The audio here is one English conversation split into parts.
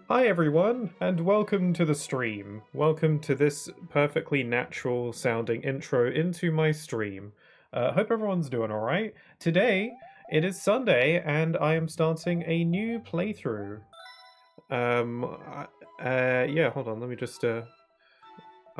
Hi everyone, and welcome to the stream. Welcome to this perfectly natural sounding intro into my stream. Hope everyone's doing alright. Today, it is Sunday, and I am starting a new playthrough. Yeah, hold on, let me just up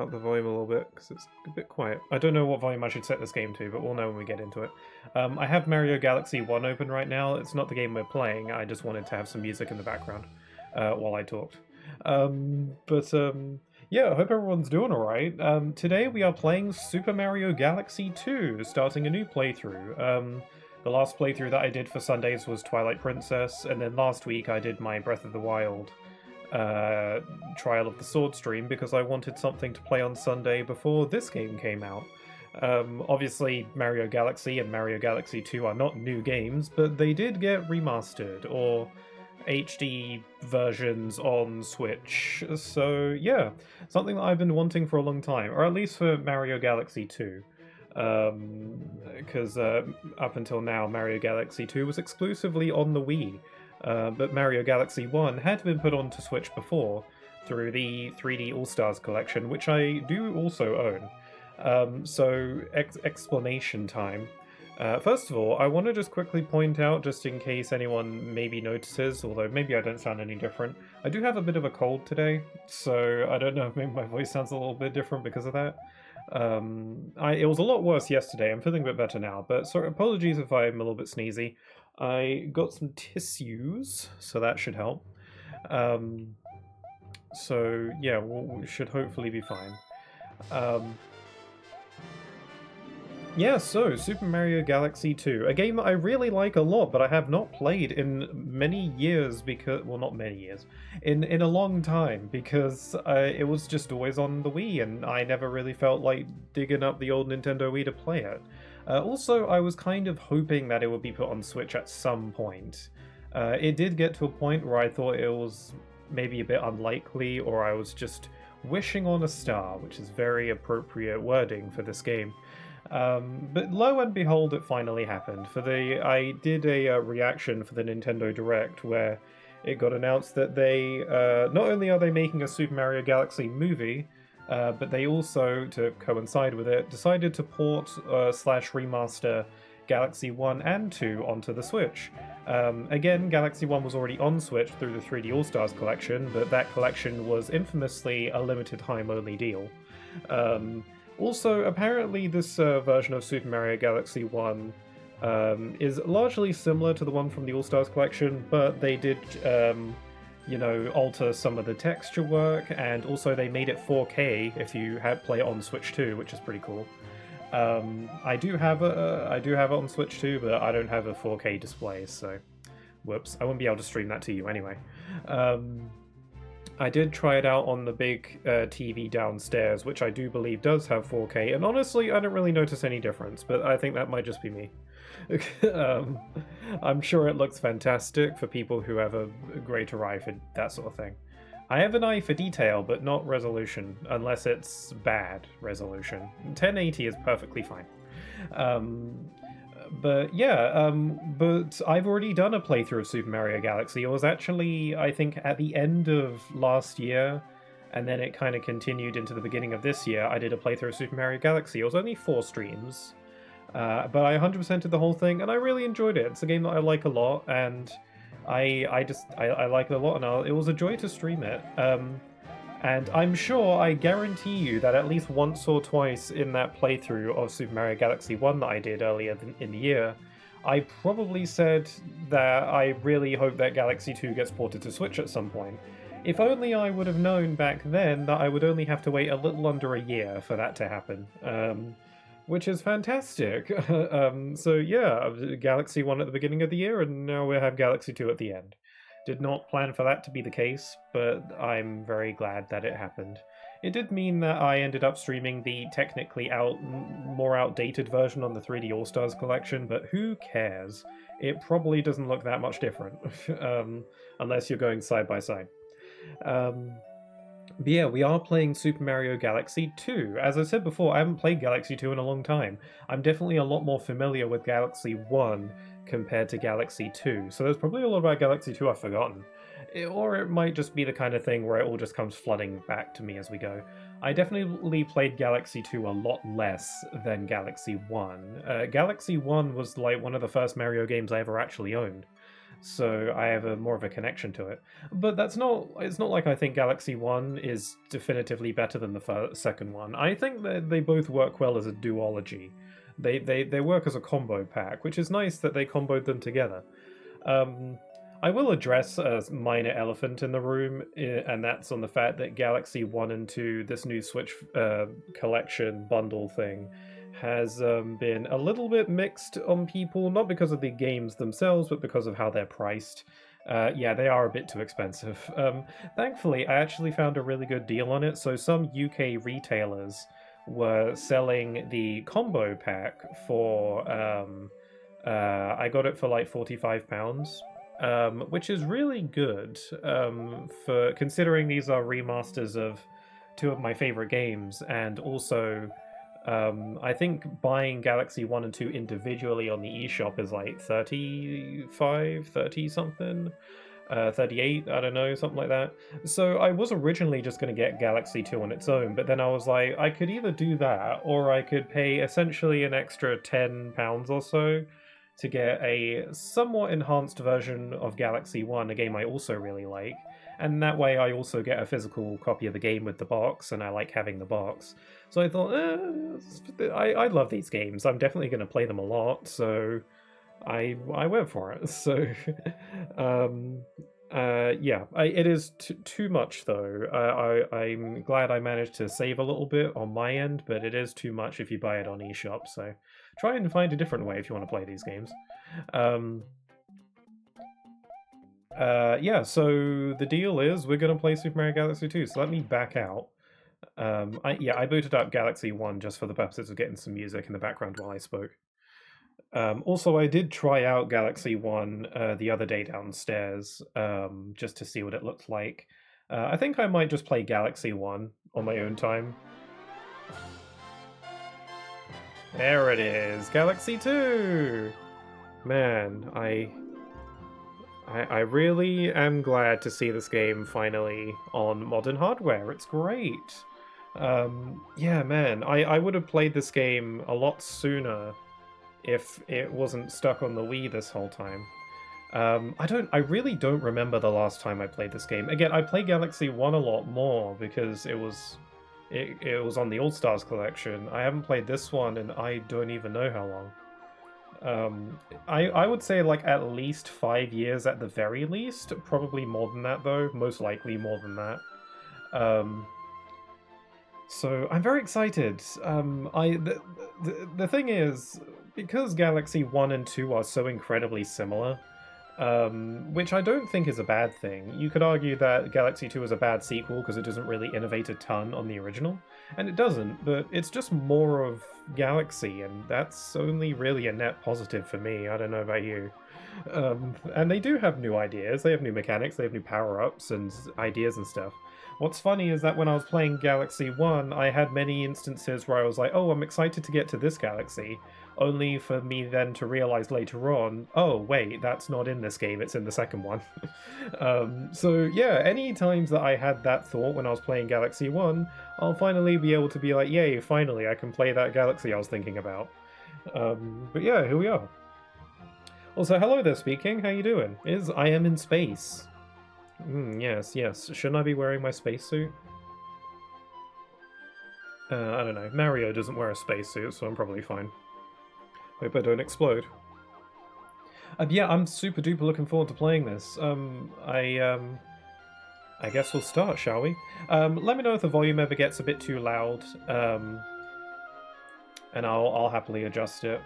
the volume a little bit, because it's a bit quiet. I don't know what volume I should set this game to, but we'll know when we get into it. I have Mario Galaxy 1 open right now. It's not the game we're playing, I just wanted to have some music in the background while I talked. Yeah, I hope everyone's doing alright. Today we are playing Super Mario Galaxy 2, starting a new playthrough. The last playthrough that I did for Sundays was Twilight Princess, and then last week I did my Breath of the Wild Trial of the Sword stream because I wanted something to play on Sunday before this game came out. Obviously, Mario Galaxy and Mario Galaxy 2 are not new games, but they did get remastered, or HD versions on Switch. So yeah, something that I've been wanting for a long time, or at least for Mario Galaxy 2. Because up until now, Mario Galaxy 2 was exclusively on the Wii, but Mario Galaxy 1 had been put onto Switch before through the 3D All-Stars collection, which I do also own. Explanation time. First of all, I want to just quickly point out, just in case anyone maybe notices, although maybe I don't sound any different, I do have a bit of a cold today, so I don't know if maybe my voice sounds a little bit different because of that. It was a lot worse yesterday. I'm feeling a bit better now, but sorry, apologies if I'm a little bit sneezy. I got some tissues, so that should help. So yeah, we should hopefully be fine. Yeah, so Super Mario Galaxy 2, a game that I really like a lot, but I have not played in many years because, well, not many years, in a long time because it was just always on the Wii, and I never really felt like digging up the old Nintendo Wii to play it. Also, I was kind of hoping that it would be put on Switch at some point. It did get to a point where I thought it was maybe a bit unlikely, or I was just wishing on a star, which is very appropriate wording for this game. But lo and behold, it finally happened. I did a reaction for the Nintendo Direct where it got announced that they not only are they making a Super Mario Galaxy movie, but they also, to coincide with it, decided to port slash remaster Galaxy 1 and 2 onto the Switch. Again, Galaxy 1 was already on Switch through the 3D All-Stars collection, but that collection was infamously a limited time only deal. Also, apparently this version of Super Mario Galaxy 1 is largely similar to the one from the All-Stars collection, but they did, alter some of the texture work, and also they made it 4K if you play it on Switch 2, which is pretty cool. I do have it on Switch 2, but I don't have a 4K display, so whoops, I wouldn't be able to stream that to you anyway. I did try it out on the big TV downstairs, which I do believe does have 4K, and honestly, I don't really notice any difference, but I think that might just be me. I'm sure it looks fantastic for people who have a greater eye for that sort of thing. I have an eye for detail, but not resolution, unless it's bad resolution. 1080 is perfectly fine. But I've already done a playthrough of Super Mario Galaxy. It was actually, I think, at the end of last year, and then it kind of continued into the beginning of this year. I did a playthrough of Super Mario Galaxy. It was only 4 streams, but I 100%ed the whole thing, and I really enjoyed it. It's a game that I like a lot, and I like it a lot, and it was a joy to stream it. And I'm sure, I guarantee you, that at least once or twice in that playthrough of Super Mario Galaxy 1 that I did earlier in the year, I probably said that I really hope that Galaxy 2 gets ported to Switch at some point. If only I would have known back then that I would only have to wait a little under a year for that to happen. Which is fantastic. So yeah, Galaxy 1 at the beginning of the year, and now we have Galaxy 2 at the end. Did not plan for that to be the case, but I'm very glad that it happened. It did mean that I ended up streaming the technically more outdated version on the 3D All-Stars collection, but who cares? It probably doesn't look that much different, unless you're going side by side. But yeah, we are playing Super Mario Galaxy 2. As I said before, I haven't played Galaxy 2 in a long time. I'm definitely a lot more familiar with Galaxy 1 compared to Galaxy 2, so there's probably a lot about Galaxy 2 I've forgotten. Or it might just be the kind of thing where it all just comes flooding back to me as we go. I definitely played Galaxy 2 a lot less than Galaxy 1. Galaxy 1 was like one of the first Mario games I ever actually owned, so I have more of a connection to it. But it's not like I think Galaxy 1 is definitively better than the second one. I think that they both work well as a duology. They work as a combo pack, which is nice that they comboed them together. I will address a minor elephant in the room, and that's on the fact that Galaxy 1 and 2, this new Switch collection bundle thing, has been a little bit mixed on people, not because of the games themselves, but because of how they're priced. Yeah, they are a bit too expensive. Thankfully, I actually found a really good deal on it, so some UK retailers were selling the combo pack for... I got it for like £45. Which is really good for considering these are remasters of two of my favorite games, and also I think buying Galaxy 1 and 2 individually on the eShop is like 30 something, 38, I don't know, something like that. So I was originally just going to get Galaxy 2 on its own, but then I was like, I could either do that, or I could pay essentially an extra £10 or so to get a somewhat enhanced version of Galaxy 1, a game I also really like. And that way I also get a physical copy of the game with the box, and I like having the box. So I thought, I love these games. I'm definitely going to play them a lot, so I went for it. So, yeah, it is too much though. I'm glad I managed to save a little bit on my end, but it is too much if you buy it on eShop, so try and find a different way if you want to play these games. Yeah, so the deal is we're going to play Super Mario Galaxy 2, so let me back out. I booted up Galaxy 1 just for the purposes of getting some music in the background while I spoke. Also, I did try out Galaxy 1 the other day downstairs, just to see what it looked like. I think I might just play Galaxy 1 on my own time. There it is, Galaxy 2! Man, I really am glad to see this game finally on modern hardware. It's great. Yeah, man, I would have played this game a lot sooner if it wasn't stuck on the Wii this whole time. I really don't remember the last time I played this game. Again, I played Galaxy 1 a lot more because it was on the All-Stars collection. I haven't played this one and I don't even know how long. I would say like at least 5 years at the very least. Probably more than that though. Most likely more than that. So I'm very excited. The thing is, because Galaxy 1 and 2 are so incredibly similar, which I don't think is a bad thing. You could argue that Galaxy 2 is a bad sequel because it doesn't really innovate a ton on the original, and it doesn't, but it's just more of Galaxy, and that's only really a net positive for me. I don't know about you. And they do have new ideas, they have new mechanics, they have new power-ups and ideas and stuff. What's funny is that when I was playing Galaxy 1, I had many instances where I was like, oh, I'm excited to get to this galaxy, only for me then to realize later on, oh, wait, that's not in this game, it's in the second one. So yeah, any times that I had that thought when I was playing Galaxy 1, I'll finally be able to be like, yay, finally, I can play that galaxy I was thinking about. But yeah, here we are. Also, hello there, speaking, how you doing? I am in space. Yes. Shouldn't I be wearing my spacesuit? I don't know. Mario doesn't wear a spacesuit, so I'm probably fine. Hope I don't explode. Yeah, I'm super duper looking forward to playing this. I guess we'll start, shall we? Let me know if the volume ever gets a bit too loud, and I'll happily adjust it.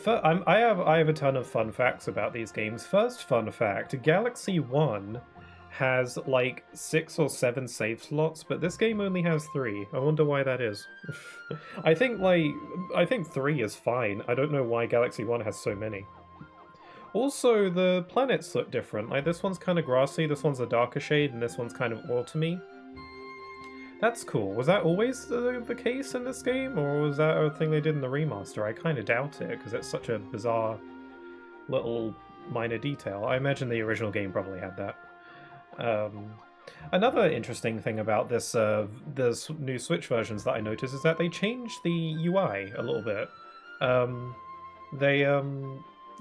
I have a ton of fun facts about these games. First fun fact, Galaxy 1 has like 6 or 7 save slots, but this game only has 3. I wonder why that is. I think 3 is fine. I don't know why Galaxy 1 has so many. Also, the planets look different. Like this one's kind of grassy, this one's a darker shade, and this one's kind of autumny. That's cool. Was that always the case in this game, or was that a thing they did in the remaster? I kind of doubt it, because it's such a bizarre little minor detail. I imagine the original game probably had that. Um, Another interesting thing about this new Switch versions that I noticed is that they changed the UI a little bit. Um, they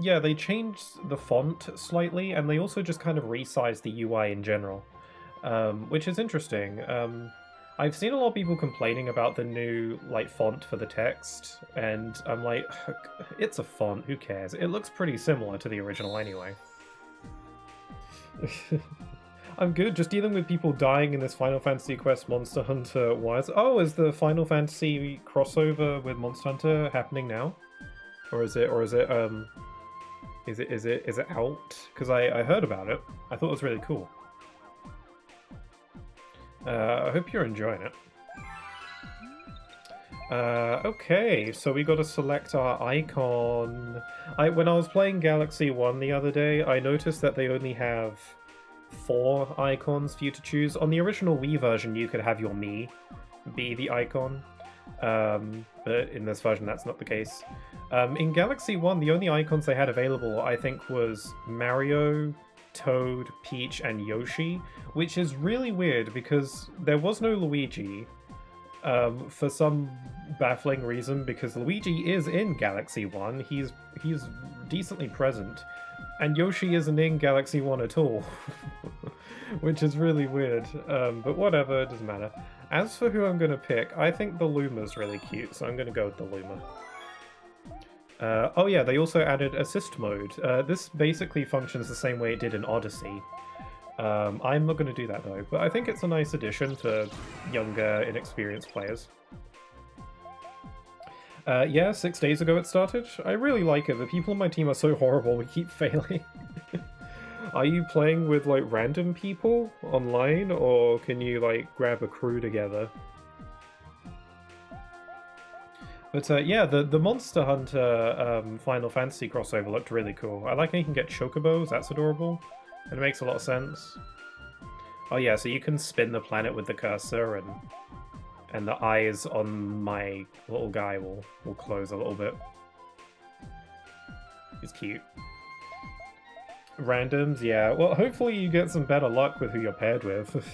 yeah, they changed the font slightly, and they also just kind of resized the UI in general, which is interesting. I've seen a lot of people complaining about the new like font for the text, and I'm like, it's a font. Who cares? It looks pretty similar to the original anyway. I'm good. Just dealing with people dying in this Final Fantasy Quest Monster Hunter Wires. Oh, is the Final Fantasy crossover with Monster Hunter happening now, or is it? Is it out? Because I heard about it. I thought it was really cool. I hope you're enjoying it. Okay, so we got to select our icon. When I was playing Galaxy 1 the other day, I noticed that they only have 4 icons for you to choose. On the original Wii version, you could have your Mii be the icon, but in this version, that's not the case. In Galaxy 1, the only icons they had available, I think, was Mario, Toad, Peach, and Yoshi, which is really weird because there was no Luigi, for some baffling reason, because Luigi is in Galaxy 1. He's decently present, and Yoshi isn't in Galaxy 1 at all, which is really weird, but whatever, it doesn't matter. As for who I'm going to pick, I think the Luma's really cute, so I'm going to go with the Luma. Oh yeah, they also added assist mode. This basically functions the same way it did in Odyssey. I'm not going to do that though, but I think it's a nice addition for younger, inexperienced players. Yeah, 6 days ago it started. I really like it. The people on my team are so horrible, we keep failing. Are you playing with, like, random people online, or can you, like, grab a crew together? But yeah, the Monster Hunter Final Fantasy crossover looked really cool. I like how you can get chocobos, that's adorable. And it makes a lot of sense. Oh yeah, so you can spin the planet with the cursor, and the eyes on my little guy will close a little bit. He's cute. Randoms, yeah. Well, hopefully you get some better luck with who you're paired with.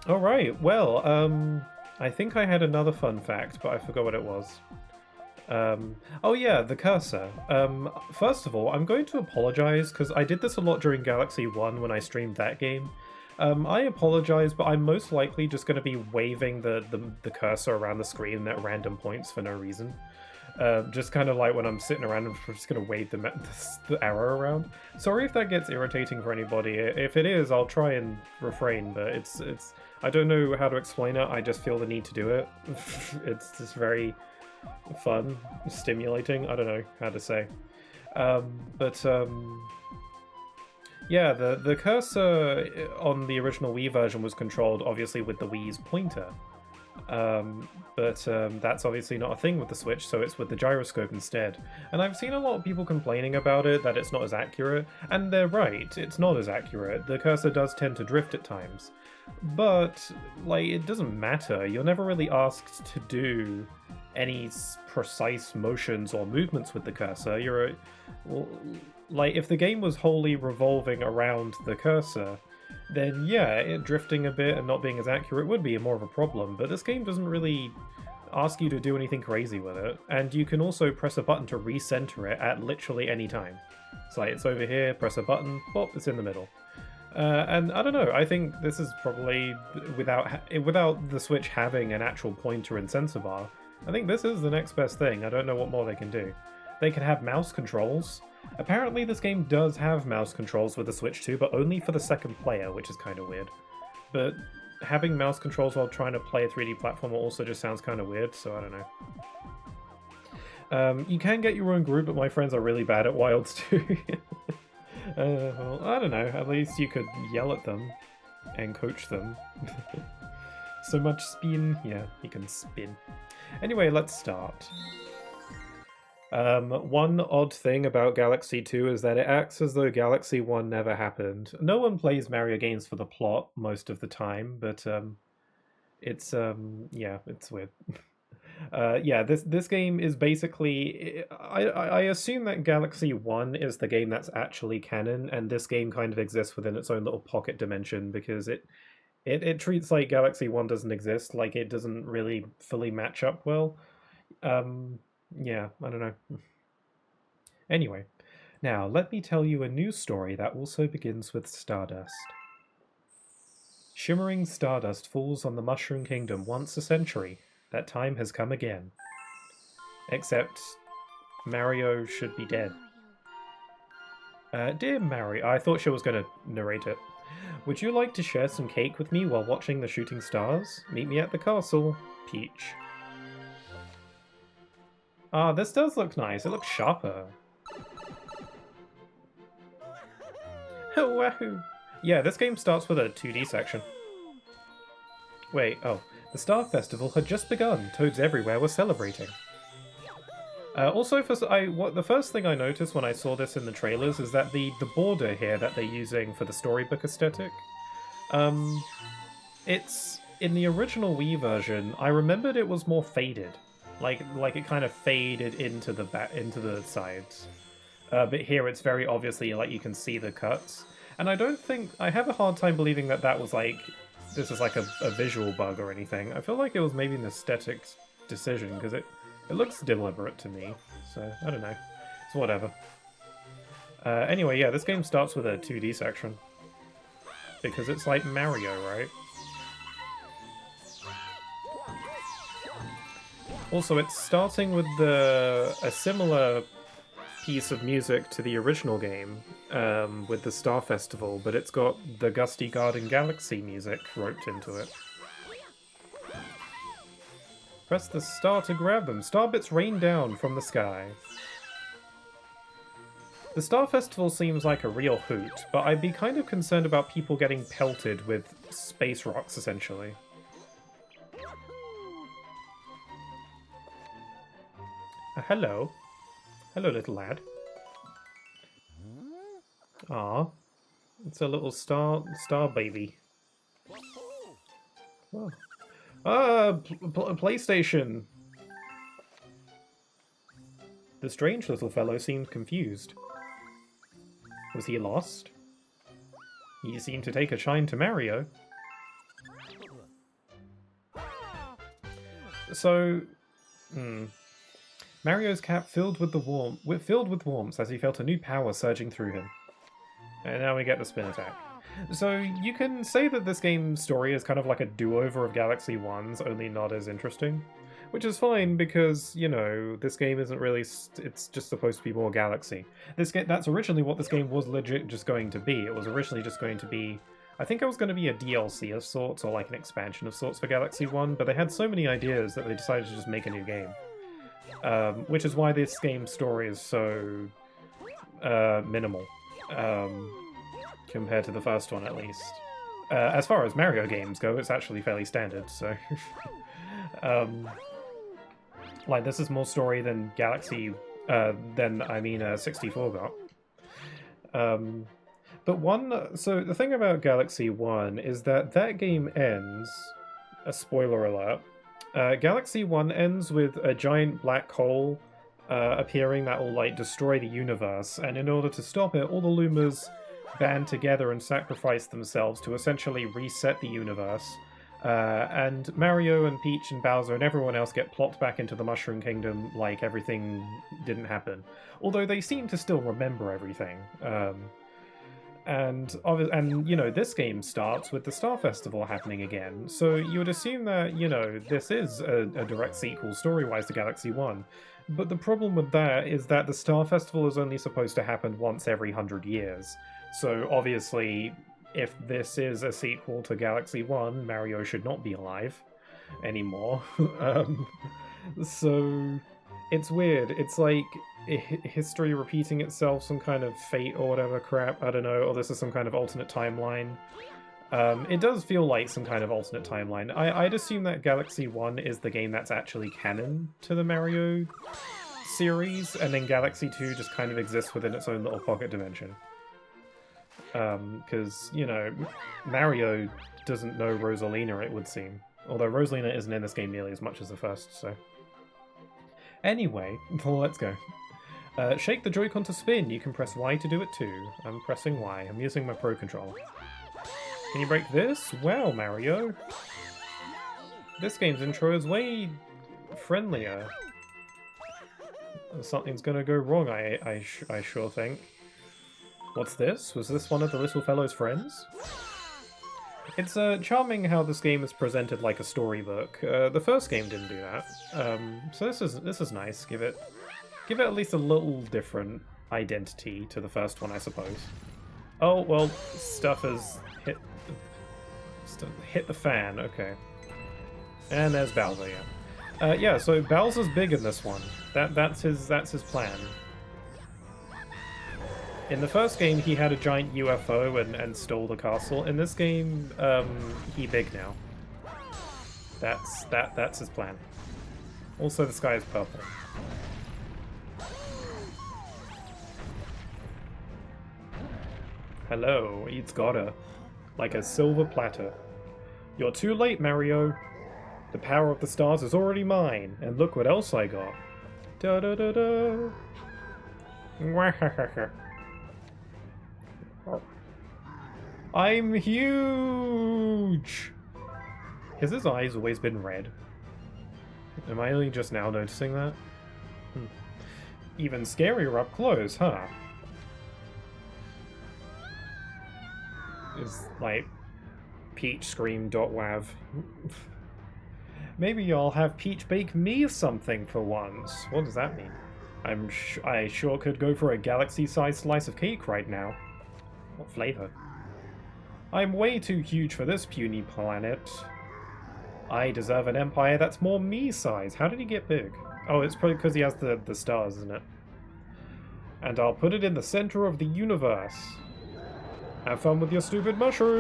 Alright, well, I think I had another fun fact, but I forgot what it was. Oh yeah, the cursor. First of all, I'm going to apologize, because I did this a lot during Galaxy 1 when I streamed that game. I apologize, but I'm most likely just going to be waving the cursor around the screen at random points for no reason. Just kind of like when I'm sitting around, I'm just going to wave the arrow around. Sorry if that gets irritating for anybody. If it is, I'll try and refrain, but it's I don't know how to explain it. I just feel the need to do it. It's just very fun, stimulating. I don't know how to say. Yeah, the cursor on the original Wii version was controlled obviously with the Wii's pointer. But that's obviously not a thing with the Switch, so it's with the gyroscope instead. And I've seen a lot of people complaining about it, that it's not as accurate, and they're right, it's not as accurate. The cursor does tend to drift at times. But, like, it doesn't matter. You're never really asked to do any precise motions or movements with the cursor. Like, if the game was wholly revolving around the cursor, then yeah, it drifting a bit and not being as accurate would be more of a problem, but this game doesn't really ask you to do anything crazy with it, and you can also press a button to recenter it at literally any time. It's like, it's over here, press a button, pop, it's in the middle. And I don't know, I think this is probably, without the Switch having an actual pointer and sensor bar, I think this is the next best thing. I don't know what more they can do. They can have mouse controls. Apparently this game does have mouse controls with the Switch too, but only for the second player, which is kind of weird. But having mouse controls while trying to play a 3D platformer also just sounds kind of weird, so I don't know. You can get your own group, but my friends are really bad at Wilds too. Well, I don't know, at least you could yell at them and coach them. So much spin. Yeah, you can spin. Anyway, let's start. One odd thing about Galaxy 2 is that it acts as though Galaxy 1 never happened. No one plays Mario games for the plot most of the time, but yeah, it's weird. Yeah, this game is basically. I assume that Galaxy 1 is the game that's actually canon, and this game kind of exists within its own little pocket dimension because it treats like Galaxy 1 doesn't exist, like it doesn't really fully match up well. Um, yeah, I don't know. Anyway, now let me tell you a new story that also begins with stardust. Shimmering stardust falls on the Mushroom Kingdom once a century. That time has come again. Except Mario should be dead. Dear Mario, I thought she was going to narrate it. Would you like to share some cake with me while watching the shooting stars? Meet me at the castle. Peach. Ah, this does look nice. It looks sharper. Wahoo! Yeah, this game starts with a 2D section. Wait, oh. The Star Festival had just begun. Toads everywhere were celebrating. Also, the first thing I noticed when I saw this in the trailers is that the border here that they're using for the storybook aesthetic, it's in the original Wii version. I remembered it was more faded, like it kind of faded into the sides. But here it's very obviously like you can see the cuts, and I have a hard time believing that that was like this is like a visual bug or anything. I feel like it was maybe an aesthetics decision because it looks deliberate to me, so I don't know. It's whatever. Anyway, yeah, this game starts with a 2D section. Because it's like Mario, right? Also, it's starting with a similar piece of music to the original game, with the Star Festival, but it's got the Gusty Garden Galaxy music roped into it. Press the star to grab them. Star bits rain down from the sky. The Star Festival seems like a real hoot, but I'd be kind of concerned about people getting pelted with space rocks, essentially. Hello. Hello, little lad. Ah, it's a little star baby. Oh. PlayStation! The strange little fellow seemed confused. Was he lost? He seemed to take a shine to Mario. So, Mario's cap filled with warmth as he felt a new power surging through him. And now we get the spin attack. So you can say that this game's story is kind of like a do-over of Galaxy 1's, only not as interesting. Which is fine because, you know, this game isn't really... it's just supposed to be more Galaxy. That's originally what this game was legit just going to be. It was originally just going to be... I think it was going to be a DLC of sorts, or like an expansion of sorts for Galaxy 1, but they had so many ideas that they decided to just make a new game. Which is why this game's story is so... minimal. Compared to the first one, at least. As far as Mario games go, it's actually fairly standard, so... like, this is more story than Galaxy... 64 got. So the thing about Galaxy 1 is that game ends... A spoiler alert. Galaxy 1 ends with a giant black hole appearing that will, like, destroy the universe, and in order to stop it, all the Lumas band together and sacrifice themselves to essentially reset the universe. And Mario and Peach and Bowser and everyone else get plopped back into the Mushroom Kingdom like everything didn't happen. Although they seem to still remember everything. And you know, this game starts with the Star Festival happening again, so you would assume that, you know, this is a direct sequel story-wise to Galaxy 1. But the problem with that is that the Star Festival is only supposed to happen once every 100 years. So obviously, if this is a sequel to Galaxy 1, Mario should not be alive anymore. So it's weird. It's like history repeating itself, some kind of fate or whatever crap, I don't know, or this is some kind of alternate timeline. It does feel like some kind of alternate timeline. I'd assume that Galaxy 1 is the game that's actually canon to the Mario series, and then Galaxy 2 just kind of exists within its own little pocket dimension. Because, you know, Mario doesn't know Rosalina, it would seem. Although Rosalina isn't in this game nearly as much as the first, so... Anyway, let's go. Shake the Joy-Con to spin. You can press Y to do it too. I'm pressing Y. I'm using my Pro Controller. Can you break this? Wow, Mario. This game's intro is way friendlier. Something's gonna go wrong, I sure think. What's this? Was this one of the little fellow's friends? It's charming how this game is presented like a storybook. The first game didn't do that, so this is nice. Give it at least a little different identity to the first one, I suppose. Oh well, stuff has hit the fan. Okay, and there's Bowser. Yeah, yeah. So Bowser's big in this one. That's his plan. In the first game, he had a giant UFO and stole the castle. In this game, he big now. That's his plan. Also, the sky is purple. Hello, it's gotta. Like a silver platter. You're too late, Mario. The power of the stars is already mine, and look what else I got. Da da da da. I'm huge! Has his eyes always been red? Am I only just now noticing that? Even scarier up close, huh? Is like Peach scream.wav. Maybe I'll have Peach bake me something for once. What does that mean? I sure could go for a galaxy-sized slice of cake right now. What flavor? I'm way too huge for this puny planet. I deserve an empire that's more me-size. How did he get big? Oh, it's probably because he has the stars, isn't it? And I'll put it in the center of the universe. Have fun with your stupid mushrooms!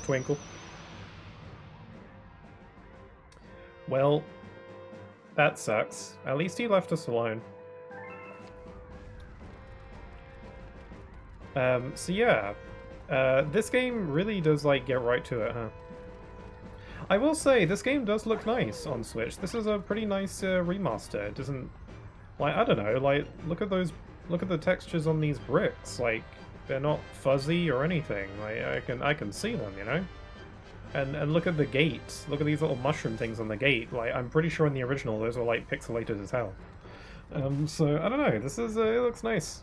Twinkle. Well, that sucks. At least he left us alone. So yeah, this game really does like get right to it, huh? I will say, this game does look nice on Switch. This is a pretty nice remaster. It doesn't, like, I don't know, like, look at the textures on these bricks. Like, they're not fuzzy or anything. Like, I can see them, you know? And look at the gate. Look at these little mushroom things on the gate. Like, I'm pretty sure in the original those were like pixelated as hell. So I don't know. This is it looks nice.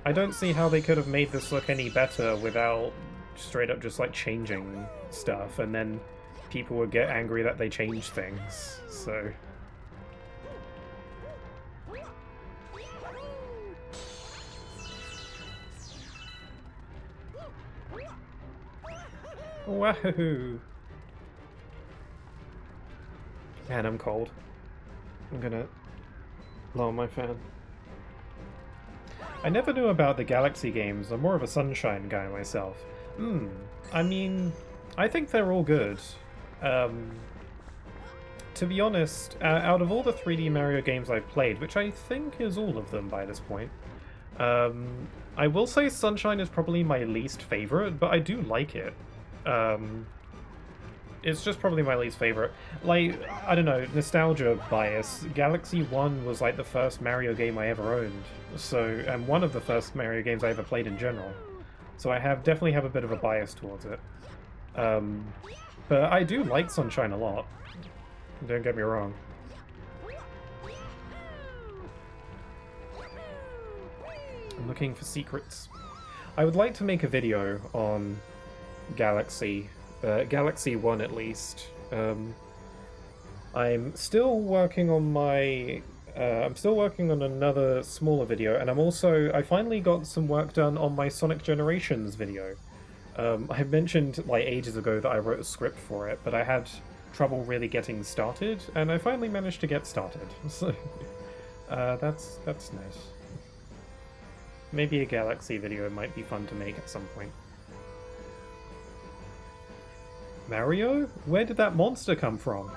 I don't see how they could have made this look any better without straight up just like changing stuff, and then people would get angry that they changed things. So. Wahoo! Man, I'm cold. I'm gonna lower my fan. I never knew about the Galaxy games. I'm more of a Sunshine guy myself. I mean, I think they're all good. To be honest, out of all the 3D Mario games I've played, which I think is all of them by this point, I will say Sunshine is probably my least favorite, but I do like it. It's just probably my least favorite. Like, I don't know, nostalgia bias. Galaxy 1 was like the first Mario game I ever owned, so, and one of the first Mario games I ever played in general. So I definitely have a bit of a bias towards it. But I do like Sunshine a lot. Don't get me wrong. I'm looking for secrets. I would like to make a video on Galaxy. Galaxy 1 at least. I'm still working on my... I'm still working on another smaller video, and I finally got some work done on my Sonic Generations video. I mentioned like ages ago that I wrote a script for it, but I had trouble really getting started, and I finally managed to get started. So that's nice. Maybe a Galaxy video might be fun to make at some point. Mario? Where did that monster come from?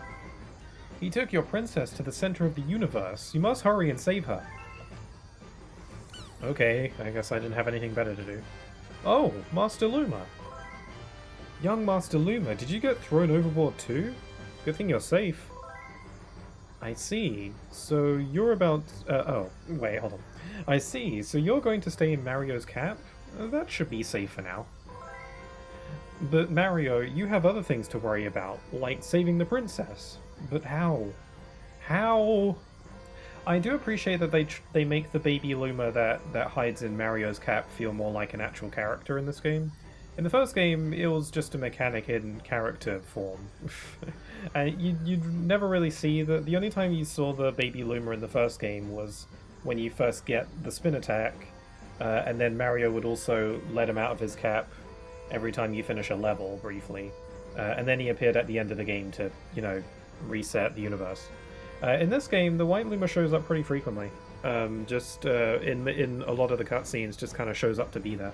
He took your princess to the center of the universe. You must hurry and save her. Okay, I guess I didn't have anything better to do. Oh, Master Luma. Young Master Luma, did you get thrown overboard too? Good thing you're safe. I see. So you're about... oh, wait, hold on. I see. So you're going to stay in Mario's cap? That should be safe for now. But Mario, you have other things to worry about, like saving the princess. But how? How? I do appreciate that they make the baby Luma that hides in Mario's cap feel more like an actual character in this game. In the first game, it was just a mechanic in character form. And you'd never really see the only time you saw the baby Luma in the first game was when you first get the spin attack, and then Mario would also let him out of his cap every time you finish a level, briefly. And then he appeared at the end of the game to, you know, reset the universe. In this game, the White Luma shows up pretty frequently. Just in a lot of the cutscenes, just kind of shows up to be there.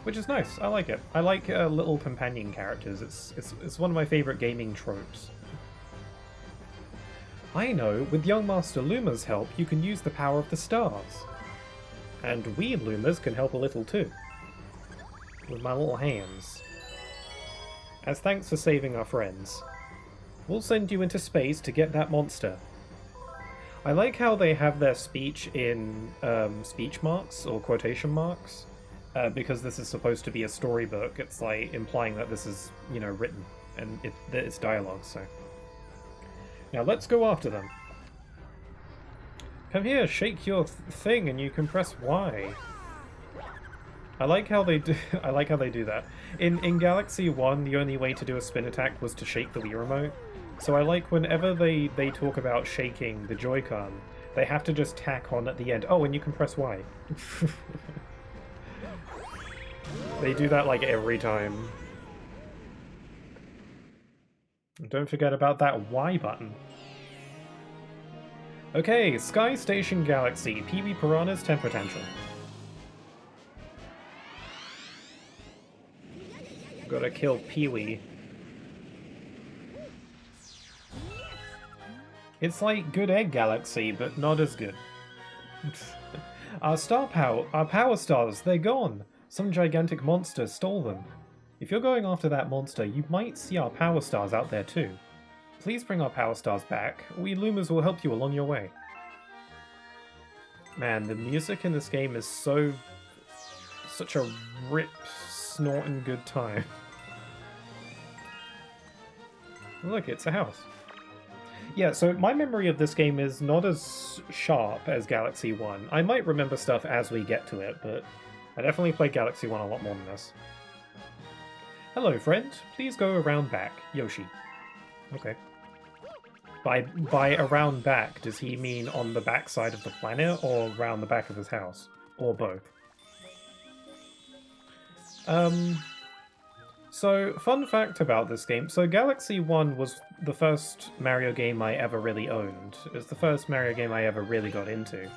Which is nice, I like it. I like little companion characters, it's one of my favourite gaming tropes. I know, with young Master Luma's help, you can use the power of the stars. And we Lumas can help a little too. With my little hands. As thanks for saving our friends. We'll send you into space to get that monster. I like how they have their speech in speech marks, or quotation marks. Because this is supposed to be a storybook, it's like implying that this is, you know, written, and it's dialogue, so. Now let's go after them. Come here, shake your thing, and you can press Y. I like how they do. I like how they do that. In Galaxy 1, the only way to do a spin attack was to shake the Wii remote. So I like whenever they talk about shaking the Joy-Con, they have to just tack on at the end. Oh, and you can press Y. They do that like every time. Don't forget about that Y button. Okay, Sky Station Galaxy, Pee-wee Piranha's Temper Tantrum. Gotta kill Pee-wee. It's like Good Egg Galaxy, but not as good. Our power stars, they're gone! Some gigantic monster stole them. If you're going after that monster, you might see our power stars out there too. Please bring our power stars back. We Lumas will help you along your way. Man, the music in this game is such a rip, snorting good time. Look, it's a house. Yeah, so my memory of this game is not as sharp as Galaxy 1. I might remember stuff as we get to it, but I definitely played Galaxy 1 a lot more than this. Hello, friend. Please go around back. Yoshi. Okay. By around back, does he mean on the back side of the planet, or around the back of his house? Or both? So, fun fact about this game. So, Galaxy 1 was the first Mario game I ever really owned. It was the first Mario game I ever really got into.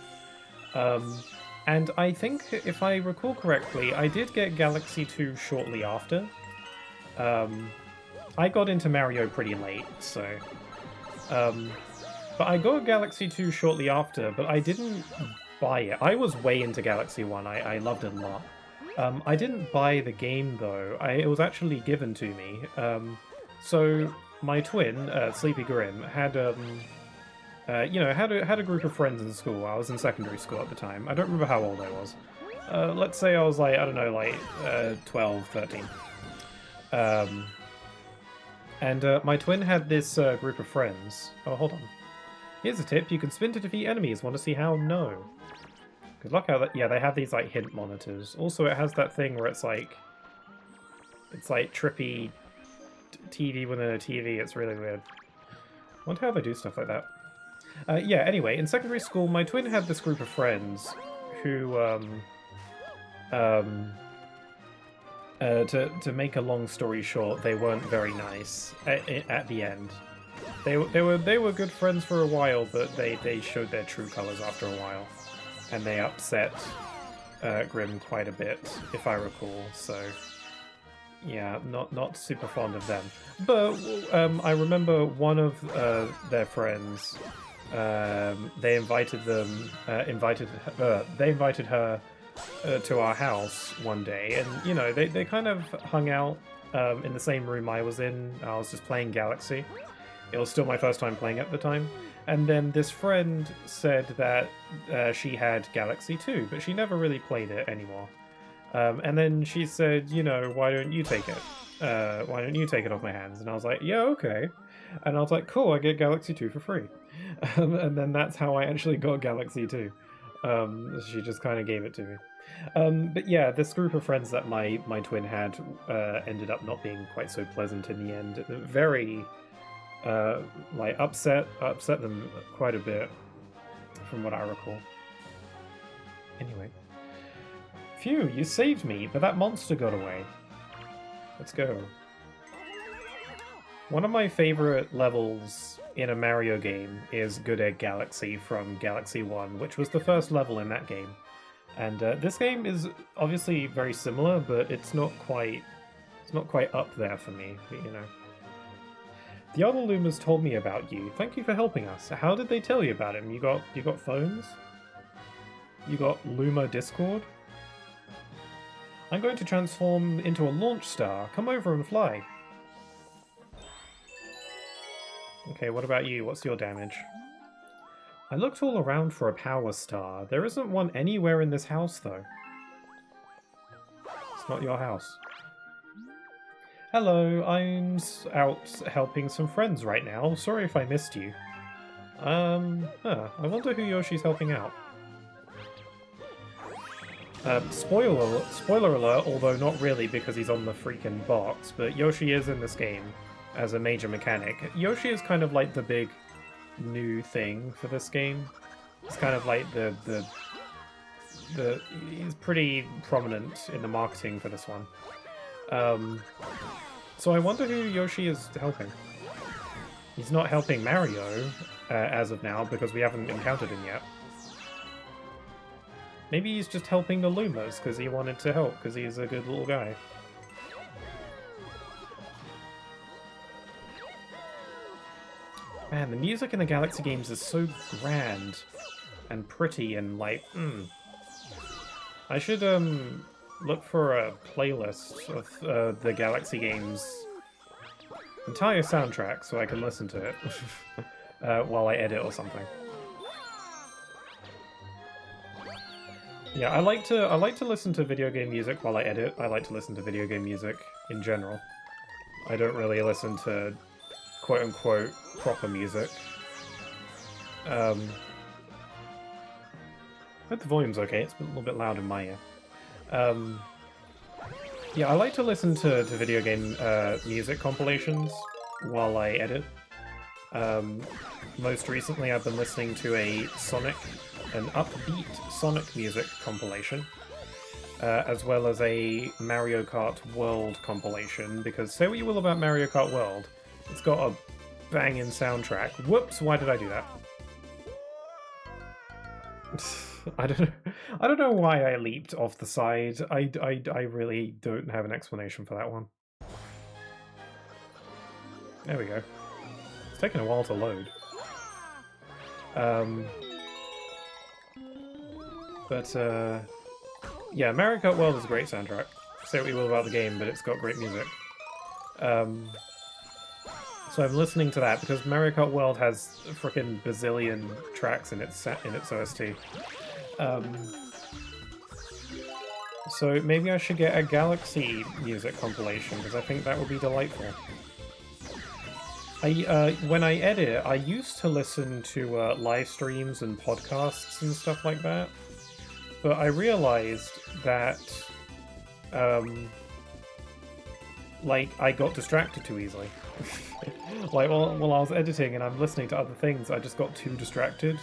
And I think, if I recall correctly, I did get Galaxy 2 shortly after. I got into Mario pretty late, so... but I got Galaxy 2 shortly after, but I didn't buy it. I was way into Galaxy 1, I loved it a lot. I didn't buy the game, though. It was actually given to me. So, my twin, Sleepy Grim, had, you know, had a group of friends in school. I was in secondary school at the time. I don't remember how old I was. Let's say I was, like, I don't know, like, 12, 13. My twin had this group of friends. Oh, hold on. Here's a tip. You can spin to defeat enemies. Want to see how? No. Good luck how that... Yeah, they have these, like, hint monitors. Also, it has that thing where it's like trippy TV within a TV. It's really weird. I wonder how they do stuff like that. Yeah, anyway, in secondary school, my twin had this group of friends who, to make a long story short, they weren't very nice at the end. They were good friends for a while, but they showed their true colors after a while, and they upset Grim quite a bit, if I recall. So yeah, not super fond of them. But I remember one of their friends. They invited her to our house one day, and you know they kind of hung out in the same room I was in. I was just playing Galaxy. It was still my first time playing at the time, And then this friend said that she had Galaxy 2, but she never really played it anymore. And then she said, you know, why don't you take it? Why don't you take it off my hands? And I was like, yeah, okay. And I was like, cool, I get Galaxy 2 for free. And then that's how I actually got Galaxy 2. She just kind of gave it to me. But yeah, this group of friends that my twin had ended up not being quite so pleasant in the end. Very like upset them quite a bit, from what I recall. Anyway, phew, you saved me, but that monster got away. Let's go. One of my favorite levels in a Mario game is Good Egg Galaxy from Galaxy 1, which was the first level in that game. And this game is obviously very similar, but it's not quite up there for me, you know. The other Lumas told me about you. Thank you for helping us. How did they tell you about him? You got phones? You got Luma Discord? I'm going to transform into a launch star. Come over and fly. Okay, what about you? What's your damage? I looked all around for a power star. There isn't one anywhere in this house, though. It's not your house. Hello, I'm out helping some friends right now. Sorry if I missed you. I wonder who Yoshi's helping out. Spoiler alert, although not really because he's on the freaking box, but Yoshi is in this game as a major mechanic. Yoshi is kind of like the big new thing for this game. It's kind of like he's pretty prominent in the marketing for this one. So I wonder who Yoshi is helping. He's not helping Mario as of now because we haven't encountered him yet. Maybe he's just helping the Lumas because he wanted to help because he's a good little guy. Man, the music in the Galaxy games is so grand and pretty and like, I should look for a playlist of the Galaxy games entire soundtrack so I can listen to it while I edit or something. Yeah, I like to listen to video game music while I edit. I like to listen to video game music in general. I don't really listen to quote-unquote proper music. But the volume's okay, it's a little bit loud in my ear. Yeah, I like to listen to video game music compilations while I edit. Most recently I've been listening to an upbeat Sonic music compilation, as well as a Mario Kart World compilation, because say what you will about Mario Kart World, it's got a banging soundtrack. Whoops, why did I do that? I don't know why I leaped off the side. I really don't have an explanation for that one. There we go. It's taking a while to load. Yeah, Mario Kart World is a great soundtrack. Say what you will about the game, but it's got great music. So I'm listening to that because Mario Kart World has a frickin' bazillion tracks in its OST. So maybe I should get a Galaxy music compilation because I think that would be delightful. When I edit, I used to listen to live streams and podcasts and stuff like that, but I realized that like I got distracted too easily. Like while I was editing and I'm listening to other things, I just got too distracted,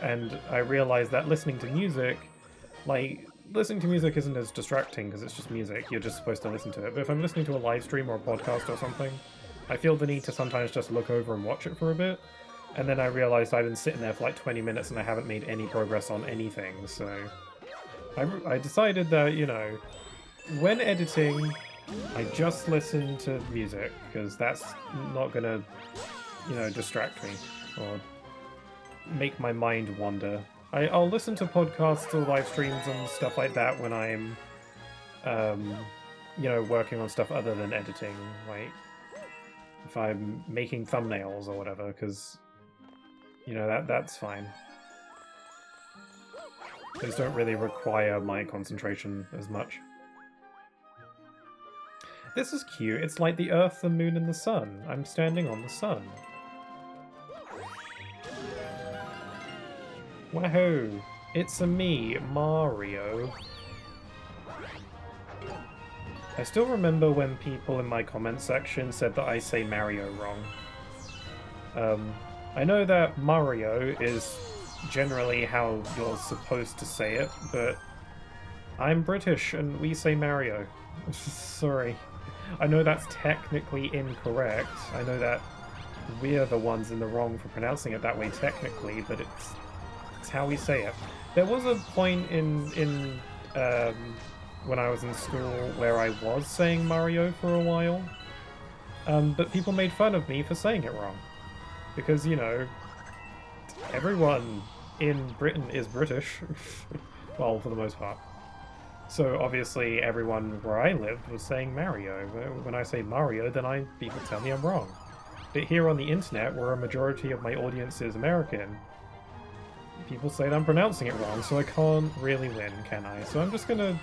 and I realized that listening to music isn't as distracting because it's just music. You're just supposed to listen to it. But if I'm listening to a live stream or a podcast or something, I feel the need to sometimes just look over and watch it for a bit. And then I realized I've been sitting there for like 20 minutes and I haven't made any progress on anything. So I decided that, you know, when editing, I just listen to music because that's not gonna, you know, distract me or make my mind wander. I'll listen to podcasts or live streams and stuff like that when I'm, you know, working on stuff other than editing, like if I'm making thumbnails or whatever, because you know, that's fine. Those don't really require my concentration as much. This is cute. It's like the Earth, the Moon, and the Sun. I'm standing on the sun. Wahoo! It's a me, Mario. I still remember when people in my comment section said that I say Mario wrong. I know that Mario is generally how you're supposed to say it, but I'm British and we say Mario. Sorry. I know that's technically incorrect. I know that we're the ones in the wrong for pronouncing it that way technically, but it's how we say it. There was a point in when I was in school where I was saying Mario for a while, but people made fun of me for saying it wrong. Because, you know, everyone in Britain is British. Well, for the most part. So obviously everyone where I lived was saying Mario. When I say Mario, then people tell me I'm wrong. But here on the internet, where a majority of my audience is American, people say that I'm pronouncing it wrong, so I can't really win, can I? So I'm just gonna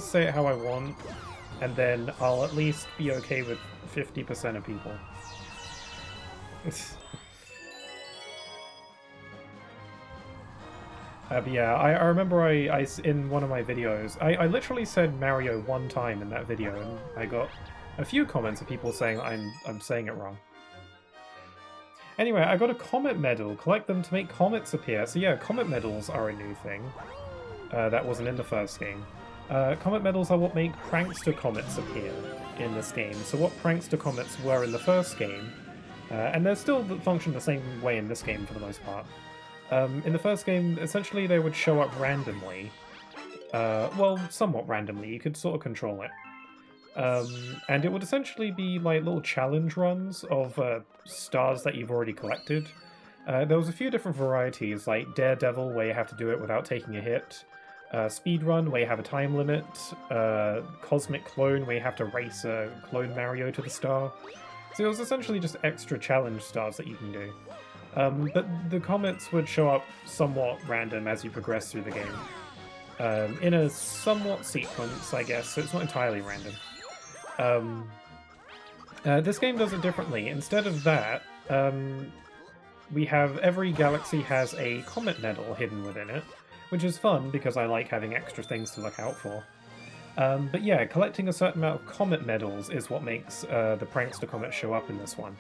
say it how I want, and then I'll at least be okay with 50% of people. But yeah, I remember I in one of my videos, I literally said Mario one time in that video, and I got a few comments of people saying I'm saying it wrong. Anyway, I got a comet medal. Collect them to make comets appear. So yeah, comet medals are a new thing. That wasn't in the first game. Comet medals are what make prankster comets appear in this game. So what prankster comets were in the first game, and they still function the same way in this game for the most part. In the first game, essentially they would show up randomly. Well, somewhat randomly. You could sort of control it. And it would essentially be like little challenge runs of stars that you've already collected. There was a few different varieties, like Daredevil, where you have to do it without taking a hit. Speedrun, where you have a time limit. Cosmic Clone, where you have to race Clone Mario to the star. So it was essentially just extra challenge stars that you can do. But the comets would show up somewhat random as you progress through the game. In a somewhat sequence, I guess, so it's not entirely random. This game does it differently. Instead of that, we have every galaxy has a comet medal hidden within it, which is fun because I like having extra things to look out for. But yeah, collecting a certain amount of comet medals is what makes the Prankster Comet show up in this one.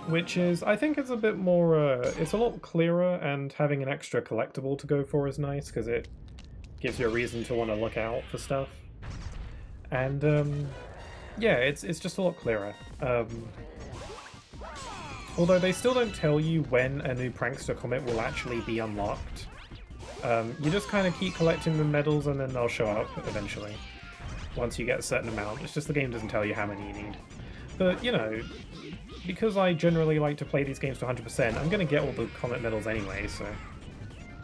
Which is, I think it's a bit more, it's a lot clearer, and having an extra collectible to go for is nice, because it gives you a reason to want to look out for stuff. And, yeah, it's just a lot clearer. Although they still don't tell you when a new Prankster Comet will actually be unlocked. You just kind of keep collecting the medals and then they'll show up eventually. Once you get a certain amount. It's just the game doesn't tell you how many you need. But, you know, because I generally like to play these games to 100%, I'm going to get all the Comet medals anyway, so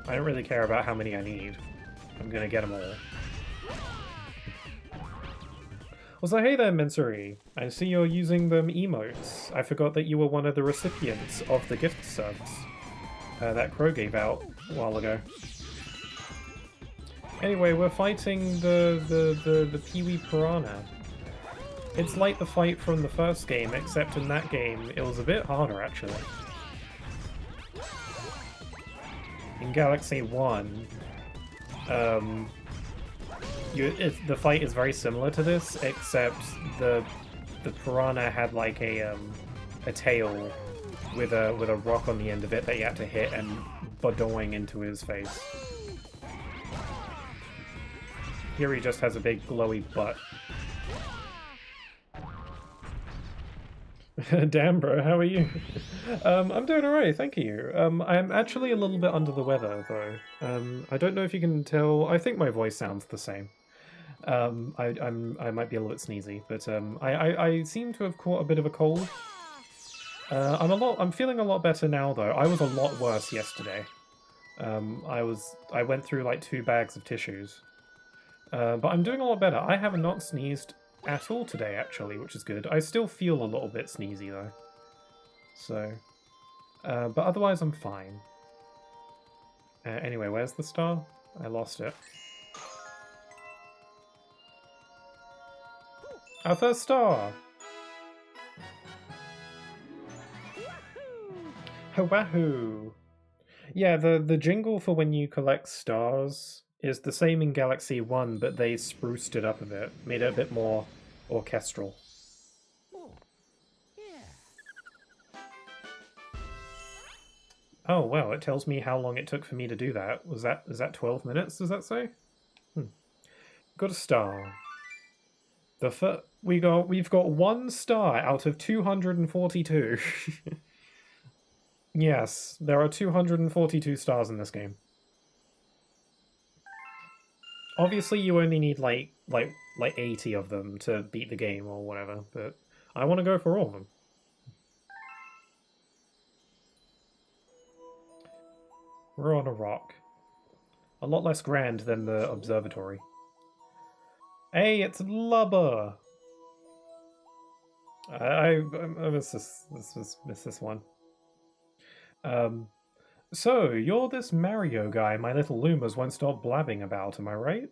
I don't really care about how many I need. I'm going to get them all. Also, hey there, Mensuri. I see you're using them emotes. I forgot that you were one of the recipients of the gift subs that Crow gave out a while ago. Anyway, we're fighting the Pee-wee Piranha. It's like the fight from the first game, except in that game it was a bit harder, actually. In Galaxy 1, the fight is very similar to this, except the piranha had like a tail with a rock on the end of it that you had to hit and badoing into his face. Here he just has a big glowy butt. Damn, bro, how are you? I'm doing alright, thank you. I'm actually a little bit under the weather, though. I don't know if you can tell. I think my voice sounds the same. I might be a little bit sneezy, but I seem to have caught a bit of a cold. I'm feeling a lot better now, though. I was a lot worse yesterday. I went through like 2 bags of tissues. But I'm doing a lot better. I have not sneezed at all today, actually, which is good. I still feel a little bit sneezy, though. So, But otherwise I'm fine. Anyway, where's the star? I lost it. Our first star! Wahoo! Yeah, the jingle for when you collect stars is the same in Galaxy 1, but they spruced it up a bit, made it a bit more orchestral. Oh, wow, it tells me how long it took for me to do that. Is that 12 minutes, does that say? Got a star. We've got 1 star out of 242. Yes, there are 242 stars in this game. Obviously, you only need like 80 of them to beat the game or whatever, but I want to go for all of them. We're on a rock. A lot less grand than the observatory. Hey, it's Lubba! I miss this one. So, you're this Mario guy my little Lumas won't stop blabbing about, am I right?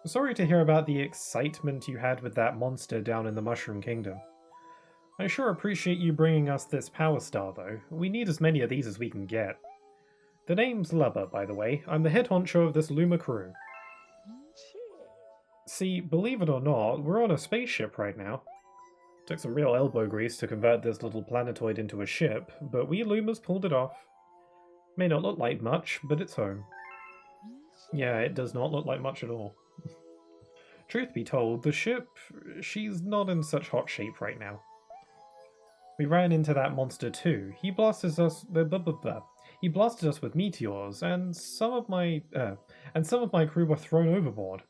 Sorry to hear about the excitement you had with that monster down in the Mushroom Kingdom. I sure appreciate you bringing us this Power Star, though. We need as many of these as we can get. The name's Lubba, by the way. I'm the head honcho of this Luma crew. See, believe it or not, we're on a spaceship right now. Took some real elbow grease to convert this little planetoid into a ship, but we Lumas pulled it off. May not look like much, but it's home. Yeah, it does not look like much at all. Truth be told, the ship, she's not in such hot shape right now. We ran into that monster too. He blasted us with meteors, and some of my crew were thrown overboard.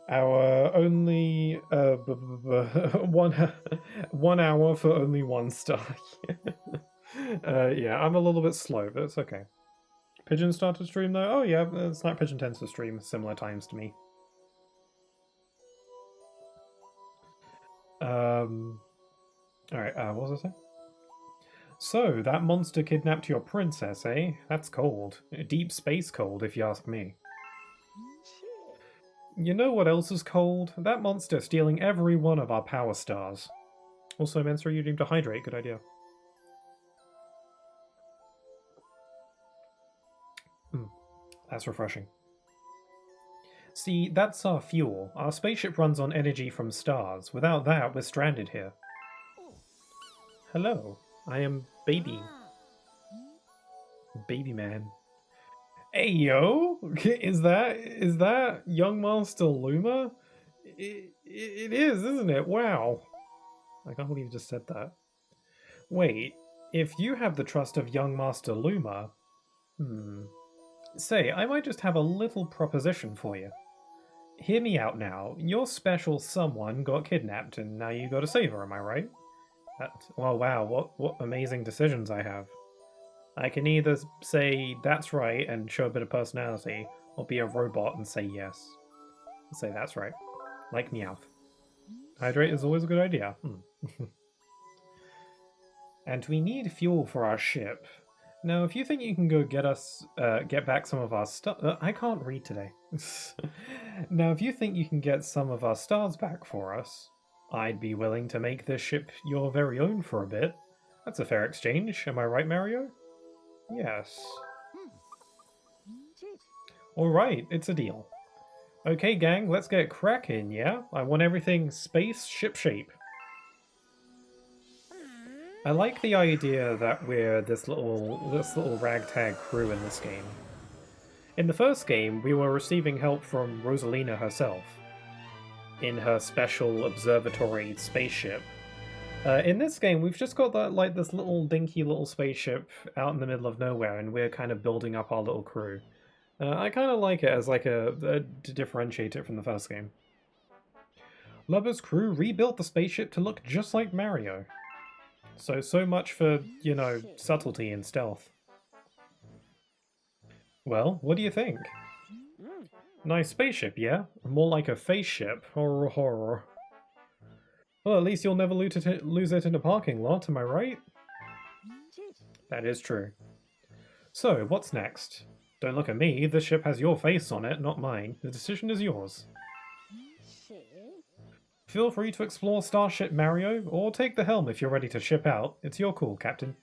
Our only 1 hour for only 1 star. Yeah, I'm a little bit slow, but it's okay. Pigeon started stream though? Oh yeah, Snap Pigeon tends to stream similar times to me. Alright, what was I saying? So, that monster kidnapped your princess, eh? That's cold. Deep space cold, if you ask me. You know what else is cold? That monster stealing every one of our power stars. Also, Mensura, you dream to hydrate. Good idea. That's refreshing. See, that's our fuel. Our spaceship runs on energy from stars. Without that, we're stranded here. Hello, I am Baby. Baby Man. Hey yo! Is that young Master Luma? It is, isn't it? Wow. I can't believe you just said that. Wait, if you have the trust of young Master Luma... Say, I might just have a little proposition for you. Hear me out now. Your special someone got kidnapped and now you gotta save her, am I right? Well, wow, what amazing decisions I have. I can either say that's right and show a bit of personality, or be a robot and say yes. Say that's right. Like Meowth. Hydrate is always a good idea. And we need fuel for our ship. Now, if you think you can go get back some of our stuff... I can't read today. Now, if you think you can get some of our stars back for us, I'd be willing to make this ship your very own for a bit. That's a fair exchange, am I right, Mario? Yes. Alright, it's a deal. Okay, gang, let's get cracking, yeah? I want everything space ship shape. I like the idea that we're this little ragtag crew in this game. In the first game, we were receiving help from Rosalina herself, in her special observatory spaceship. In this game, we've just got that, this little dinky little spaceship out in the middle of nowhere, and we're kind of building up our little crew. I kind of like it as to differentiate it from the first game. Lubba's crew rebuilt the spaceship to look just like Mario. So much for, you know, subtlety and stealth. Well, what do you think? Nice spaceship, yeah? More like a face ship. Horror. Well, at least you'll never lose it in a parking lot, am I right? That is true. So, what's next? Don't look at me, the ship has your face on it, not mine. The decision is yours. Feel free to explore Starship Mario, or take the helm if you're ready to ship out. It's your call, Captain.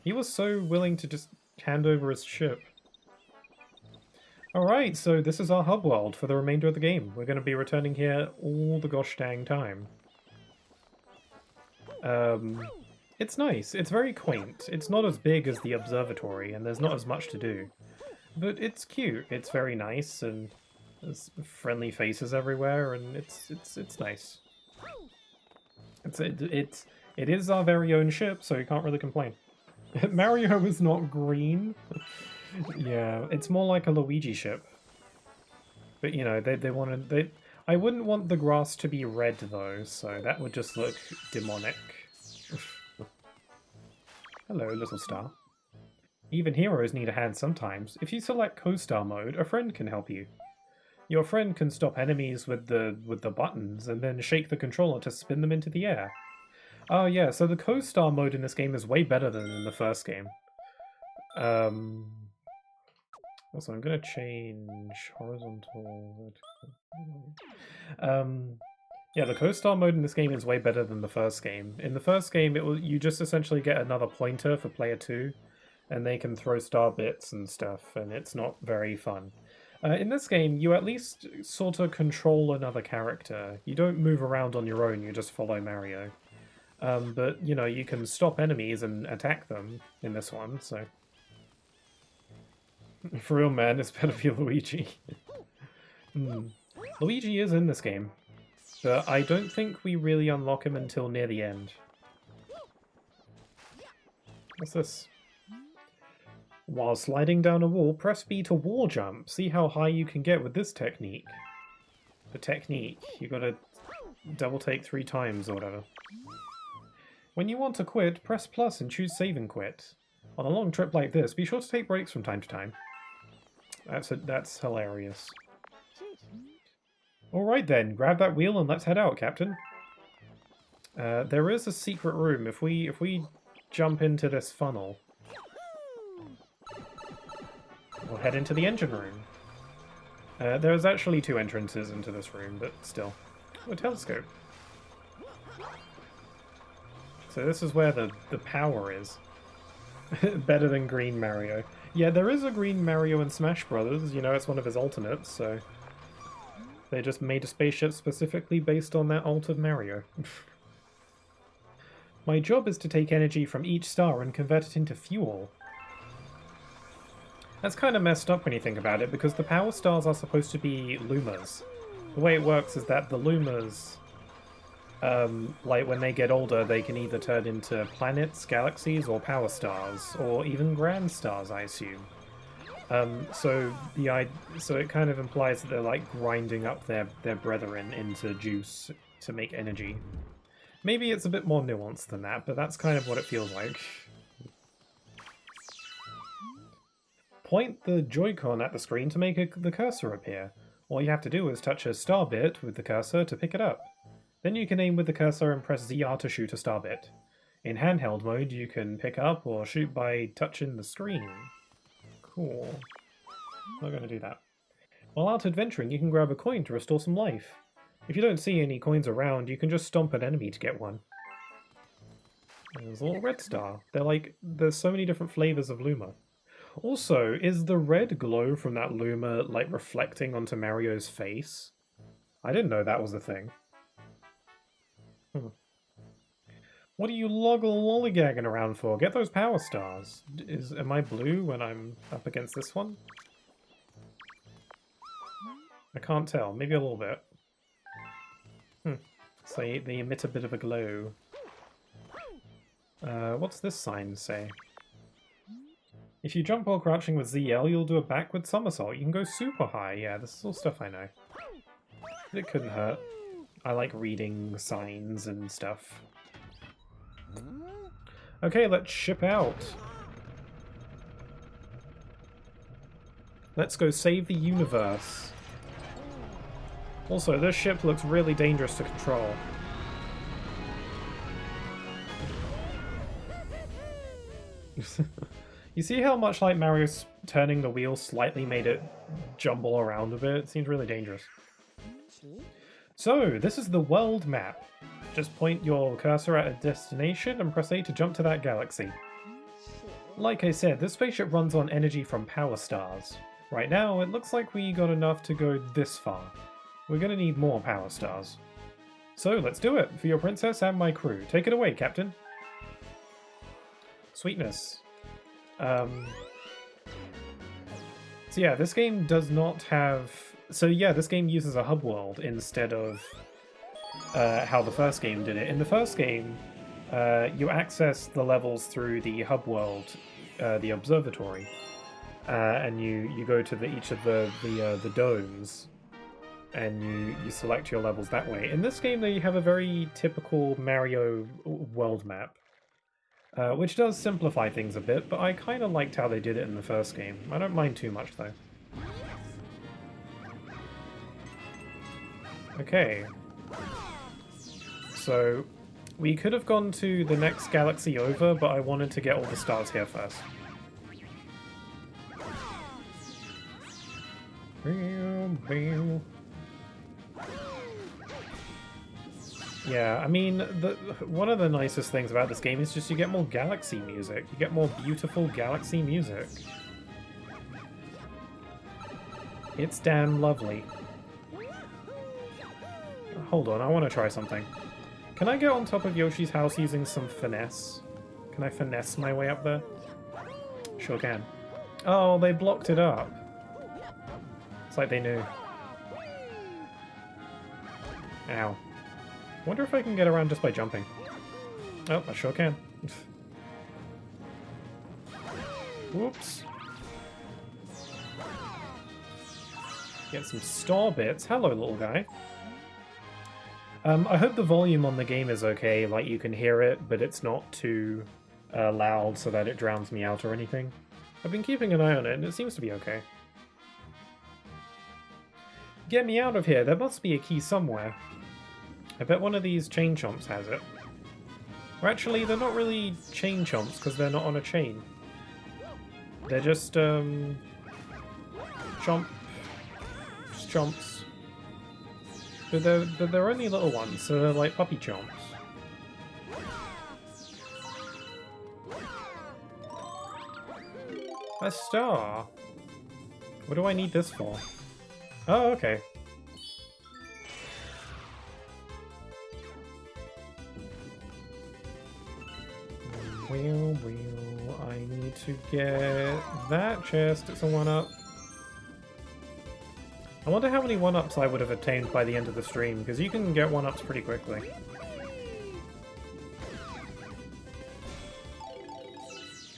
He was so willing to just hand over his ship. Alright, so this is our hub world for the remainder of the game. We're going to be returning here all the gosh dang time. It's nice. It's very quaint. It's not as big as the observatory, and there's not as much to do. But it's cute. It's very nice, and there's friendly faces everywhere, and it's nice. It is our very own ship, so you can't really complain. Mario is not green. Yeah, it's more like a Luigi ship. But you know, they wanted I wouldn't want the grass to be red though, so that would just look demonic. Hello, little star. Even heroes need a hand sometimes. If you select co-star mode, a friend can help you. Your friend can stop enemies with the buttons and then shake the controller to spin them into the air. Oh yeah, so the co-star mode in this game is way better than in the first game. Also, I'm gonna change horizontal, vertical. Yeah, the co-star mode in this game is way better than the first game. In the first game, you just essentially get another pointer for player 2, and they can throw star bits and stuff, and it's not very fun. In this game, you at least sort of control another character. You don't move around on your own, you just follow Mario. But, you know, you can stop enemies and attack them in this one, so... For real, man, it's better be Luigi. Luigi is in this game, but I don't think we really unlock him until near the end. What's this? While sliding down a wall, press B to wall jump. See how high you can get with this technique. The technique. You gotta double take 3 times or whatever. When you want to quit, press plus and choose save and quit. On a long trip like this, be sure to take breaks from time to time. That's hilarious. Alright then, grab that wheel and let's head out, Captain. There is a secret room. If we jump into this funnel, we'll head into the engine room. There's actually 2 entrances into this room, but still. Oh, a telescope. So this is where the power is. Better than Green Mario. Yeah, there is a Green Mario in Smash Brothers. You know, it's one of his alternates, so... They just made a spaceship specifically based on that alt of Mario. My job is to take energy from each star and convert it into fuel. That's kind of messed up when you think about it, because the power stars are supposed to be Lumas. The way it works is that the Lumas... like when they get older, they can either turn into planets, galaxies, or power stars, or even grand stars, I assume. So it kind of implies that they're like grinding up their brethren into juice to make energy. Maybe it's a bit more nuanced than that, but that's kind of what it feels like. Point the Joy-Con at the screen to make the cursor appear. All you have to do is touch a star bit with the cursor to pick it up. Then you can aim with the cursor and press ZR to shoot a star bit. In handheld mode, you can pick up or shoot by touching the screen. Cool. Not going to do that. While out adventuring, you can grab a coin to restore some life. If you don't see any coins around, you can just stomp an enemy to get one. There's a little red star. There's so many different flavors of Luma. Also, is the red glow from that Luma, like, reflecting onto Mario's face? I didn't know that was a thing. What are you lollygagging around for? Get those power stars. Am I blue when I'm up against this one? I can't tell. Maybe a little bit. So they emit a bit of a glow. What's this sign say? If you jump while crouching with ZL, you'll do a backward somersault. You can go super high. Yeah, this is all stuff I know. It couldn't hurt. I like reading signs and stuff. Okay, let's ship out. Let's go save the universe. Also, this ship looks really dangerous to control. You see how much like Mario's turning the wheel slightly made it jumble around a bit? It seems really dangerous. So, this is the world map. Just point your cursor at a destination and press A to jump to that galaxy. Like I said, this spaceship runs on energy from power stars. Right now, it looks like we got enough to go this far. We're gonna need more power stars. So, let's do it, for your princess and my crew. Take it away, Captain. Sweetness. So yeah, this game does not have... So yeah, this game uses a hub world instead of how the first game did it. In the first game, you access the levels through the hub world, the observatory, and you go to each of the domes, and you select your levels that way. In this game, they have a very typical Mario world map, which does simplify things a bit, but I kind of liked how they did it in the first game. I don't mind too much, though. Okay. So, we could have gone to the next galaxy over, but I wanted to get all the stars here first. Yeah, I mean, one of the nicest things about this game is just you get more galaxy music. You get more beautiful galaxy music. It's damn lovely. Hold on, I want to try something. Can I get on top of Yoshi's house using some finesse? Can I finesse my way up there? Sure can. Oh, they blocked it up. It's like they knew. Ow. Wonder if I can get around just by jumping. Oh, I sure can. Whoops. Get some star bits. Hello, little guy. I hope the volume on the game is okay, like you can hear it, but it's not too loud so that it drowns me out or anything. I've been keeping an eye on it, and it seems to be okay. Get me out of here! There must be a key somewhere. I bet one of these chain chomps has it. Or actually, they're not really chain chomps, because they're not on a chain. They're just, chomps. But they're only little ones, so they're like puppy chomps. A star? What do I need this for? Oh, okay. Well, I need to get that chest. It's a 1-up. I wonder how many 1-ups I would have obtained by the end of the stream, because you can get 1-ups pretty quickly.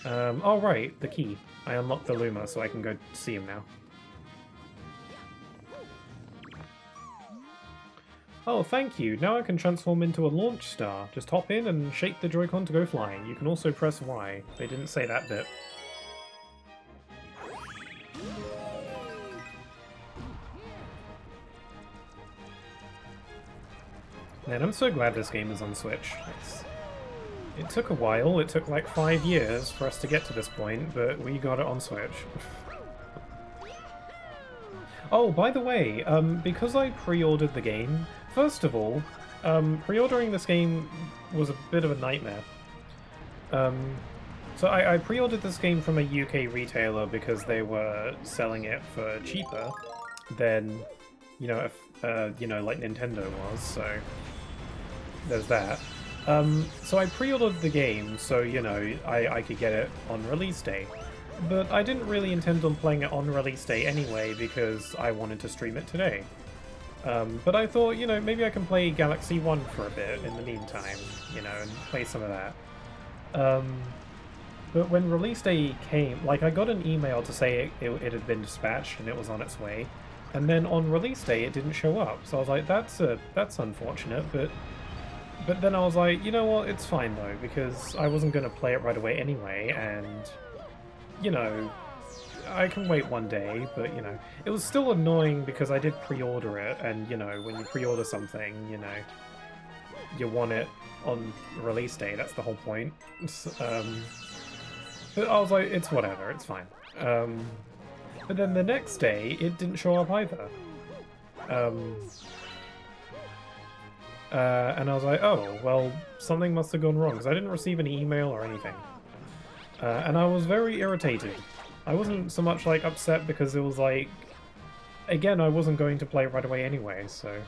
Oh right, the key. I unlocked the Luma, so I can go see him now. Oh, thank you. Now I can transform into a launch star. Just hop in and shake the Joy-Con to go flying. You can also press Y. They didn't say that bit. Man, I'm so glad this game is on Switch. It took a while. It took like 5 years for us to get to this point, but we got it on Switch. Oh, by the way, because I pre-ordered the game, first of all, pre-ordering this game was a bit of a nightmare. So I pre-ordered this game from a UK retailer because they were selling it for cheaper than, you know, like Nintendo was, so there's that. So I pre-ordered the game so, you know, I could get it on release day. But I didn't really intend on playing it on release day anyway because I wanted to stream it today. But I thought, you know, maybe I can play Galaxy 1 for a bit in the meantime, you know, and play some of that. But when release day came, like, I got an email to say it had been dispatched and it was on its way. And then on release day, it didn't show up. So I was like, that's unfortunate, but then I was like, you know what, it's fine though, because I wasn't going to play it right away anyway, and, you know, I can wait one day, but, you know, it was still annoying because I did pre-order it, and, you know, when you pre-order something, you know, you want it on release day, that's the whole point. But I was like, it's whatever, it's fine. But then the next day, it didn't show up either. And I was like, oh, well, something must have gone wrong, because I didn't receive any email or anything. And I was very irritated. I wasn't so much, like, upset because it was like... Again, I wasn't going to play right away anyway, so...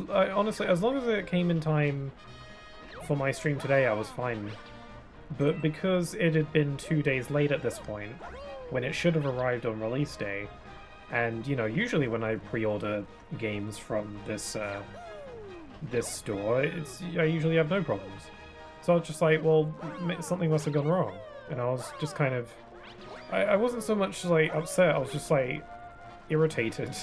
honestly, as long as it came in time for my stream today, I was fine. But because it had been 2 days late at this point, when it should have arrived on release day, and, you know, usually when I pre-order games from this, this store, I usually have no problems. So I was just like, well, something must have gone wrong. And I was just kind of... I wasn't so much, like, upset, I was just, like, irritated.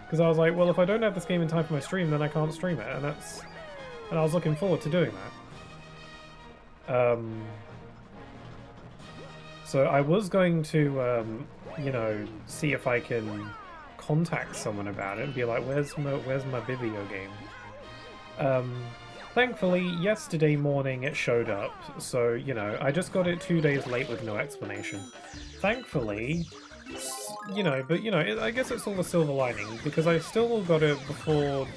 Because I was like, well, if I don't have this game in time for my stream, then I can't stream it, and that's... And I was looking forward to doing that. So I was going to, you know, see if I can contact someone about it and be like, where's my video game? Thankfully, yesterday morning it showed up, so, you know, I just got it 2 days late with no explanation. Thankfully, you know, but, you know, I guess it's all a silver lining, because I still got it before,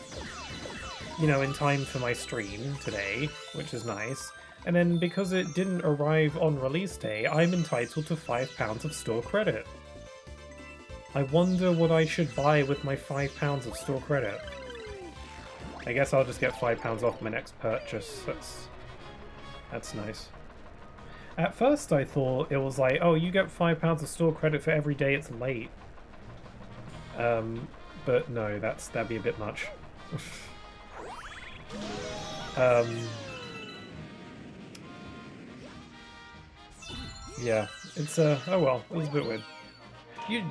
you know, in time for my stream today, which is nice. And then because it didn't arrive on release day, I'm entitled to £5 of store credit. I wonder what I should buy with my £5 of store credit. I guess I'll just get £5 off my next purchase. That's nice. At first I thought it was like, oh, you get £5 of store credit for every day it's late. But no, that'd be a bit much. Yeah, it's oh well, it was a bit weird.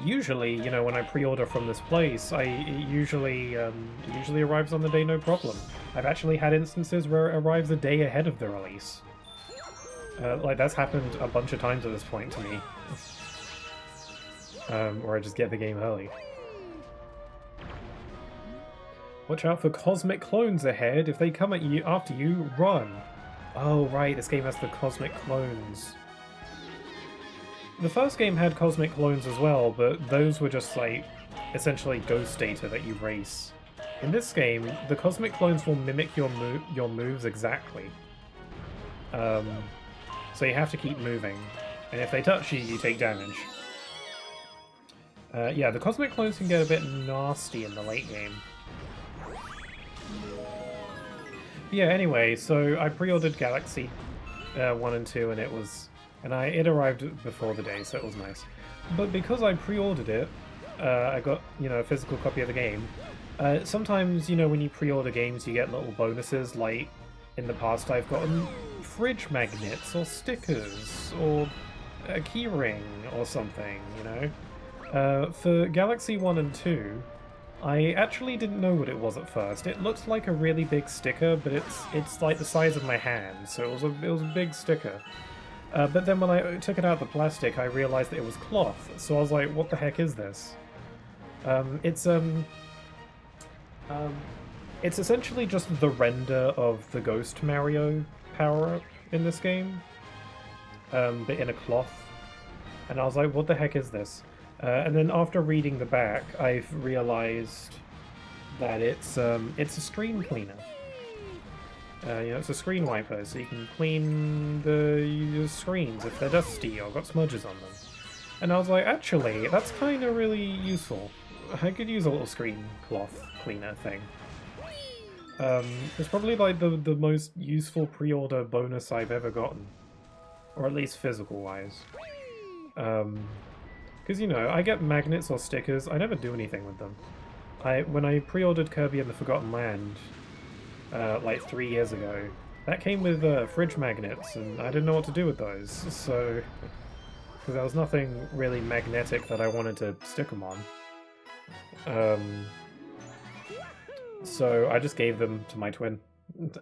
Usually, you know, when I pre-order from this place, it usually arrives on the day, no problem. I've actually had instances where it arrives a day ahead of the release. Like, that's happened a bunch of times at this point to me. Or I just get the game early. Watch out for cosmic clones ahead. If they come at you after you, run. Oh right, this game has the cosmic clones. The first game had cosmic clones as well, but those were just, like, essentially ghost data that you race. In this game, the cosmic clones will mimic your moves exactly. So you have to keep moving, and if they touch you, you take damage. Yeah, the cosmic clones can get a bit nasty in the late game. Yeah, anyway, so I pre-ordered Galaxy 1 and 2, and it arrived before the day, so it was nice. But because I pre-ordered it, I got, you know, a physical copy of the game. Sometimes, you know, when you pre-order games, you get little bonuses, like, in the past I've gotten fridge magnets, or stickers, or a keyring, or something, you know? For Galaxy 1 and 2, I actually didn't know what it was at first. It looked like a really big sticker, but it's like the size of my hand, so it was a big sticker. But then when I took it out of the plastic, I realized that it was cloth, so I was like, what the heck is this? It's essentially just the render of the Ghost Mario power-up in this game, but in a cloth. And I was like, what the heck is this? And then after reading the back, I've realized that it's a screen cleaner. You know, it's a screen wiper, so you can clean the screens if they're dusty or got smudges on them. And I was like, actually, that's kind of really useful. I could use a little screen cloth cleaner thing. It's probably like the most useful pre-order bonus I've ever gotten. Or at least physical-wise. Because, you know, I get magnets or stickers, I never do anything with them. When I pre-ordered Kirby and the Forgotten Land, like 3 years ago, that came with fridge magnets, and I didn't know what to do with those, so... Because there was nothing really magnetic that I wanted to stick them on. So I just gave them to my twin,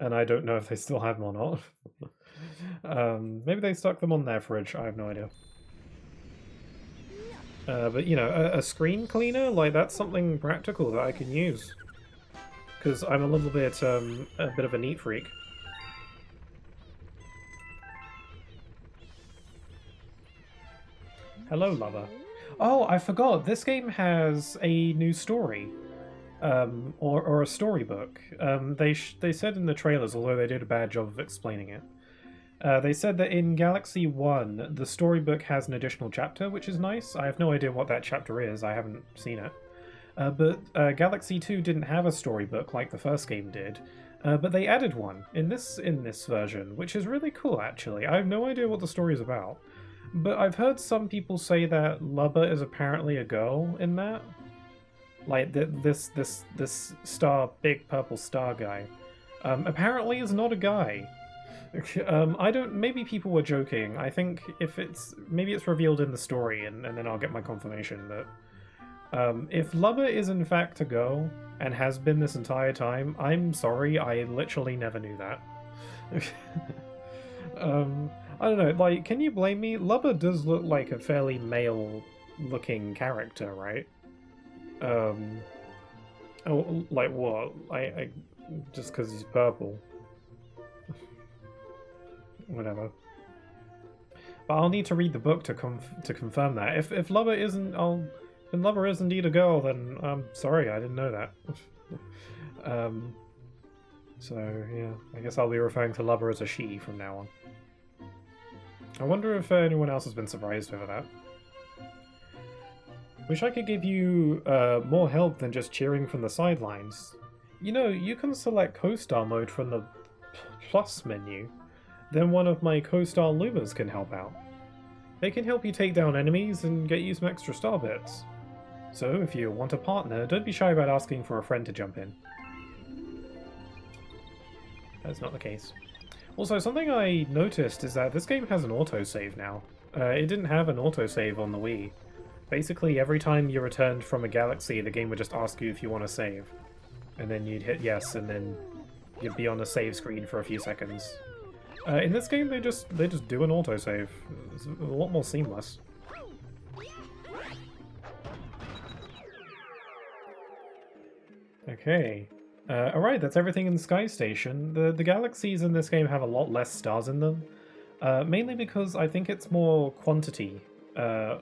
and I don't know if they still have them or not. Maybe they stuck them on their fridge, I have no idea. But, you know, a screen cleaner, like, that's something practical that I can use. Because I'm a little bit, a bit of a neat freak. Hello, lover. Oh, I forgot. This game has a new story, or a storybook. They said in the trailers, although they did a bad job of explaining it. They said that in Galaxy 1, the storybook has an additional chapter, which is nice. I have no idea what that chapter is. I haven't seen it. But Galaxy 2 didn't have a storybook like the first game did. But they added one in this version, which is really cool. Actually, I have no idea what the story is about, but I've heard some people say that Lubba is apparently a girl in that. Like this star, big purple star guy, apparently is not a guy. I don't. Maybe people were joking. I think maybe it's revealed in the story, and then I'll get my confirmation that. If Lubba is in fact a girl, and has been this entire time, I'm sorry, I literally never knew that. I don't know, like, can you blame me? Lubba does look like a fairly male-looking character, right? Oh, like what? I just because he's purple. Whatever. But I'll need to read the book to confirm that. If Lubba isn't, If Lubba is indeed a girl, then I'm sorry, I didn't know that. So, yeah, I guess I'll be referring to Lubba as a she from now on. I wonder if anyone else has been surprised over that. Wish I could give you more help than just cheering from the sidelines. You know, you can select co-star mode from the plus menu. Then one of my co-star Lumas can help out. They can help you take down enemies and get you some extra star bits. So, if you want a partner, don't be shy about asking for a friend to jump in. That's not the case. Also, something I noticed is that this game has an autosave now. It didn't have an autosave on the Wii. Basically, every time you returned from a galaxy, the game would just ask you if you want to save. And then you'd hit yes, and then you'd be on a save screen for a few seconds. In this game, they just do an autosave. It's a lot more seamless. Okay. Alright, that's everything in the Sky Station. The galaxies in this game have a lot less stars in them. Mainly because I think it's more quantity. I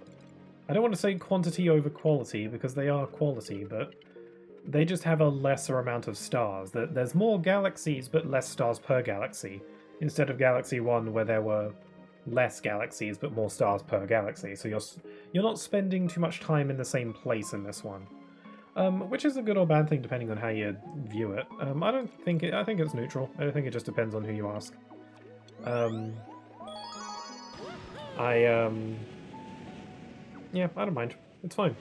don't want to say quantity over quality, because they are quality, but they just have a lesser amount of stars. There's more galaxies, but less stars per galaxy, instead of Galaxy 1, where there were less galaxies, but more stars per galaxy. So you're not spending too much time in the same place in this one. Which is a good or bad thing depending on how you view it. I think it's neutral. I think it just depends on who you ask. Yeah, I don't mind. It's fine.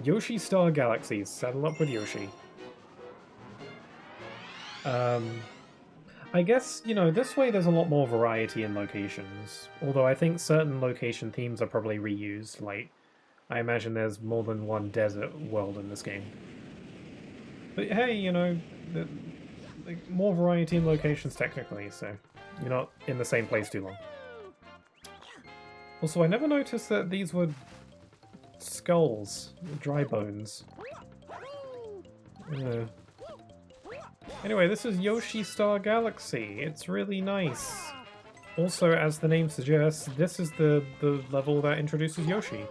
Yoshi Star Galaxies. Saddle up with Yoshi. I guess, you know, this way there's a lot more variety in locations. Although I think certain location themes are probably reused, like I imagine there's more than one desert world in this game. But hey, you know, more variety in locations technically, so you're not in the same place too long. Also, I never noticed that these were skulls, dry bones. Anyway, this is Yoshi Star Galaxy. It's really nice. Also, as the name suggests, this is the level that introduces Yoshi.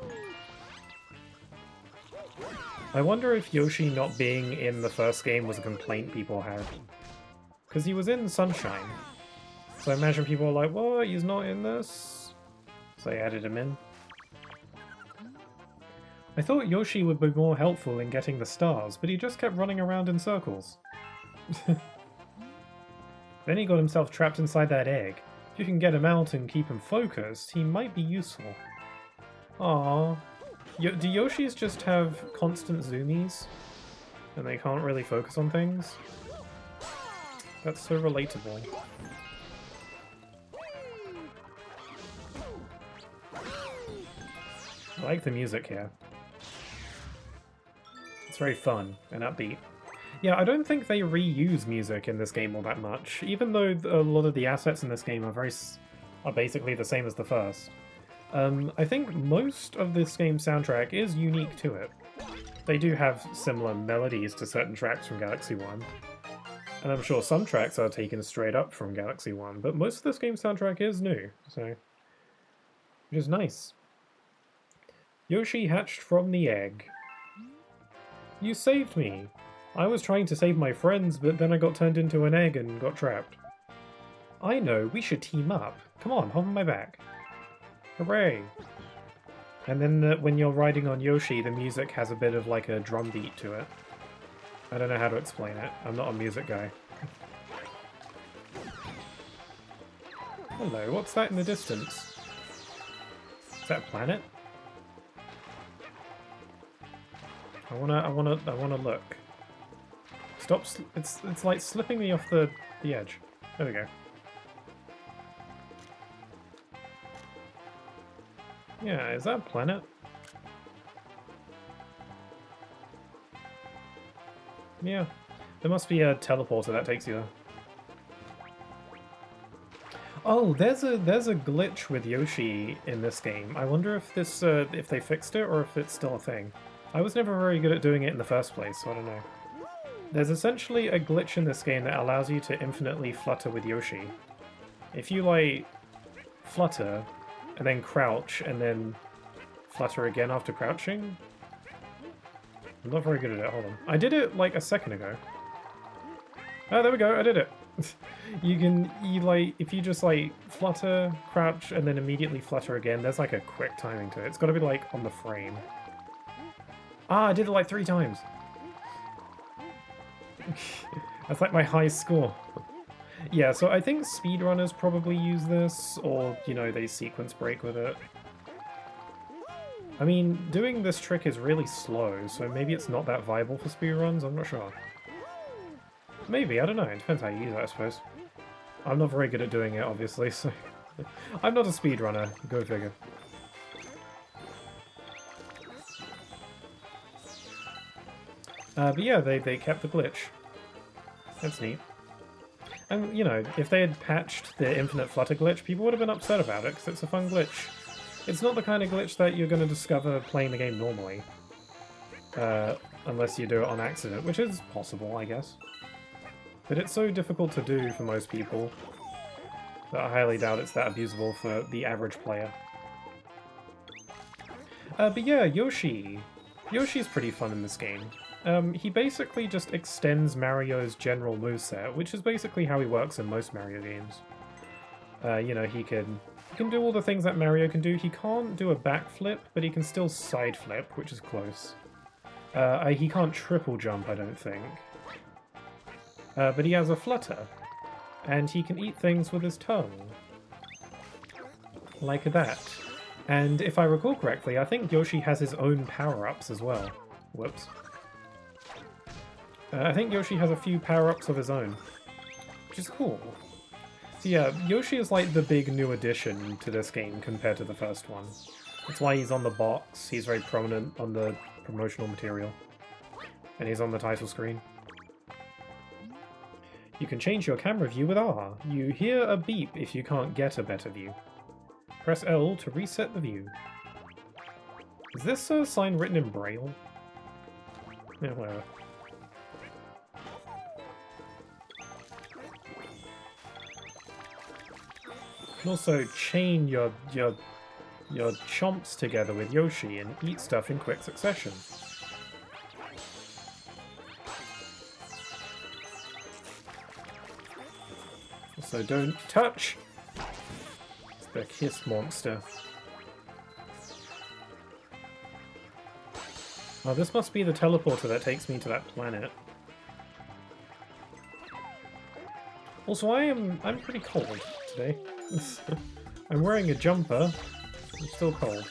I wonder if Yoshi not being in the first game was a complaint people had. Because he was in Sunshine. So I imagine people were like, what, he's not in this? So they added him in. I thought Yoshi would be more helpful in getting the stars, but he just kept running around in circles. Then he got himself trapped inside that egg. If you can get him out and keep him focused, he might be useful. Aww. Do Yoshis just have constant zoomies? And they can't really focus on things? That's so relatable. I like the music here. It's very fun and upbeat. Yeah, I don't think they reuse music in this game all that much, even though a lot of the assets in this game are basically the same as the first. I think most of this game's soundtrack is unique to it. They do have similar melodies to certain tracks from Galaxy 1, and I'm sure some tracks are taken straight up from Galaxy 1, but most of this game's soundtrack is new, so which is nice. Yoshi hatched from the egg. You saved me. I was trying to save my friends, but then I got turned into an egg and got trapped. I know, we should team up. Come on, hop on my back. Hooray! And then when you're riding on Yoshi, the music has a bit of like a drum beat to it. I don't know how to explain it. I'm not a music guy. Hello, what's that in the distance? Is that a planet? I wanna look. Stop! It's like slipping me off the edge. There we go. Yeah, is that a planet? Yeah, there must be a teleporter that takes you there. Oh, there's a glitch with Yoshi in this game. I wonder if this if they fixed it or if it's still a thing. I was never very good at doing it in the first place, so I don't know. There's essentially a glitch in this game that allows you to infinitely flutter with Yoshi. If you like flutter and then crouch and then flutter again after crouching. I'm not very good at it, hold on. I did it like a second ago. Oh, there we go, I did it. If you just like flutter, crouch, and then immediately flutter again, there's like a quick timing to it. It's gotta be like on the frame. Ah, I did it like 3 times. That's like my high score. Yeah, so I think speedrunners probably use this, or, you know, they sequence break with it. I mean, doing this trick is really slow, so maybe it's not that viable for speedruns, I'm not sure. Maybe, I don't know, it depends how you use it, I suppose. I'm not very good at doing it, obviously, so... I'm not a speedrunner, go figure. But yeah, they kept the glitch. That's neat. And, you know, if they had patched the infinite flutter glitch, people would have been upset about it, because it's a fun glitch. It's not the kind of glitch that you're going to discover playing the game normally. Unless you do it on accident, which is possible, I guess. But it's so difficult to do for most people that I highly doubt it's that abusable for the average player. But yeah, Yoshi. Yoshi's pretty fun in this game. He basically just extends Mario's general moveset, which is basically how he works in most Mario games. You know, he can do all the things that Mario can do. He can't do a backflip, but he can still side flip, which is close. He can't triple jump, I don't think. But he has a flutter, and he can eat things with his tongue. Like that. And if I recall correctly, I think Yoshi has his own power-ups as well. Whoops. I think Yoshi has a few power-ups of his own, which is cool. So yeah, Yoshi is like the big new addition to this game compared to the first one. That's why he's on the box, he's very prominent on the promotional material, and he's on the title screen. You can change your camera view with R. You hear a beep if you can't get a better view. Press L to reset the view. Is this a sign written in Braille? Yeah, whatever. You can also chain your chomps together with Yoshi and eat stuff in quick succession. Also, don't touch! It's the kiss monster. Oh, this must be the teleporter that takes me to that planet. Also, I'm pretty cold today. I'm wearing a jumper. I'm still cold.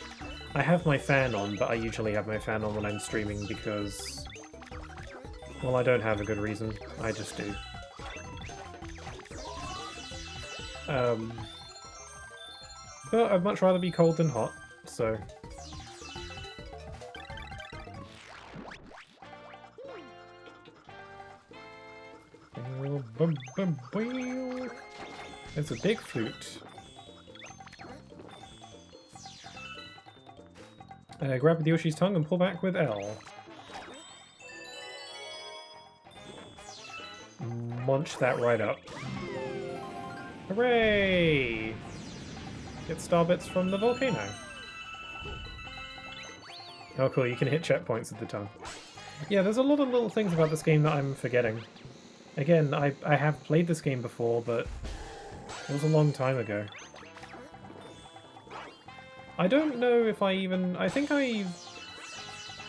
I have my fan on, but I usually have my fan on when I'm streaming because... well, I don't have a good reason. I just do. But I'd much rather be cold than hot, so... It's a big flute. Grab with Yoshi's tongue and pull back with L. Munch that right up. Hooray! get star bits from the volcano. Oh cool, you can hit checkpoints with the tongue. Yeah, there's a lot of little things about this game that I'm forgetting. Again, I have played this game before, but it was a long time ago. I don't know if I even... I think I...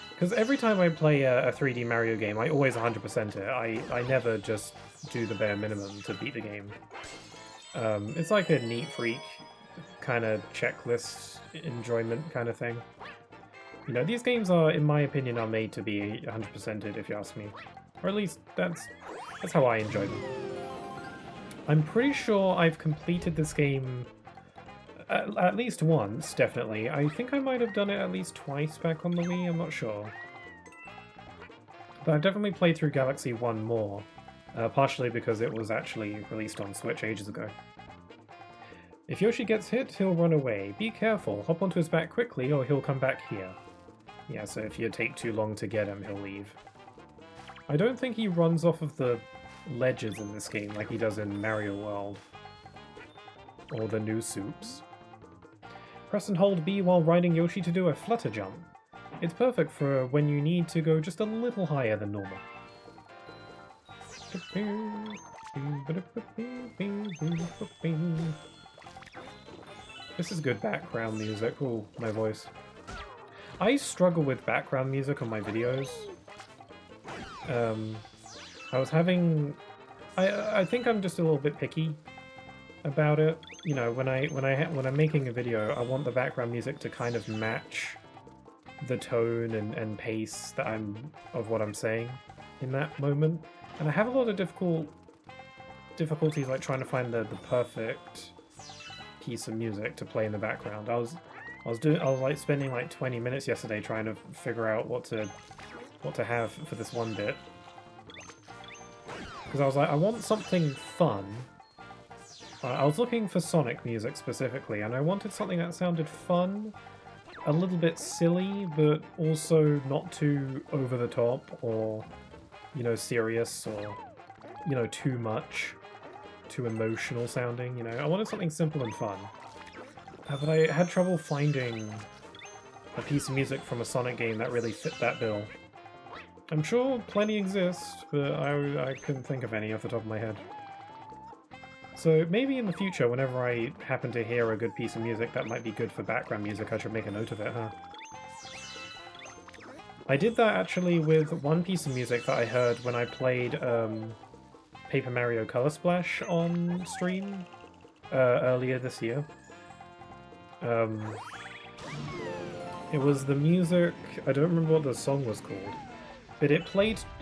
Because every time I play a 3D Mario game, I always 100% it. I never just do the bare minimum to beat the game. It's like a neat freak kind of checklist enjoyment kind of thing. You know, these games are, in my opinion, are made to be 100%ed, if you ask me. Or at least that's how I enjoy them. I'm pretty sure I've completed this game at least once, definitely. I think I might have done it at least twice back on the Wii, I'm not sure. But I've definitely played through Galaxy 1 more, partially because it was actually released on Switch ages ago. If Yoshi gets hit, he'll run away. Be careful, hop onto his back quickly or he'll come back here. Yeah, so if you take too long to get him, he'll leave. I don't think he runs off of the ledges in this game like he does in Mario World. Or the new soups. Press and hold B while riding Yoshi to do a flutter jump. It's perfect for when you need to go just a little higher than normal. This is good background music. Ooh, my voice. I struggle with background music on my videos. I was having... I think I'm just a little bit picky about it. You know, when I'm making a video, I want the background music to kind of match the tone and pace that of what I'm saying in that moment. And I have a lot of difficulties like trying to find the perfect piece of music to play in the background. I was like spending like 20 minutes yesterday trying to figure out what to have for this one bit. Because I was like, I want something fun. I was looking for Sonic music specifically, and I wanted something that sounded fun, a little bit silly, but also not too over the top or, you know, serious or, you know, too much, too emotional sounding, you know. I wanted something simple and fun. But I had trouble finding a piece of music from a Sonic game that really fit that bill. I'm sure plenty exist, but I couldn't think of any off the top of my head. So maybe in the future, whenever I happen to hear a good piece of music that might be good for background music, I should make a note of it, huh? I did that actually with one piece of music that I heard when I played Paper Mario Color Splash on stream earlier this year. It was the music, I don't remember what the song was called, but it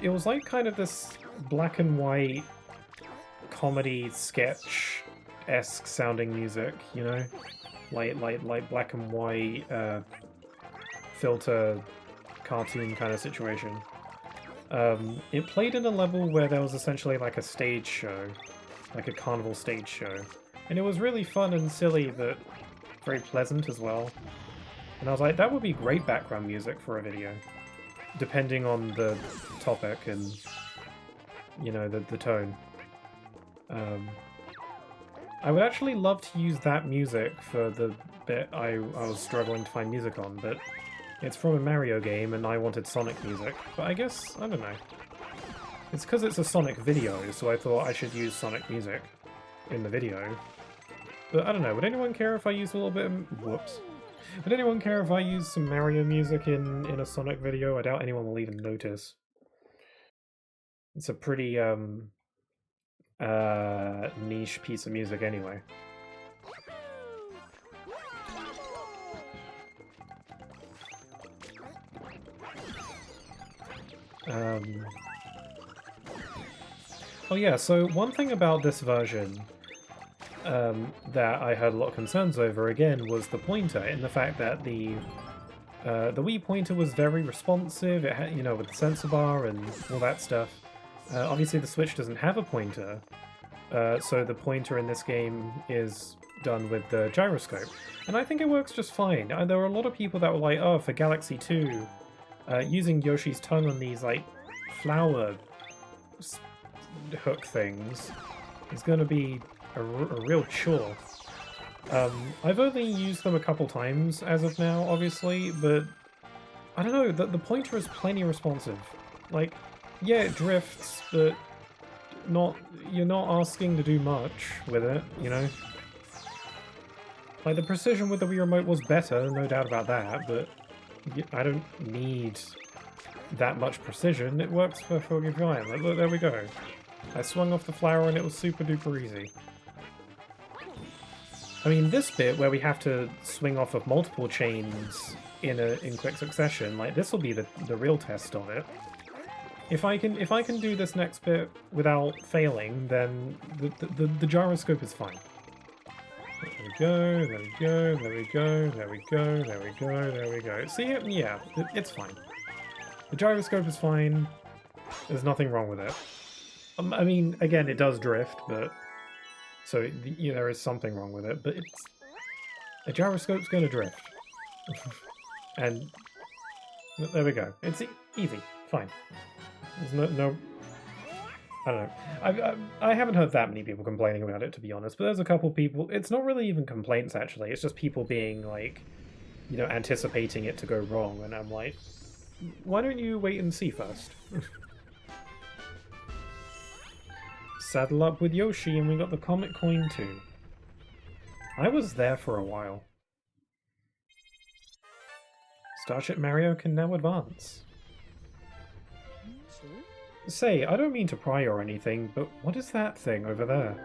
was like kind of this black and white comedy sketch-esque sounding music, you know? Like black and white filter cartoon kind of situation. It played in a level where there was essentially like a stage show, like a carnival stage show. And it was really fun and silly, but very pleasant as well. And I was like, that would be great background music for a video, depending on the topic and, you know, the tone. I would actually love to use that music for the bit I was struggling to find music on, but it's from a Mario game and I wanted Sonic music. But I guess, I don't know. It's because it's a Sonic video, so I thought I should use Sonic music in the video. But I don't know, would anyone care if I use a little bit of... Whoops. Would anyone care if I use some Mario music in a Sonic video? I doubt anyone will even notice. It's a pretty, niche piece of music anyway. Oh yeah, so one thing about this version that I had a lot of concerns over, again, was the pointer, in the fact that the Wii pointer was very responsive, it had, you know, with the sensor bar and all that stuff. Obviously the Switch doesn't have a pointer, so the pointer in this game is done with the gyroscope. And I think it works just fine. There were a lot of people that were like, oh, for Galaxy 2, using Yoshi's tongue on these, like, flower hook things is going to be a real chore. I've only used them a couple times as of now, obviously, but I don't know, the pointer is plenty responsive. Like, yeah, it drifts, but you're not asking to do much with it, you know? Like, the precision with the Wii Remote was better, no doubt about that, but I don't need that much precision. It works perfectly fine. Like, look, there we go. I swung off the flower and it was super duper easy. I mean, this bit where we have to swing off of multiple chains in quick succession, like, this will be the real test of it. If I can do this next bit without failing, then the gyroscope is fine. There we go, there we go, there we go, there we go, there we go, there we go. See it? Yeah, it's fine. The gyroscope is fine. There's nothing wrong with it. I mean, again, it does drift, but... So, you know, there is something wrong with it, but it's... A gyroscope's gonna drift. And... There we go. It's easy. Fine. There's no... I don't know. I haven't heard that many people complaining about it, to be honest, but there's a couple people... It's not really even complaints, actually. It's just people being, like, you know, anticipating it to go wrong, and I'm like, why don't you wait and see first? Saddle up with Yoshi, and we got the Comet Coin too. I was there for a while. Starship Mario can now advance. Say, I don't mean to pry or anything, but what is that thing over there?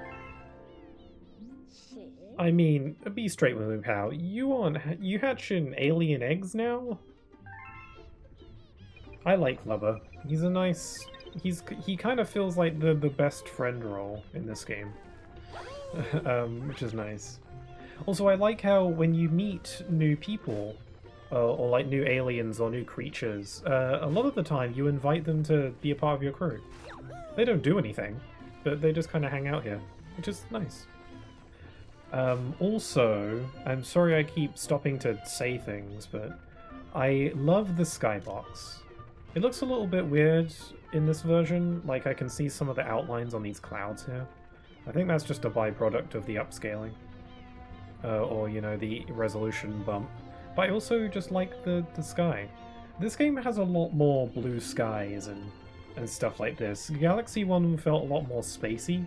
I mean, be straight with me, pal. You hatching alien eggs now? I like Lubba. He's a nice... He kind of feels like the best friend role in this game. Which is nice. Also, I like how when you meet new people, or like new aliens or new creatures, a lot of the time you invite them to be a part of your crew. They don't do anything, but they just kind of hang out here, which is nice. Also, I'm sorry I keep stopping to say things, but I love the skybox. It looks a little bit weird in this version, like I can see some of the outlines on these clouds here. I think that's just a byproduct of the upscaling. Or, you know, the resolution bump. But I also just like the sky. This game has a lot more blue skies and stuff like this. Galaxy 1 felt a lot more spacey,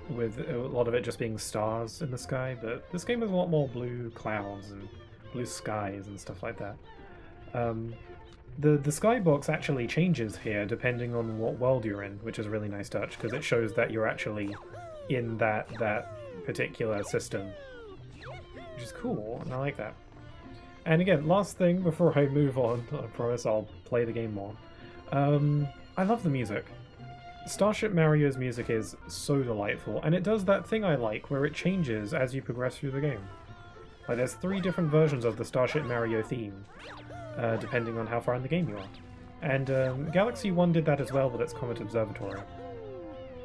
with a lot of it just being stars in the sky, but this game has a lot more blue clouds and blue skies and stuff like that. The skybox actually changes here depending on what world you're in, which is a really nice touch, because it shows that you're actually in that particular system, which is cool, and I like that. And again, last thing before I move on, I promise I'll play the game more. I love the music. Starship Mario's music is so delightful, and it does that thing I like where it changes as you progress through the game. Like, there's 3 different versions of the Starship Mario theme, depending on how far in the game you are. And Galaxy 1 did that as well with its Comet Observatory.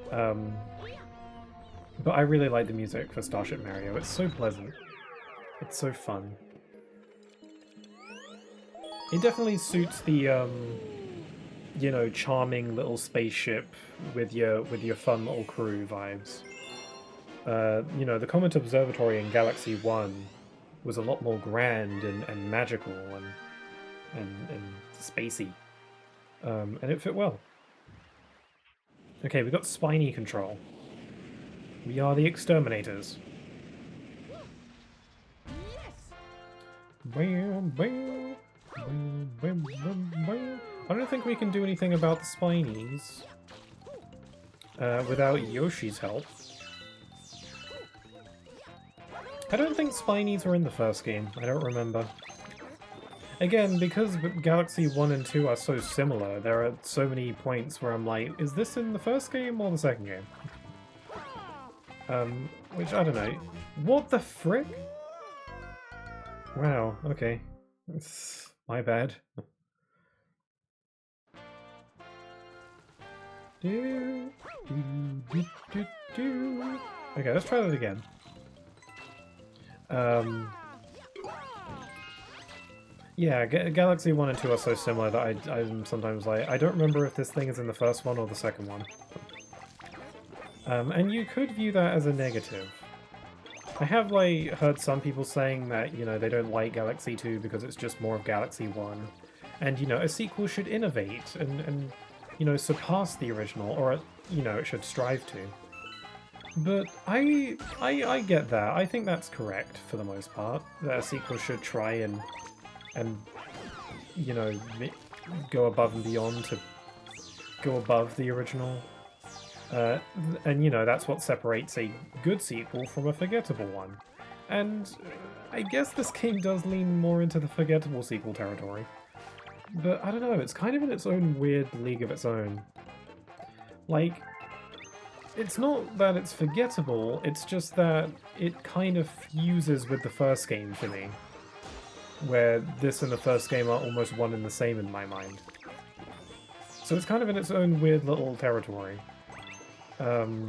But I really like the music for Starship Mario. It's so pleasant. It's so fun. It definitely suits the, you know, charming little spaceship with your fun little crew vibes. You know, the Comet Observatory in Galaxy 1 was a lot more grand and magical and spacey. And it fit well. Okay, we got Spiny control. We are the exterminators. Bam, bam, bam, bam, bam, bam. I don't think we can do anything about the Spinies without Yoshi's help. I don't think Spinies were in the first game. I don't remember. Again, because Galaxy 1 and 2 are so similar, there are so many points where I'm like, is this in the first game or the second game? Which, I don't know. What the frick? Wow, okay. It's my bad. Okay, let's try that again. Yeah, Galaxy 1 and 2 are so similar that I'm sometimes like, I don't remember if this thing is in the first one or the second one. And you could view that as a negative. I have, like, heard some people saying that, you know, they don't like Galaxy 2 because it's just more of Galaxy 1. And, you know, a sequel should innovate and you know, surpass the original, or, you know, it should strive to. But I get that. I think that's correct for the most part. That a sequel should try and you know, go above and beyond to go above the original. And you know, that's what separates a good sequel from a forgettable one. And I guess this game does lean more into the forgettable sequel territory. But I don't know, it's kind of in its own weird league of its own. Like, it's not that it's forgettable, it's just that it kind of fuses with the first game for me. Where this and the first game are almost one and the same in my mind. So it's kind of in its own weird little territory. But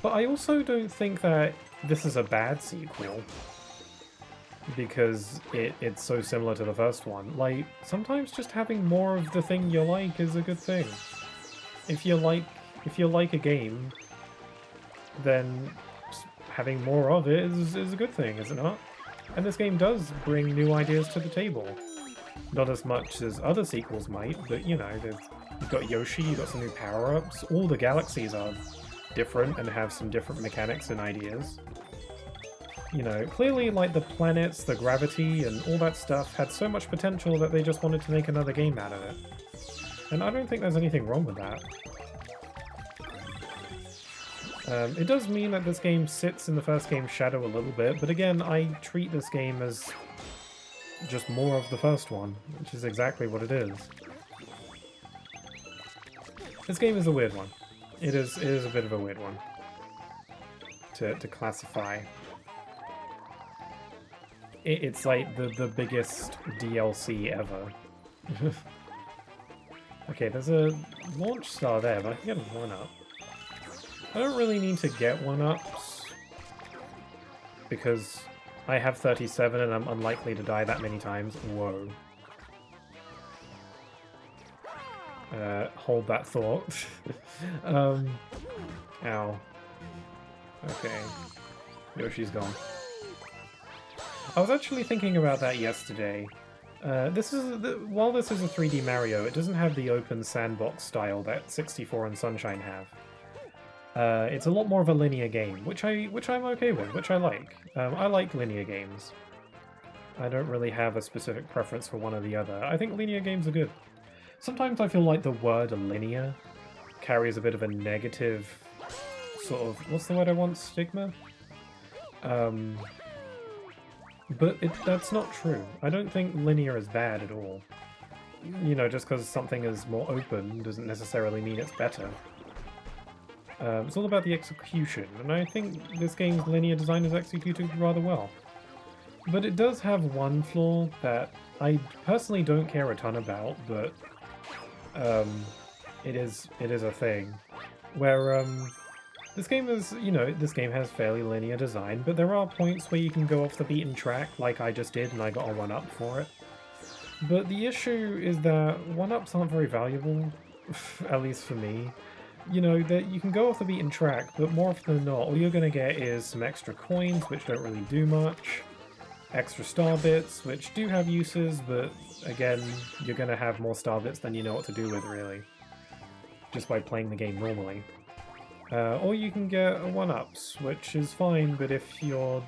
I also don't think that this is a bad sequel because it's so similar to the first one. Like, sometimes just having more of the thing you like is a good thing. If you like a game, then having more of it is a good thing, is it not? And this game does bring new ideas to the table. Not as much as other sequels might, but you know, you've got Yoshi, you've got some new power-ups, all the galaxies are different and have some different mechanics and ideas. You know, clearly, like, the planets, the gravity, and all that stuff had so much potential that they just wanted to make another game out of it. And I don't think there's anything wrong with that. It does mean that this game sits in the first game's shadow a little bit, but again, I treat this game as just more of the first one, which is exactly what it is. This game is a weird one. It is a bit of a weird one to classify. It's like the biggest DLC ever. Okay, there's a launch star there, but I can get a 1-up. I don't really need to get 1-ups because I have 37 and I'm unlikely to die that many times. Whoa. Hold that thought. Ow. Okay. Yoshi's gone. I was actually thinking about that yesterday. While this is a 3D Mario, it doesn't have the open sandbox style that 64 and Sunshine have. It's a lot more of a linear game, which I'm okay with, which I like. I like linear games. I don't really have a specific preference for one or the other. I think linear games are good. Sometimes I feel like the word linear carries a bit of a negative sort of, what's the word I want? Stigma? But that's not true. I don't think linear is bad at all. You know, just because something is more open doesn't necessarily mean it's better. It's all about the execution, and I think this game's linear design is executed rather well. But it does have one flaw that I personally don't care a ton about, but it is a thing. Where this game is, you know, this game has fairly linear design, but there are points where you can go off the beaten track, like I just did, and I got a 1-up for it. But the issue is that 1-ups aren't very valuable, at least for me. You know, that you can go off the beaten track, but more often than not, all you're going to get is some extra coins, which don't really do much, extra star bits, which do have uses, but again, you're going to have more star bits than you know what to do with, really, just by playing the game normally. Or you can get 1-ups, which is fine, but if you're,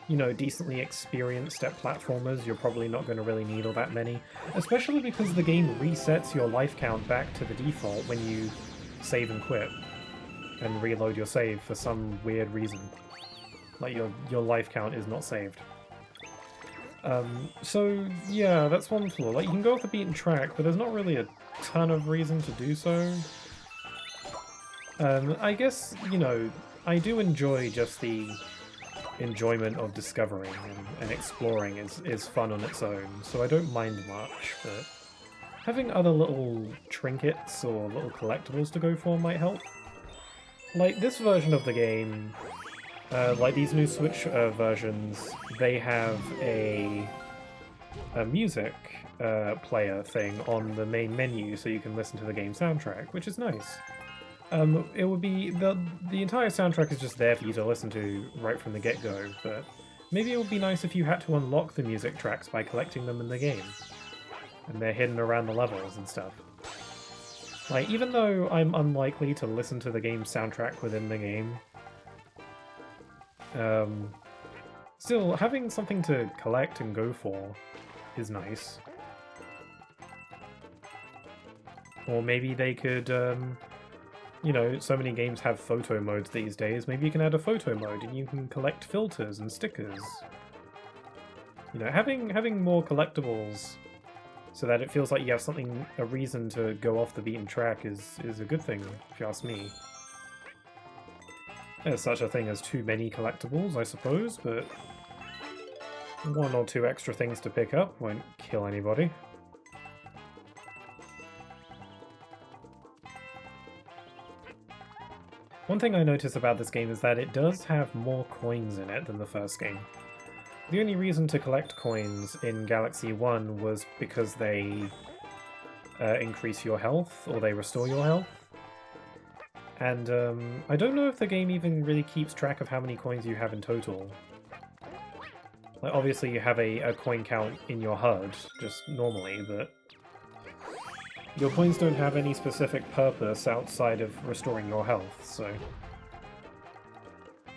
you know, decently experienced at platformers, you're probably not going to really need all that many, especially because the game resets your life count back to the default when you save and quit and reload your save for some weird reason. Like your life count is not saved. So yeah, that's one flaw. Like, you can go off the beaten track, but there's not really a ton of reason to do so. I guess, you know, I do enjoy just the enjoyment of discovering and exploring is fun on its own, so I don't mind much, but having other little trinkets or little collectibles to go for might help. Like, this version of the game, like these new Switch versions, they have a music player thing on the main menu so you can listen to the game soundtrack, which is nice. It would be the entire soundtrack is just there for you to listen to right from the get-go, but maybe it would be nice if you had to unlock the music tracks by collecting them in the game. And they're hidden around the levels and stuff. Like, even though I'm unlikely to listen to the game's soundtrack within the game, still, having something to collect and go for is nice. Or maybe they could, you know, so many games have photo modes these days, maybe you can add a photo mode and you can collect filters and stickers. You know, having more collectibles so that it feels like you have something, a reason to go off the beaten track is a good thing, if you ask me. There's such a thing as too many collectibles, I suppose, but one or two extra things to pick up won't kill anybody. One thing I notice about this game is that it does have more coins in it than the first game. The only reason to collect coins in Galaxy 1 was because they increase your health, or they restore your health. And I don't know if the game even really keeps track of how many coins you have in total. Like, obviously you have a coin count in your HUD, just normally, but your coins don't have any specific purpose outside of restoring your health, so...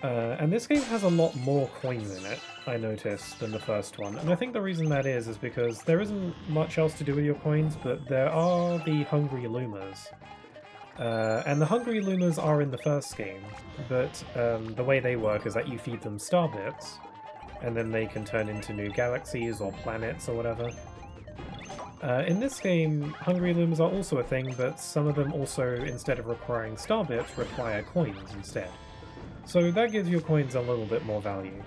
and this game has a lot more coins in it, I noticed, than the first one. And I think the reason that is because there isn't much else to do with your coins, but there are the Hungry Lumas. And the Hungry Lumas are in the first game, but the way they work is that you feed them star bits, and then they can turn into new galaxies or planets or whatever. In this game, Hungry Lumas are also a thing, but some of them also, instead of requiring star bits, require coins instead. So that gives your coins a little bit more value,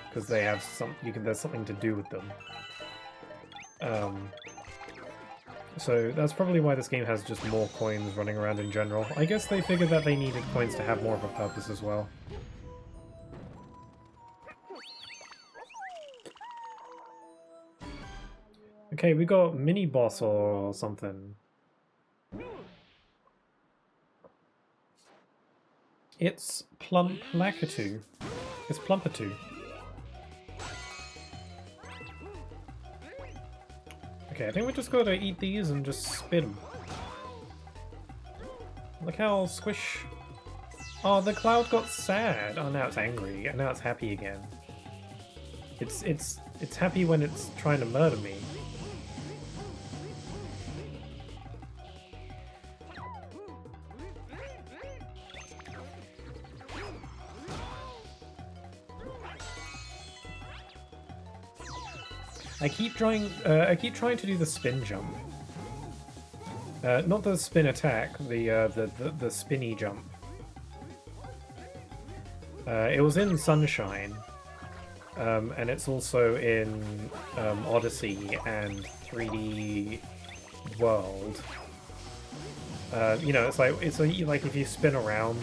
because they have there's something to do with them. So that's probably why this game has just more coins running around in general. I guess they figured that they needed coins to have more of a purpose as well. Okay, we got mini-boss or something. It's Plumpakatu. It's Plumpatu. Okay, I think we just gotta eat these and just spit them. Look how squish... Oh, the cloud got sad. Oh, now it's angry, and now it's happy again. It's happy when it's trying to murder me. I keep trying to do the spin jump. Not the spin attack, the spinny jump. It was in Sunshine, and it's also in Odyssey and 3D World. You know, it's like if you spin around,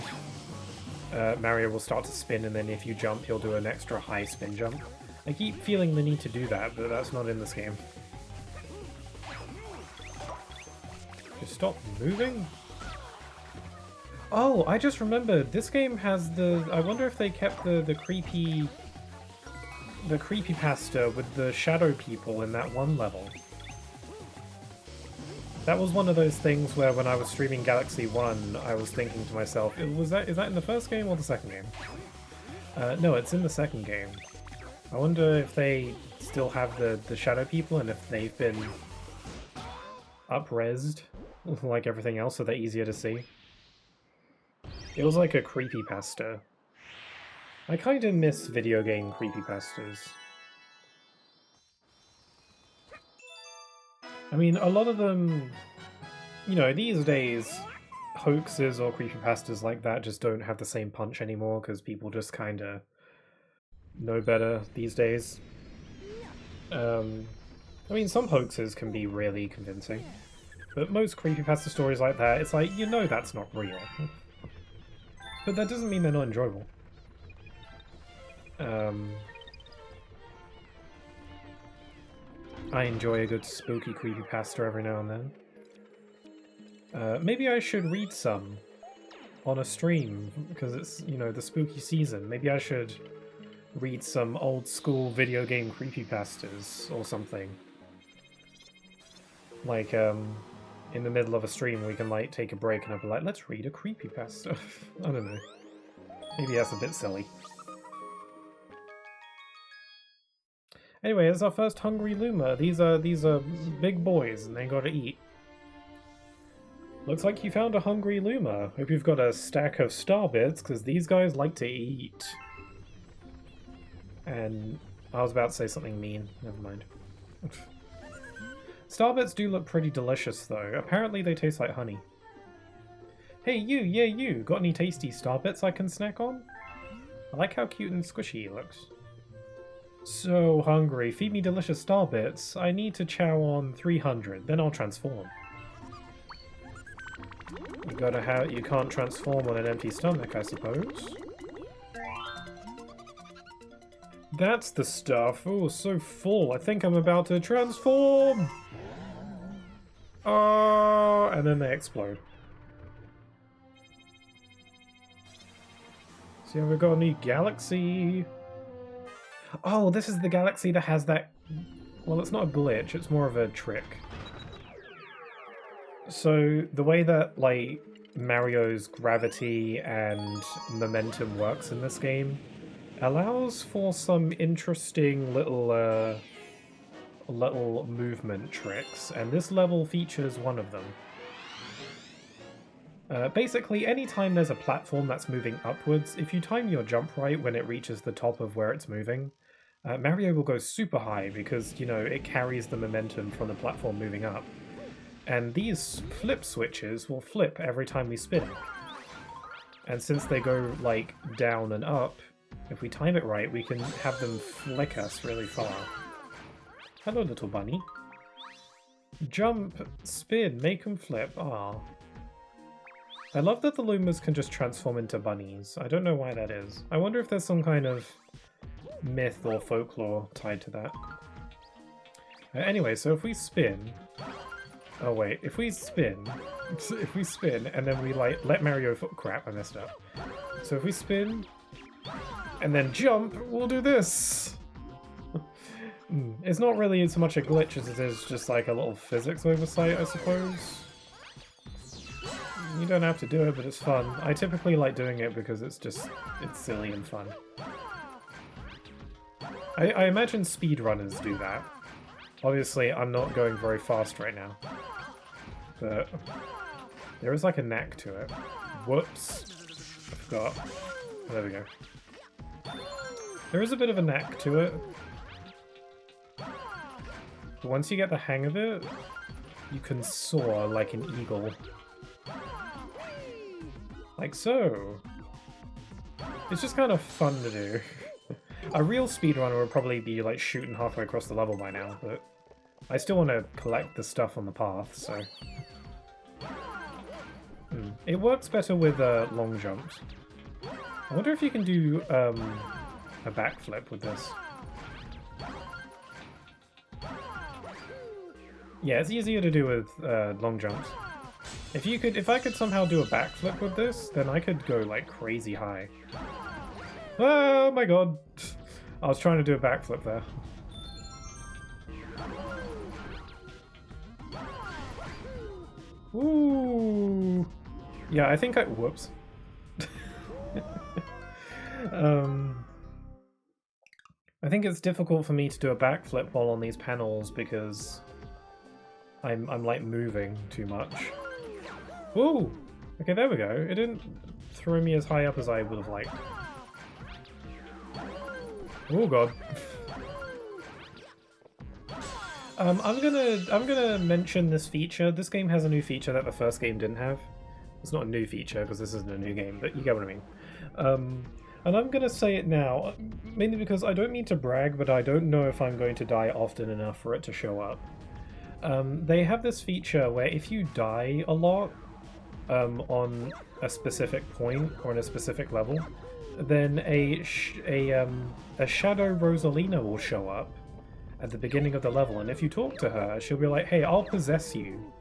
Mario will start to spin, and then if you jump, he'll do an extra high spin jump. I keep feeling the need to do that, but that's not in this game. Just stop moving? Oh, I just remembered, this game has the... I wonder if they kept the creepy... the creepypasta with the shadow people in that one level. That was one of those things where when I was streaming Galaxy 1, I was thinking to myself, is that in the first game or the second game? No, it's in the second game. I wonder if they still have the shadow people and if they've been up-resed like everything else so they're easier to see. It was like a creepypasta. I kinda miss video game creepypastas. I mean, a lot of them, you know, these days, hoaxes or creepypastas like that just don't have the same punch anymore because people just kinda know better these days. I mean, some hoaxes can be really convincing, but most creepypasta stories like that, it's like, you know that's not real. But that doesn't mean they're not enjoyable. I enjoy a good spooky creepypasta every now and then. Maybe I should read some. on a stream because it's, you know, the spooky season. Maybe I should read some old school video game creepypastas or something. Like, in the middle of a stream we can, like, take a break and I'll be like, let's read a creepypasta. I don't know. Maybe that's a bit silly. Anyway, it's our first hungry Luma. These are big boys and they gotta eat. Looks like you found a hungry Luma. Hope you've got a stack of star bits, because these guys like to eat. And I was about to say something mean. Never mind. Star bits do look pretty delicious, though. Apparently they taste like honey. Hey, you! Yeah, you! Got any tasty star bits I can snack on? I like how cute and squishy he looks. So hungry. Feed me delicious star bits. I need to chow on 300, then I'll transform. You can't transform on an empty stomach, I suppose. That's the stuff. Oh, so full. I think I'm about to transform. Oh, and then they explode. So we've got a new galaxy. Oh, this is the galaxy that has that... Well, it's not a glitch, it's more of a trick. So the way that, like, Mario's gravity and momentum works in this game allows for some interesting little movement tricks, and this level features one of them. Basically, anytime there's a platform that's moving upwards, if you time your jump right when it reaches the top of where it's moving, Mario will go super high because, you know, it carries the momentum from the platform moving up. And these flip switches will flip every time we spin. And since they go, like, down and up, if we time it right, we can have them flick us really far. Hello, little bunny. Jump, spin, make them flip. Ah. I love that the Lumas can just transform into bunnies. I don't know why that is. I wonder if there's some kind of myth or folklore tied to that. Anyway, so if we spin... Oh wait, if we spin and then we like let Mario crap, I messed up. So if we spin and then jump, we'll do this. It's not really so much a glitch as it is just like a little physics oversight, I suppose. You don't have to do it, but it's fun. I typically like doing it because it's silly and fun. I imagine speedrunners do that. Obviously, I'm not going very fast right now. But there is like a knack to it. Whoops. I forgot. Oh, there we go. There is a bit of a knack to it. But once you get the hang of it, you can soar like an eagle. Like so. It's just kind of fun to do. A real speedrunner would probably be like shooting halfway across the level by now, but I still want to collect the stuff on the path, so... It works better with long jumps. I wonder if you can do a backflip with this. Yeah, it's easier to do with long jumps. If I could somehow do a backflip with this, then I could go like crazy high. Oh my god! I was trying to do a backflip there. Ooh! Yeah, I think whoops. I think it's difficult for me to do a backflip while on these panels because I'm like moving too much. Ooh! Okay, there we go. It didn't throw me as high up as I would have liked. Oh god. I'm gonna mention this feature. This game has a new feature that the first game didn't have. It's not a new feature because this isn't a new game, but you get what I mean. And I'm gonna say it now, mainly because I don't mean to brag, but I don't know if I'm going to die often enough for it to show up. They have this feature where if you die a lot on a specific point or in a specific level, then a Shadow Rosalina will show up at the beginning of the level, and if you talk to her, she'll be like, hey, I'll possess you,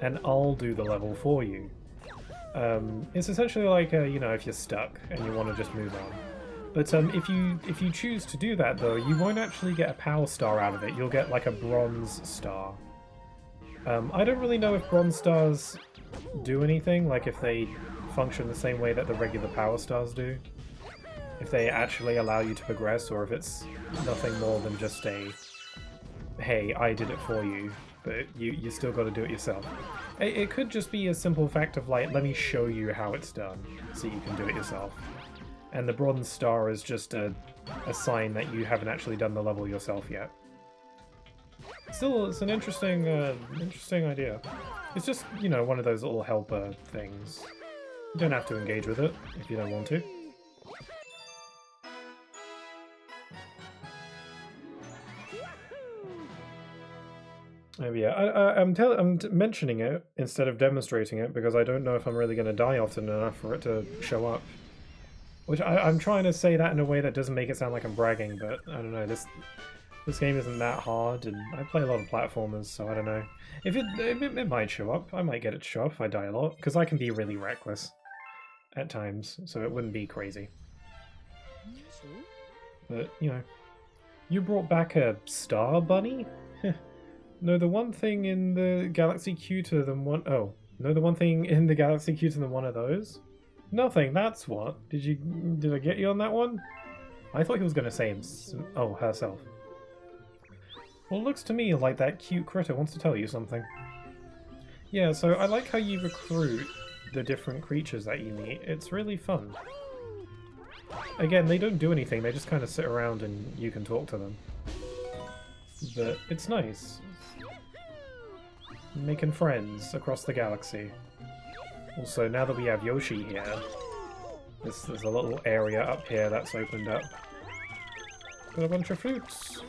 and I'll do the level for you. It's essentially like, you know, if you're stuck and you want to just move on. But if you choose to do that, though, you won't actually get a power star out of it. You'll get like a bronze star. I don't really know if bronze stars do anything, like if they function the same way that the regular power stars do. If they actually allow you to progress, or if it's nothing more than just a, hey, I did it for you, but you still got to do it yourself. It could just be a simple fact of like, let me show you how it's done, so you can do it yourself. And the bronze star is just a sign that you haven't actually done the level yourself yet. Still, it's an interesting idea. It's just, you know, one of those little helper things. You don't have to engage with it if you don't want to. Oh yeah, I'm mentioning it instead of demonstrating it because I don't know if I'm really going to die often enough for it to show up. Which I'm trying to say that in a way that doesn't make it sound like I'm bragging, but I don't know, this game isn't that hard, and I play a lot of platformers, so I don't know. If it might show up, I might get it to show up if I die a lot, because I can be really reckless at times, so it wouldn't be crazy. But, you know, you brought back a star bunny? No, the one thing in the galaxy cuter than one... Oh, no, the one thing in the galaxy cuter than one of those? Nothing, that's what. Did I get you on that one? I thought he was going to say oh, herself. Well, it looks to me like that cute critter wants to tell you something. Yeah, so I like how you recruit the different creatures that you meet. It's really fun. Again, they don't do anything, they just kind of sit around and you can talk to them. But it's nice. Making friends across the galaxy. Also, now that we have Yoshi here, there's a little area up here that's opened up. Got a bunch of fruits.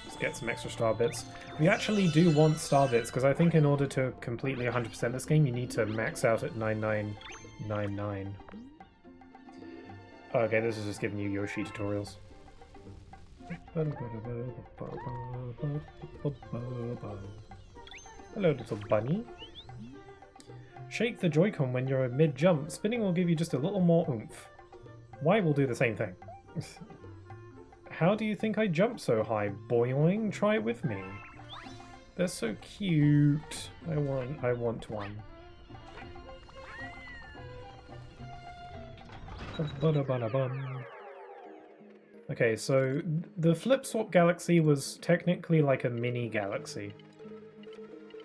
Let's get some extra star bits. We actually do want star bits, because I think in order to completely 100% this game, you need to max out at 9999. Okay, this is just giving you Yoshi tutorials. Hello, little bunny. Shake the Joy-Con when you're mid-jump. Spinning will give you just a little more oomph. Y will do the same thing. How do you think I jump so high? Boing, try it with me. They're so cute. I want one. Okay, so the Flip Swap Galaxy was technically like a mini galaxy.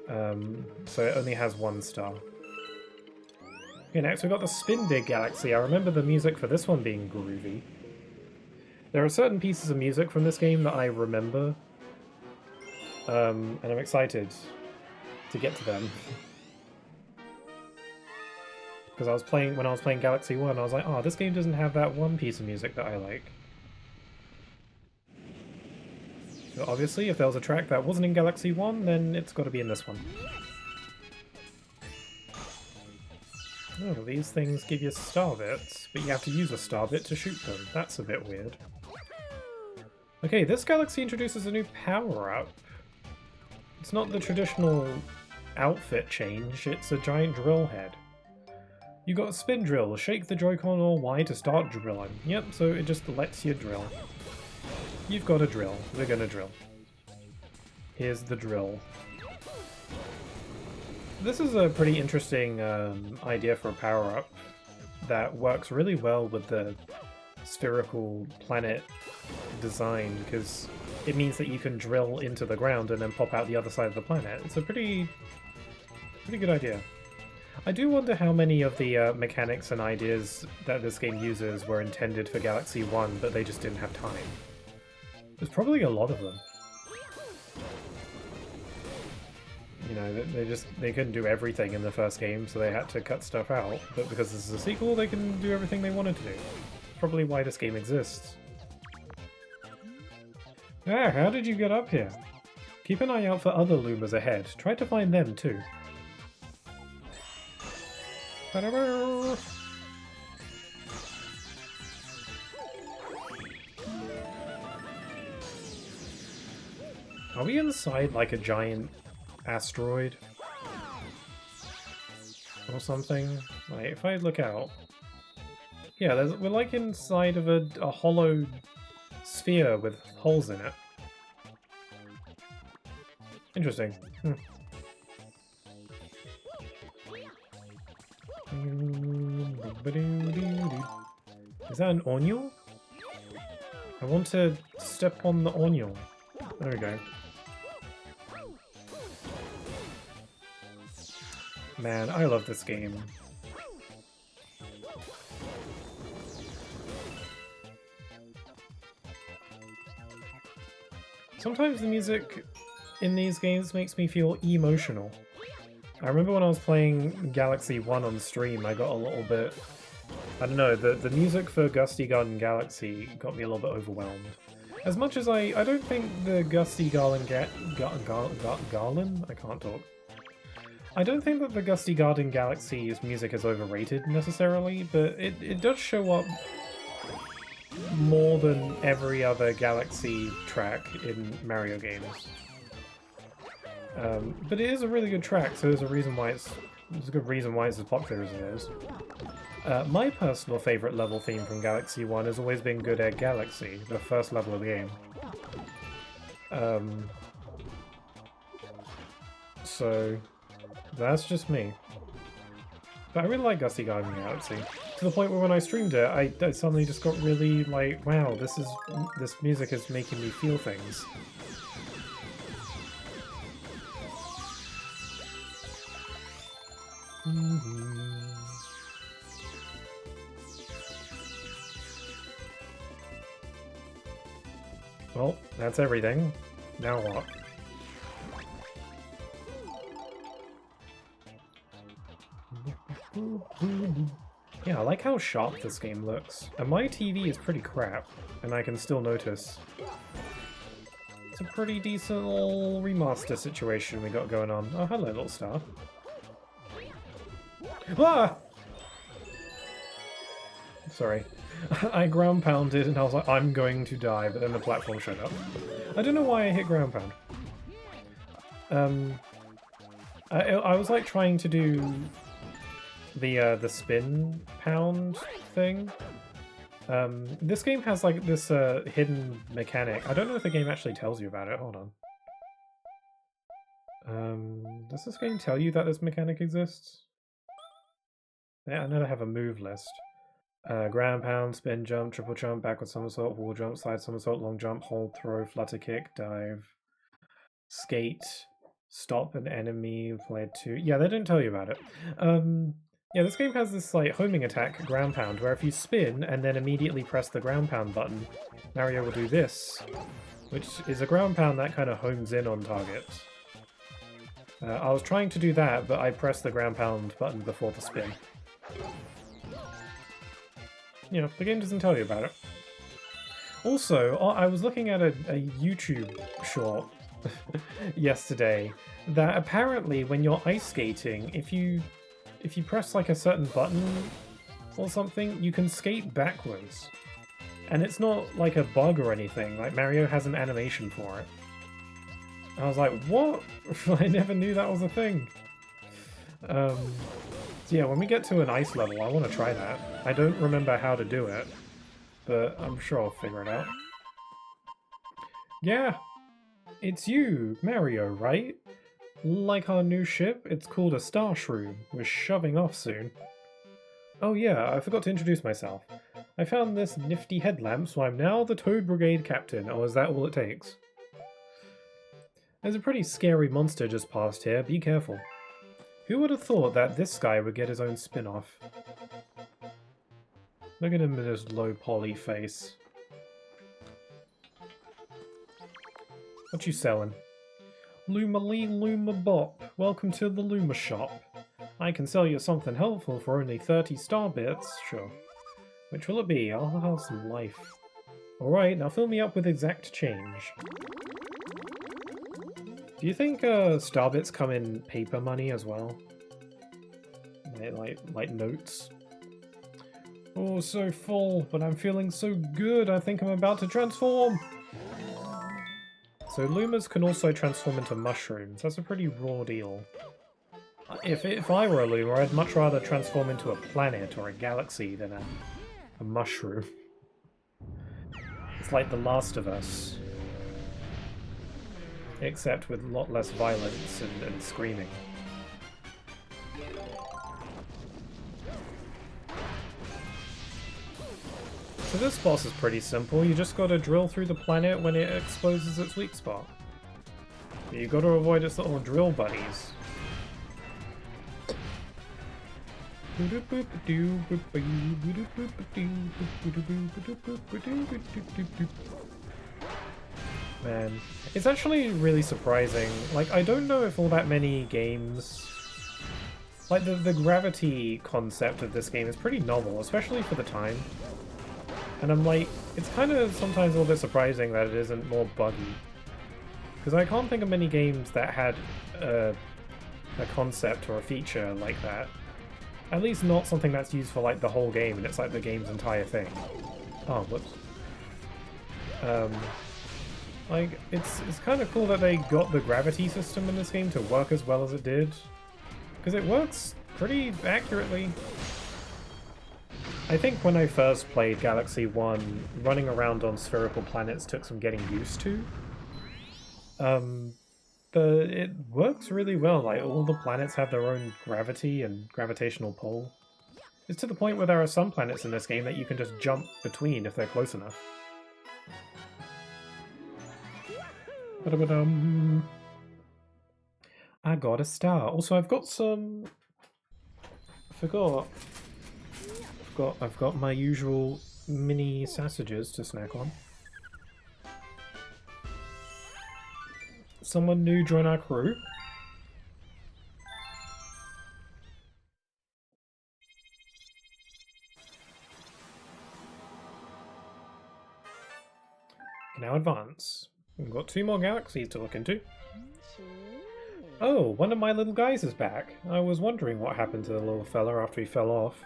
So it only has one star. Okay, next we've got the Spin Dig Galaxy. I remember the music for this one being groovy. There are certain pieces of music from this game that I remember. And I'm excited to get to them. Because when I was playing Galaxy 1, I was like, oh, this game doesn't have that one piece of music that I like. So obviously, if there was a track that wasn't in Galaxy 1, then it's got to be in this one. Oh, these things give you star bits, but you have to use a star bit to shoot them. That's a bit weird. Okay, this galaxy introduces a new power-up. It's not the traditional outfit change, it's a giant drill head. You got a spin drill, shake the Joy-Con or Y to start drilling. Yep, so it just lets you drill. You've got a drill. We're gonna drill. Here's the drill. This is a pretty interesting idea for a power-up that works really well with the spherical planet design, because it means that you can drill into the ground and then pop out the other side of the planet. It's a pretty good idea. I do wonder how many of the mechanics and ideas that this game uses were intended for Galaxy 1, but they just didn't have time. There's probably a lot of them. You know, they couldn't do everything in the first game, so they had to cut stuff out. But because this is a sequel, they can do everything they wanted to do. Probably why this game exists. Ah, how did you get up here? Keep an eye out for other Lumas ahead. Try to find them too. Are we inside like a giant asteroid? Or something? Like, if I look out... Yeah, we're like inside of a hollow sphere with holes in it. Interesting. Is that an onion? I want to step on the onion. There we go. Man, I love this game. Sometimes the music in these games makes me feel emotional. I remember when I was playing Galaxy 1 on stream, I got a little bit... I don't know, the music for Gusty Garden Galaxy got me a little bit overwhelmed. As much as I don't think the Gusty Garden Garland? I can't talk. I don't think that the Gusty Garden Galaxy's music is overrated necessarily, but it does show up more than every other Galaxy track in Mario games. But it is a really good track, so there's a reason why there's a good reason why it's as popular as it is. My personal favourite level theme from Galaxy 1 has always been Good Egg Galaxy, the first level of the game. So that's just me. But I really like Gusty Garden Galaxy, to the point where when I streamed it, I suddenly just got really like, wow, this music is making me feel things. Well, that's everything. Now what? Yeah, I like how sharp this game looks. And my TV is pretty crap, and I can still notice. It's a pretty decent little remaster situation we got going on. Oh, hello, little star. Ah! Sorry. I ground pounded and I was like, I'm going to die, but then the platform showed up. I don't know why I hit ground pound. I was like trying to do the spin pound thing. This game has like this hidden mechanic. I don't know if the game actually tells you about it. Hold on. Does this game tell you that this mechanic exists? Yeah, I know they have a move list. Ground pound, spin jump, triple jump, backward somersault, wall jump, side somersault, long jump, hold, throw, flutter kick, dive, skate, stop an enemy, play 2. Yeah, they didn't tell you about it. Yeah, this game has this like homing attack, ground pound, where if you spin and then immediately press the ground pound button, Mario will do this, which is a ground pound that kind of homes in on target. I was trying to do that, but I pressed the ground pound button before the spin. You know, the game doesn't tell you about it. Also, I was looking at a YouTube short yesterday that apparently when you're ice skating, if you press like a certain button or something, you can skate backwards. And it's not like a bug or anything, like Mario has an animation for it. I was like, what? I never knew that was a thing. So yeah, when we get to an ice level, I want to try that. I don't remember how to do it, but I'm sure I'll figure it out. Yeah, it's you, Mario, right? Like our new ship? It's called a Star Shroom. We're shoving off soon. Oh yeah, I forgot to introduce myself. I found this nifty headlamp, so I'm now the Toad Brigade captain. Oh, is that all it takes? There's a pretty scary monster just past here, be careful. Who would have thought that this guy would get his own spin-off? Look at him with his low poly face. What you selling? Luma Lee Luma Bop. Welcome to the Luma shop. I can sell you something helpful for only 30 star bits. Sure. Which will it be? I'll have some life. Alright, now fill me up with exact change. Do you think star bits come in paper money as well? Like notes? Oh, so full, but I'm feeling so good. I think I'm about to transform. So Lumas can also transform into mushrooms. That's a pretty raw deal. If I were a Luma, I'd much rather transform into a planet or a galaxy than a mushroom. It's like The Last of Us. Except with a lot less violence and screaming. So this boss is pretty simple. You just gotta drill through the planet when it exposes its weak spot. You gotta avoid its little drill buddies. Man, it's actually really surprising. Like, I don't know if all that many games... Like, the gravity concept of this game is pretty novel, especially for the time. And I'm like, it's kind of sometimes a little bit surprising that it isn't more buggy. Because I can't think of many games that had a concept or a feature like that. At least not something that's used for like the whole game and it's like the game's entire thing. Oh, whoops. Like, it's kind of cool that they got the gravity system in this game to work as well as it did. Because it works pretty accurately. I think when I first played Galaxy 1, running around on spherical planets took some getting used to. But it works really well, like all the planets have their own gravity and gravitational pull. It's to the point where there are some planets in this game that you can just jump between if they're close enough. Ba-da-ba-dum. I got a star. Also, I've got some... I forgot. I've got my usual mini sausages to snack on. Someone new join our crew. Now advance. We've got 2 more galaxies to look into. Oh, one of my little guys is back. I was wondering what happened to the little fella after he fell off.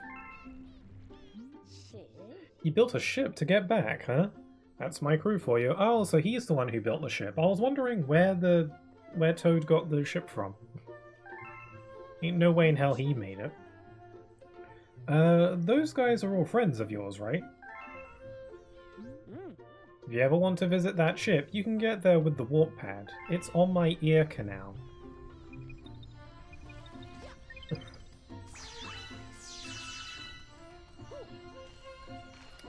You built a ship to get back, huh? That's my crew for you. Oh, so he's the one who built the ship. I was wondering where Toad got the ship from. Ain't no way in hell he made it. Those guys are all friends of yours, right? If you ever want to visit that ship, you can get there with the warp pad. It's on my ear canal.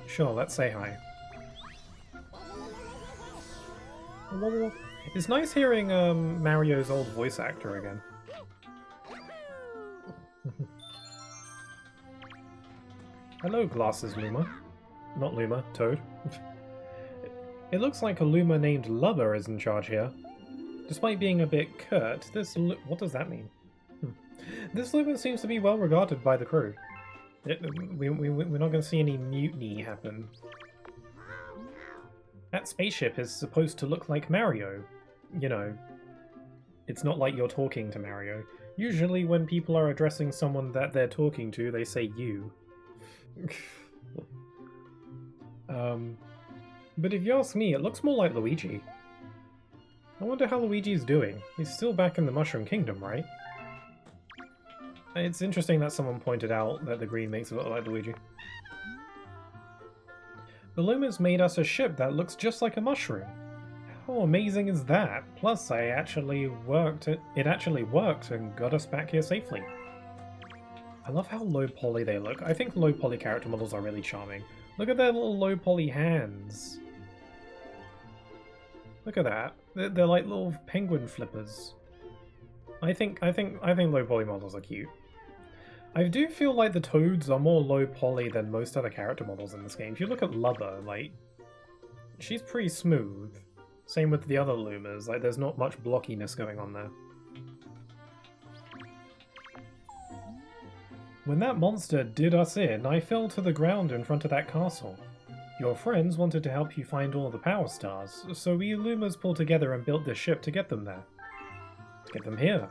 Sure, let's say hi. It's nice hearing Mario's old voice actor again. Hello, Glasses Luma. Not Luma, Toad. It looks like a Luma named Lubba is in charge here. Despite being a bit curt, what does that mean? This Luma seems to be well regarded by the crew. We're not going to see any mutiny happen. That spaceship is supposed to look like Mario. You know, it's not like you're talking to Mario. Usually when people are addressing someone that they're talking to, they say you. But if you ask me, it looks more like Luigi. I wonder how Luigi's doing. He's still back in the Mushroom Kingdom, right? It's interesting that someone pointed out that the green makes it look like Luigi. The Lumas made us a ship that looks just like a mushroom. How amazing is that? Plus, it actually worked and got us back here safely. I love how low poly they look. I think low poly character models are really charming. Look at their little low poly hands. Look at that. They're like little penguin flippers. I think low poly models are cute. I do feel like the Toads are more low poly than most other character models in this game. If you look at Lubba, like, she's pretty smooth. Same with the other Lumas, like there's not much blockiness going on there. When that monster did us in, I fell to the ground in front of that castle. Your friends wanted to help you find all the power stars, so we Lumas pulled together and built this ship to get them there. To get them here.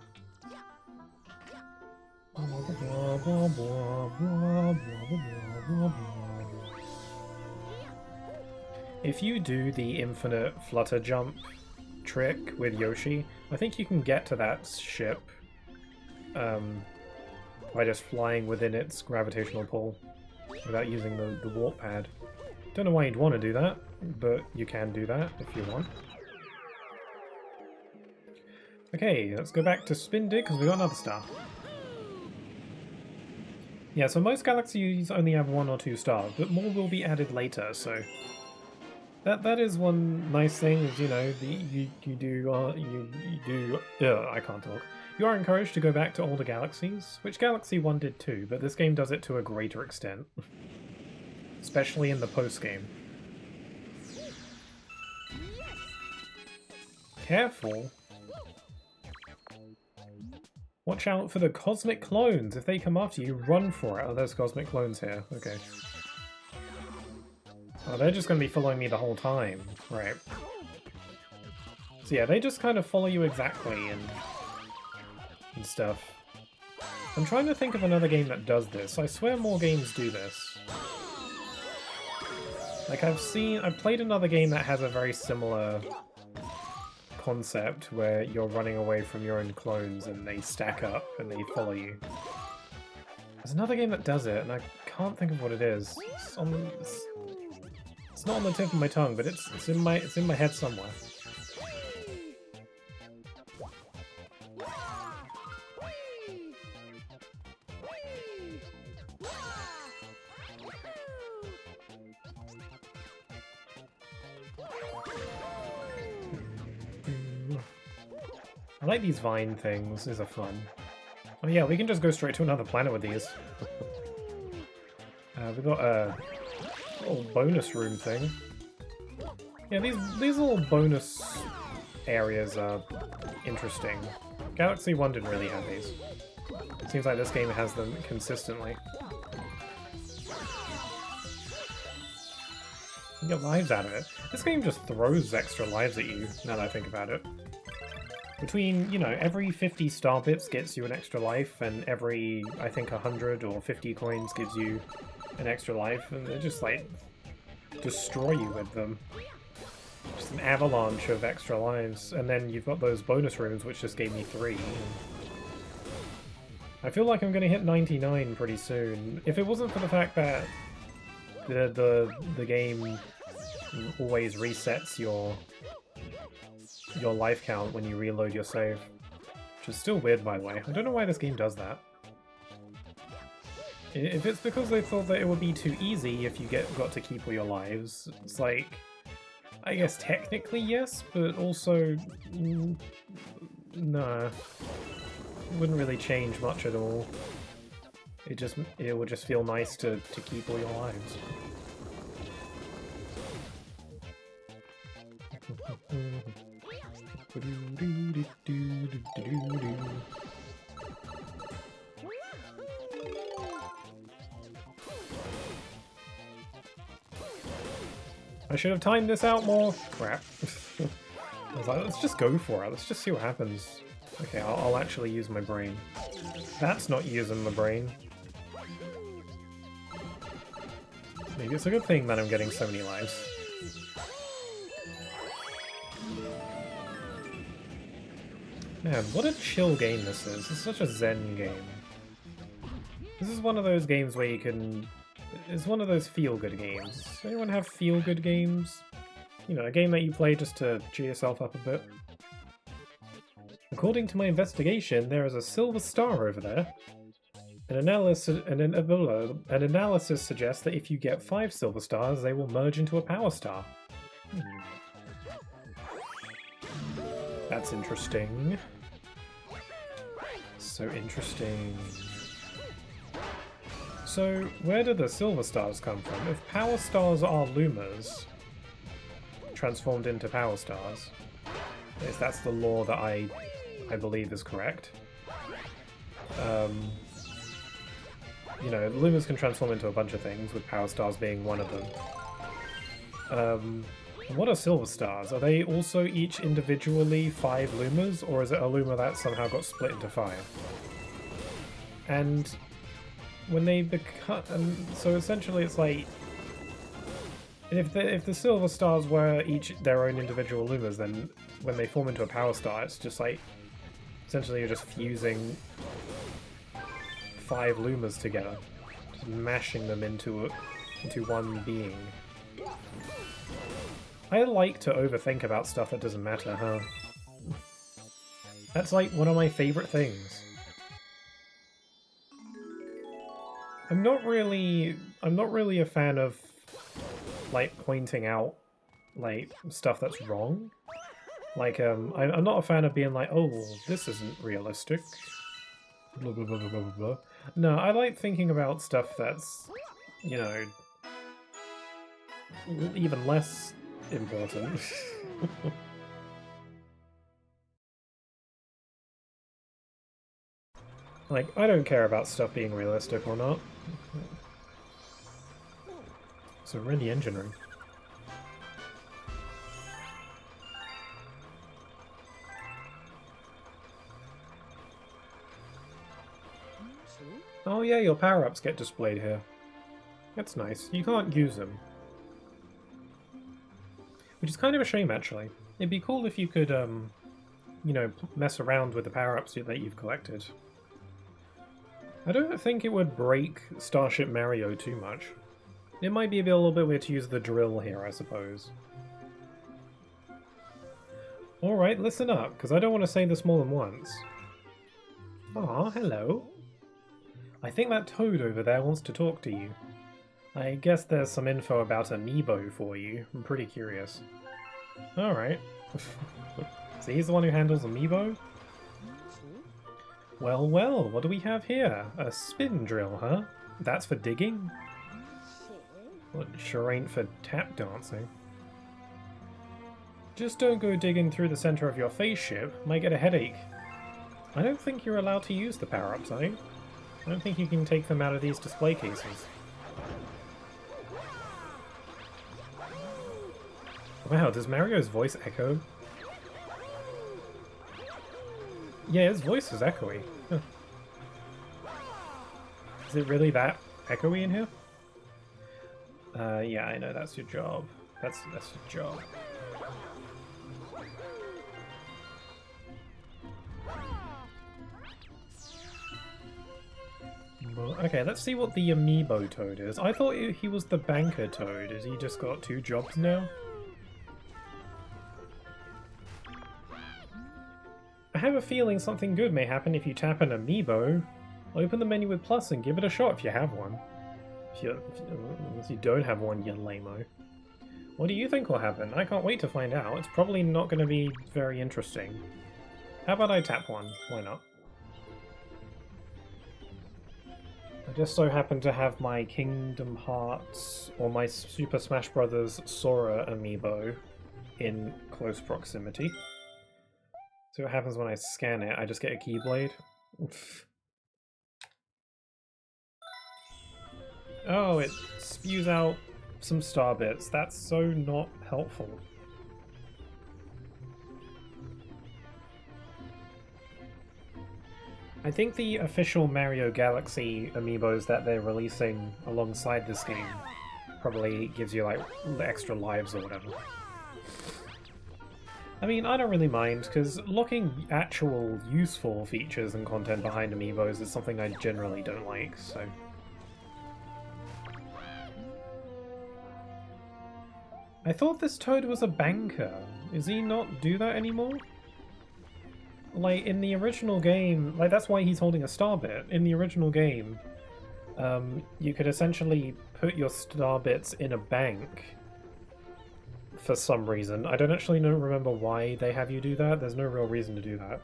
If you do the infinite flutter jump trick with Yoshi. I think you can get to that ship by just flying within its gravitational pull without using the warp pad. Don't know why you'd want to do that, but you can do that if you want. Okay, let's go back to Spindig because we got another star. Yeah, so most galaxies only have 1 or 2 stars, but more will be added later, so that is one nice thing. Is you do I can't talk. You are encouraged to go back to older galaxies, which Galaxy 1 did too, but this game does it to a greater extent, especially in the post game. Careful. Watch out for the cosmic clones. If they come after you, run for it. Oh, there's cosmic clones here. Okay. Oh, they're just going to be following me the whole time. Right. So yeah, they just kind of follow you exactly and stuff. I'm trying to think of another game that does this. I swear more games do this. Like I've played another game that has a very similar concept where you're running away from your own clones and they stack up and they follow you. There's another game that does it and I can't think of what it is. It's not on the tip of my tongue, but it's in my head somewhere. I like these vine things, these are fun. Oh yeah, we can just go straight to another planet with these. We've got a little bonus room thing. Yeah, these little bonus areas are interesting. Galaxy 1 didn't really have these. Seems like this game has them consistently. You get lives out of it. This game just throws extra lives at you, now that I think about it. Between, every 50 star bits gets you an extra life, and every, I think, 100 or 50 coins gives you an extra life, and they just, like, destroy you with them. Just an avalanche of extra lives, and then you've got those bonus rooms, which just gave me 3. I feel like I'm going to hit 99 pretty soon. If it wasn't for the fact that the game always resets your life count when you reload your save. Which is still weird, by the way. I don't know why this game does that. If it's because they thought that it would be too easy if you got to keep all your lives, it's like... I guess technically yes, but also... nah. It wouldn't really change much at all. It would just feel nice to keep all your lives. I should have timed this out more. Crap. I was like, let's just go for it. Let's just see what happens. Okay, I'll actually use my brain. That's not using my brain. Maybe it's a good thing that I'm getting so many lives. Man, what a chill game this is. It's such a zen game. This is one of those games where you can... It's one of those feel-good games. Does anyone have feel-good games? A game that you play just to cheer yourself up a bit. According to my investigation, there is a silver star over there. An analysis suggests that if you get 5 silver stars, they will merge into a power star. That's interesting. So interesting. So, where do the silver stars come from? If power stars are lumas, transformed into power stars, if that's the law that I believe is correct. Lumas can transform into a bunch of things, with power stars being one of them. What are silver stars? Are they also each individually 5 lumas, or is it a luma that somehow got split into 5? And when they become... so essentially it's like... If the silver stars were each their own individual lumas, then when they form into a power star, it's just like essentially you're just fusing 5 lumas together, just mashing them into one being. I like to overthink about stuff that doesn't matter, huh? That's like one of my favorite things. I'm not really a fan of like pointing out like stuff that's wrong. Like I'm not a fan of being like, oh, this isn't realistic. Blah blah blah blah blah blah. No, I like thinking about stuff that's, you know, even less important. Like, I don't care about stuff being realistic or not. So really engineering. Oh yeah, your power-ups get displayed here. That's nice. You can't use them. Which is kind of a shame, actually. It'd be cool if you could, you know, mess around with the power-ups that you've collected. I don't think it would break Starship Mario too much. It might be a little bit weird to use the drill here, I suppose. Alright, listen up, because I don't want to say this more than once. Aw, hello. I think that toad over there wants to talk to you. I guess there's some info about Amiibo for you. I'm pretty curious. Alright. So he's the one who handles Amiibo? Well, well, what do we have here? A spin drill, huh? That's for digging? Well, it sure ain't for tap dancing. Just don't go digging through the center of your face ship. Might get a headache. I don't think you're allowed to use the power-ups, eh? I don't think you can take them out of these display cases. Wow, does Mario's voice echo? Yeah, his voice is echoey. Huh. Is it really that echoey in here? Yeah, I know, that's your job. That's your job. Okay, let's see what the Amiibo Toad is. I thought he was the Banker Toad. Has he just got 2 jobs now? I have a feeling something good may happen if you tap an Amiibo. Open the menu with plus and give it a shot if you have one. If you don't have one, you lame-o. What do you think will happen? I can't wait to find out. It's probably not going to be very interesting. How about I tap one? Why not? I just so happen to have my Kingdom Hearts or my Super Smash Bros. Sora amiibo in close proximity. See what happens when I scan it. I just get a Keyblade. Oh, it spews out some star bits. That's so not helpful. I think the official Mario Galaxy amiibos that they're releasing alongside this game probably gives you like extra lives or whatever. I mean, I don't really mind, because locking actual useful features and content behind amiibos is something I generally don't like, so... I thought this Toad was a banker. Is he not do that anymore? Like, in the original game, like, that's why he's holding a star bit. In the original game, you could essentially put your star bits in a bank for some reason. I don't actually remember why they have you do that. There's no real reason to do that.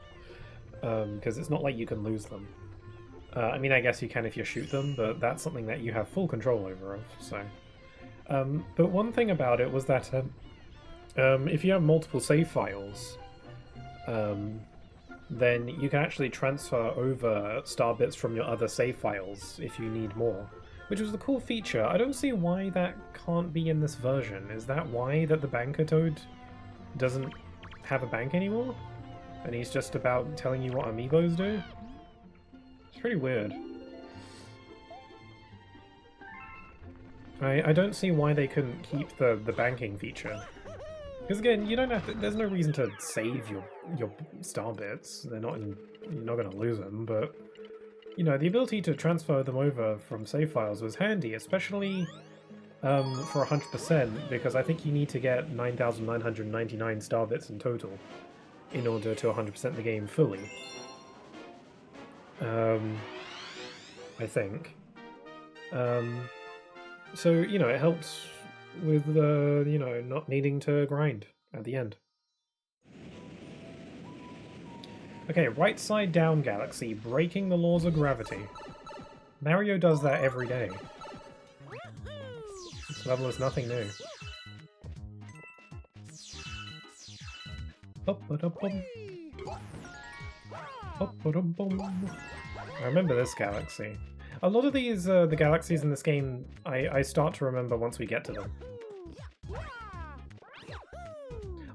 Because it's not like you can lose them. I mean, I guess you can if you shoot them, but that's something that you have full control over, so... but one thing about it was that if you have multiple save files, then you can actually transfer over star bits from your other save files if you need more, which was a cool feature. I don't see why that can't be in this version. Is that why that the Banker Toad doesn't have a bank anymore? And he's just about telling you what amiibos do? It's pretty weird. I don't see why they couldn't keep the banking feature. Because again, you don't have to, there's no reason to save your star bits. They're not in, you're not going to lose them, but you know, the ability to transfer them over from save files was handy, especially for 100%, because I think you need to get 9,999 star bits in total in order to 100% the game fully. I think. So, you know, it helps with, you know, not needing to grind at the end. Okay, right side down galaxy, breaking the laws of gravity. Mario does that every day. This level is nothing new. I remember this galaxy. A lot of these, the galaxies in this game, I start to remember once we get to them.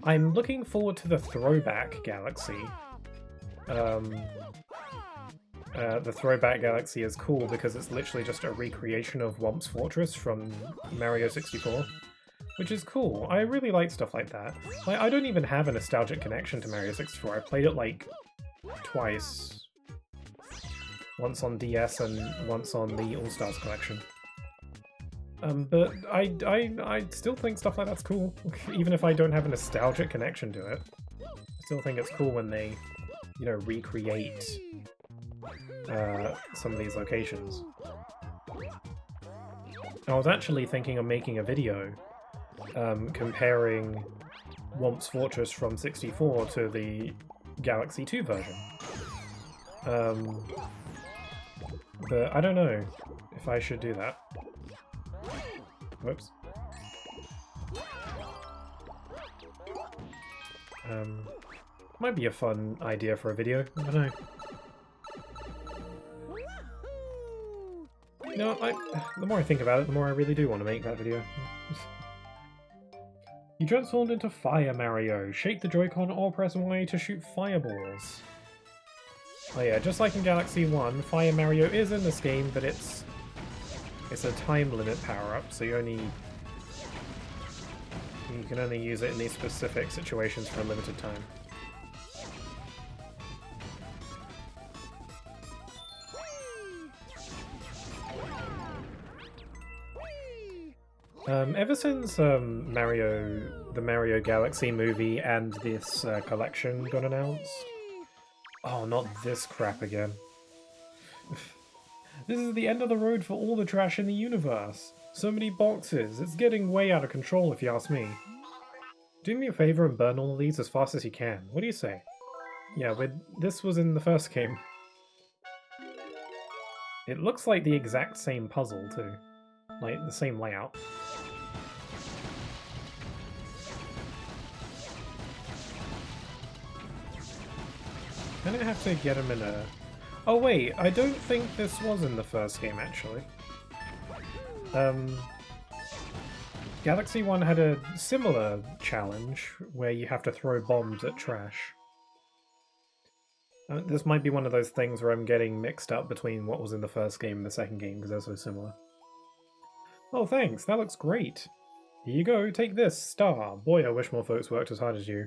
I'm looking forward to the throwback galaxy. The throwback galaxy is cool because it's literally just a recreation of Whomp's Fortress from Mario 64, which is cool. I really like stuff like that. Like, I don't even have a nostalgic connection to Mario 64. I played it like twice. Once on DS and once on the All-Stars collection. But I still think stuff like that's cool, even if I don't have a nostalgic connection to it. I still think it's cool when they, you know, recreate some of these locations. I was actually thinking of making a video comparing Whomp's Fortress from 64 to the Galaxy 2 version. But I don't know if I should do that. Whoops. Might be a fun idea for a video, I don't know. You know, the more I think about it, the more I really do want to make that video. You transformed into Fire Mario. Shake the Joy-Con or press Y to shoot fireballs. Oh yeah, just like in Galaxy 1, Fire Mario is in this game, but it's a time limit power-up, so you can only use it in these specific situations for a limited time. Ever since the Mario Galaxy movie and this collection got announced... Oh, not this crap again. This is the end of the road for all the trash in the universe. So many boxes. It's getting way out of control if you ask me. Do me a favor and burn all of these as fast as you can. What do you say? Yeah, this was in the first game. It looks like the exact same puzzle too. Like, the same layout. I'm gonna have to get him in a... Oh wait, I don't think this was in the first game, actually. Galaxy 1 had a similar challenge, where you have to throw bombs at trash. This might be one of those things where I'm getting mixed up between what was in the first game and the second game, because they're so similar. Oh thanks, that looks great! Here you go, take this, star! Boy, I wish more folks worked as hard as you.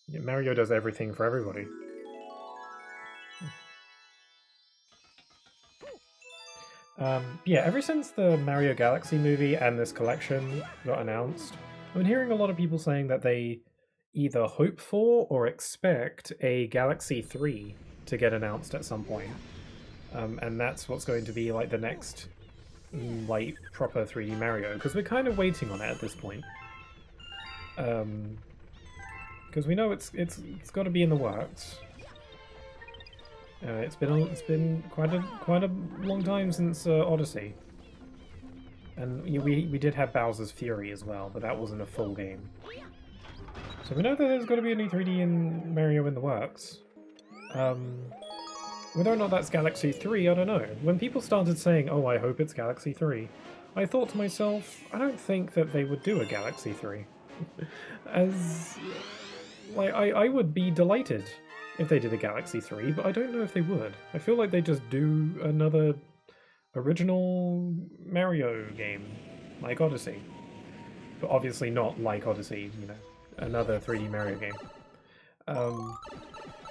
Yeah, Mario does everything for everybody. Yeah, ever since the Mario Galaxy movie and this collection got announced, I've been hearing a lot of people saying that they either hope for or expect a Galaxy 3 to get announced at some point. And that's what's going to be like the next like proper 3D Mario, because we're kind of waiting on it at this point. Because we know it's got to be in the works. It's been quite a long time since Odyssey, and we did have Bowser's Fury as well, but that wasn't a full game. So we know that there's got to be a new 3D in Mario in the works. Whether or not that's Galaxy 3, I don't know. When people started saying, "Oh, I hope it's Galaxy 3," I thought to myself, I don't think that they would do a Galaxy 3. As like, I would be delighted if they did a Galaxy 3, but I don't know if they would. I feel like they just do another original Mario game, like Odyssey. But obviously not like Odyssey, you know, another 3D Mario game.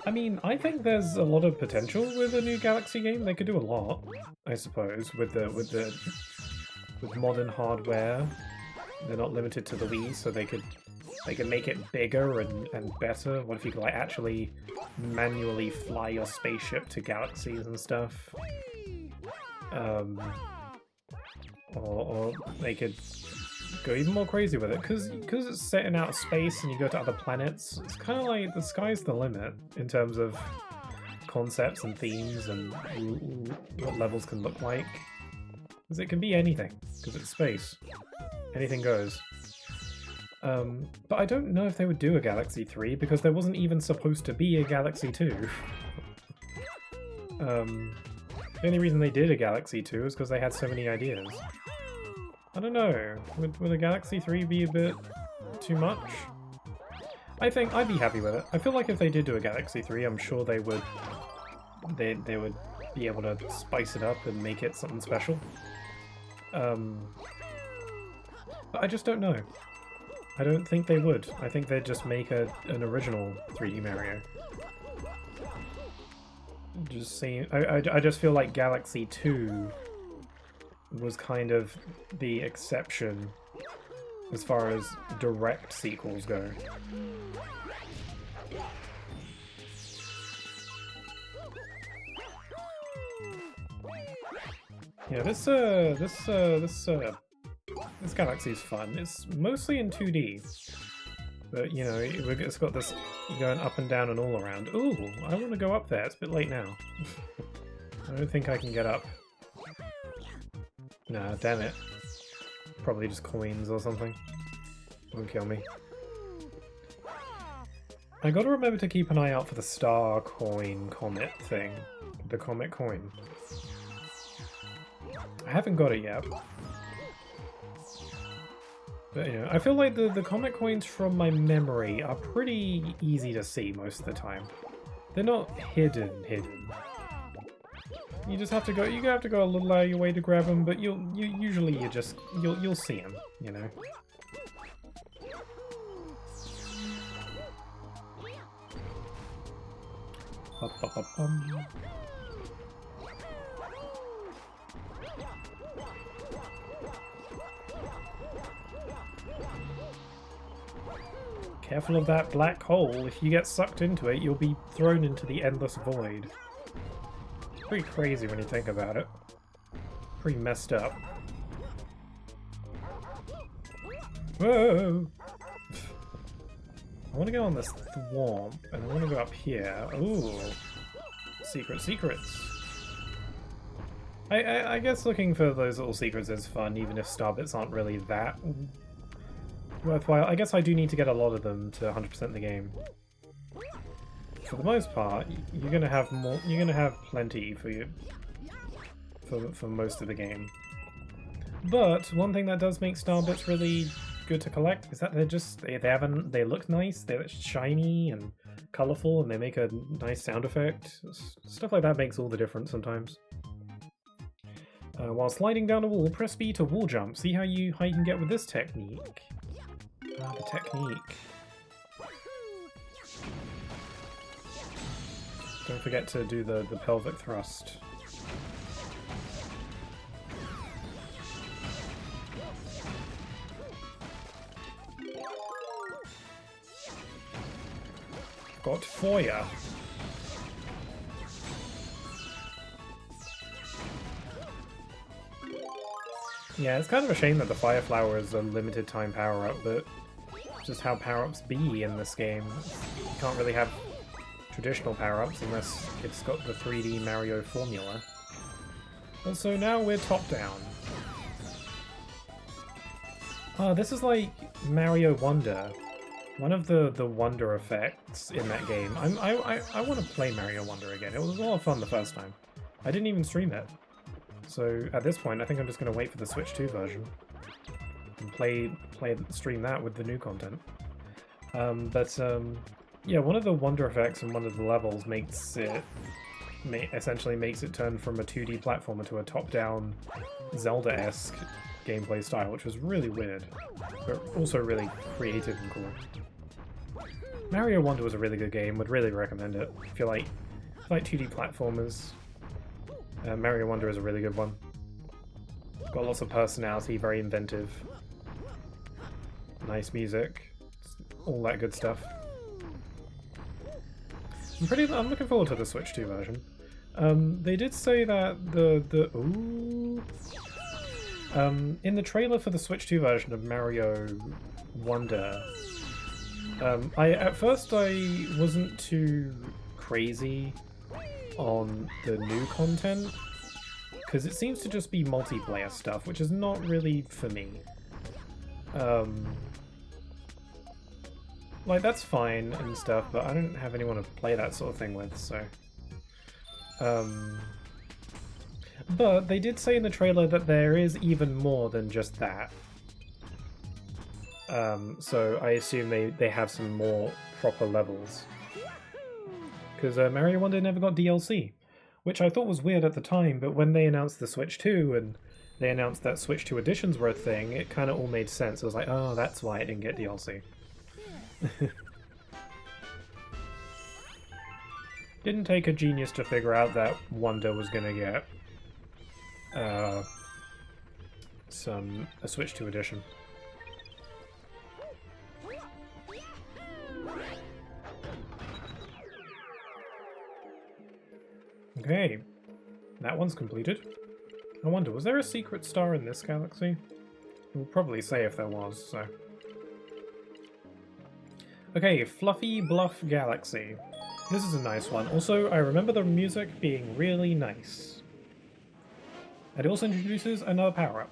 I mean, I think there's a lot of potential with a new Galaxy game. They could do a lot, I suppose, with modern hardware. They're not limited to the Wii, so they could make it bigger and better. What if you could like actually manually fly your spaceship to galaxies and stuff? Or they could go even more crazy with it, because it's set in outer space and you go to other planets. It's kind of like the sky's the limit in terms of concepts and themes and what levels can look like. Because it can be anything, because it's space. Anything goes. But I don't know if they would do a Galaxy 3, because there wasn't even supposed to be a Galaxy 2. The only reason they did a Galaxy 2 is because they had so many ideas. I don't know, would a Galaxy 3 be a bit too much? I think I'd be happy with it. I feel like if they did do a Galaxy 3, I'm sure they would be able to spice it up and make it something special. But I just don't know. I don't think they would. I think they'd just make an original 3D Mario. Just seeing, I just feel like Galaxy 2 was kind of the exception as far as direct sequels go. Yeah, this Galaxy's fun. It's mostly in 2D, but you know, it's got this going up and down and all around. Ooh, I want to go up there. It's a bit late now. I don't think I can get up. Nah, damn it. Probably just coins or something. Won't kill me. I gotta remember to keep an eye out for the star coin comet thing. The comet coin. I haven't got it yet. But, you know, I feel like the comet coins from my memory are pretty easy to see most of the time. They're not hidden. You just have to go. You have to go a little out of your way to grab them, but you'll see them. You know. Careful of that black hole. If you get sucked into it, you'll be thrown into the endless void. It's pretty crazy when you think about it. Pretty messed up. Whoa! I want to go on this thwomp, and I want to go up here. Ooh. Secrets. I guess looking for those little secrets is fun, even if starbits aren't really that worthwhile. I guess I do need to get a lot of them to 100% the game. For the most part, you're gonna have more. You're gonna have plenty for you for most of the game. But one thing that does make starbits really good to collect is that they look nice. They're shiny and colorful, and they make a nice sound effect. Stuff like that makes all the difference sometimes. While sliding down a wall, press B to wall jump. See how you can get with this technique. Ah, the technique. Don't forget to do the pelvic thrust. Got Foya. Yeah, it's kind of a shame that the Fire Flower is a limited time power-up, but just how power-ups be in this game. You can't really have traditional power-ups unless it's got the 3D Mario formula. Also, now we're top-down. Ah, this is like Mario Wonder. One of the Wonder effects in that game. I want to play Mario Wonder again. It was a lot of fun the first time. I didn't even stream it. So at this point, I think I'm just going to wait for the Switch 2 version and stream that with the new content. Yeah, one of the Wonder effects in one of the levels makes it essentially makes it turn from a 2D platformer to a top-down Zelda-esque gameplay style, which was really weird, but also really creative and cool. Mario Wonder was a really good game, would really recommend it. If you like 2D platformers, Mario Wonder is a really good one. Got lots of personality, very inventive, nice music, all that good stuff. I'm looking forward to the Switch 2 version. They did say that in the trailer for the Switch 2 version of Mario Wonder, at first I wasn't too crazy on the new content, because it seems to just be multiplayer stuff, which is not really for me. Like, that's fine and stuff, but I don't have anyone to play that sort of thing with, so... But they did say in the trailer that there is even more than just that. So I assume they have some more proper levels. Because Mario Wonder never got DLC, which I thought was weird at the time, but when they announced the Switch 2 and they announced that Switch 2 editions were a thing, it kind of all made sense. It was like, oh, that's why it didn't get DLC. Didn't take a genius to figure out that Wonder was gonna get a Switch 2 edition. Okay, that one's completed. I wonder, was there a secret star in this galaxy? We'll probably say if there was, so... Okay, Fluffy Bluff Galaxy. This is a nice one. Also, I remember the music being really nice. It also introduces another power-up.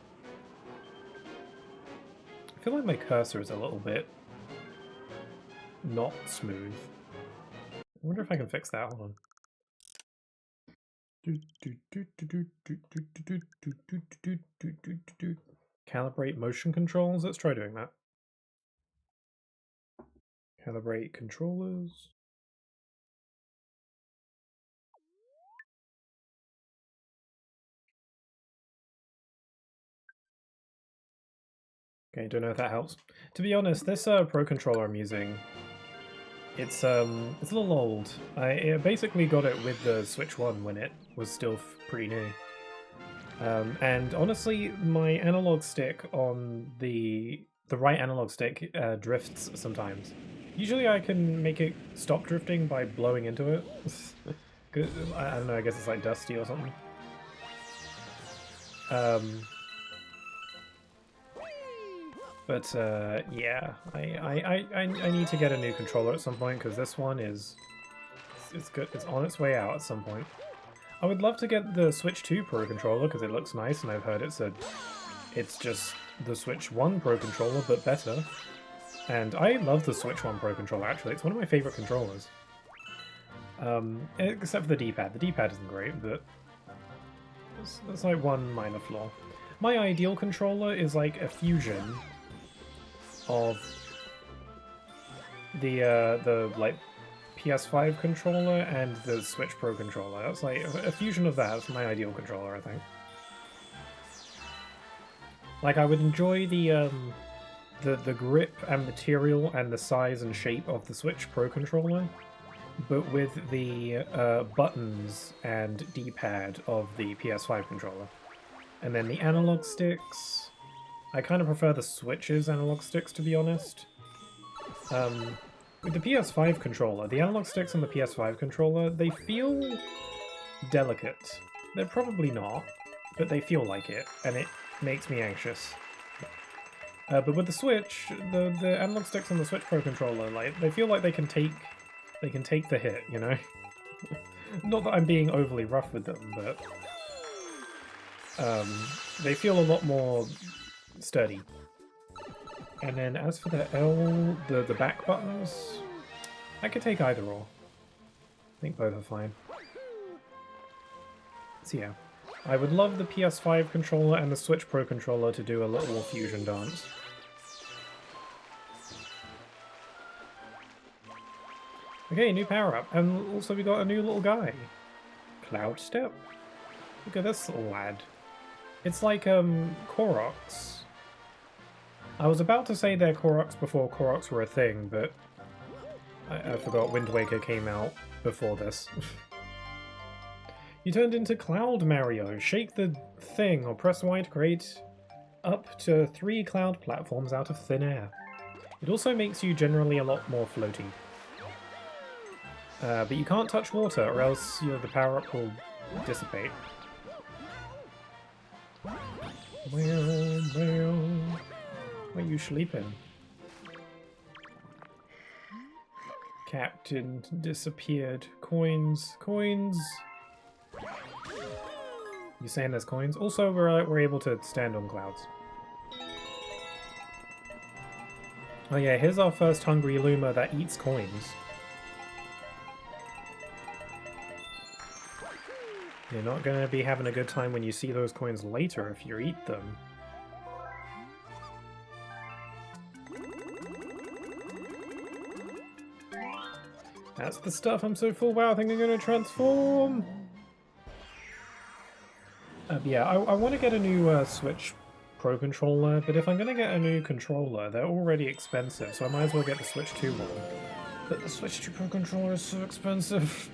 I feel like my cursor is a little bit not smooth. I wonder if I can fix that. Hold on. Calibrate motion controls. Let's try doing that. Calibrate controllers. Okay, don't know if that helps. To be honest, this Pro Controller I'm using, it's a little old. I basically got it with the Switch 1 when it was still pretty new. And honestly, my analog stick on the right analog stick drifts sometimes. Usually I can make it stop drifting by blowing into it. I don't know, I guess it's like dusty or something. But yeah, I need to get a new controller at some point because this one is it's good. It's on its way out at some point. I would love to get the Switch 2 Pro controller because it looks nice, and I've heard it's just the Switch 1 Pro controller but better. And I love the Switch 1 Pro controller actually. It's one of my favorite controllers. Except for the D-pad. The D-pad isn't great, but that's like one minor flaw. My ideal controller is like a fusion of the like PS5 controller and the Switch Pro controller. That's like a fusion of that. That's my ideal controller, I think. Like I would enjoy the grip and material and the size and shape of the Switch Pro controller, but with the buttons and D-pad of the PS5 controller. And then the analog sticks, I kind of prefer the Switch's analog sticks, to be honest. With the PS5 controller, the analog sticks on the PS5 controller, they feel delicate. They're probably not, but they feel like it, and it makes me anxious. But with the Switch, the analog sticks on the Switch Pro controller, like they feel like they can take the hit, you know? Not that I'm being overly rough with them, but they feel a lot more sturdy. And then as for the L, the back buttons, I could take either or. I think both are fine. So yeah, I would love the PS5 controller and the Switch Pro controller to do a little fusion dance. Okay, new power-up, and also we got a new little guy. Cloud Step? Look at this lad. It's like, Koroks. I was about to say they're Koroks before Koroks were a thing, but I forgot Wind Waker came out before this. You turned into Cloud Mario. Shake the thing or press Y to create up to 3 cloud platforms out of thin air. It also makes you generally a lot more floaty. But you can't touch water or else the power-up will dissipate. Where are you sleeping? Captain disappeared. Coins. Coins! You saying there's coins? Also, we're able to stand on clouds. Oh yeah, here's our first hungry Luma that eats coins. You're not going to be having a good time when you see those coins later if you eat them. That's the stuff. I'm so full. Wow, I think I'm going to transform. Yeah, I want to get a new Switch Pro controller, but if I'm going to get a new controller, they're already expensive, so I might as well get the Switch 2 one. But the Switch 2 Pro controller is so expensive.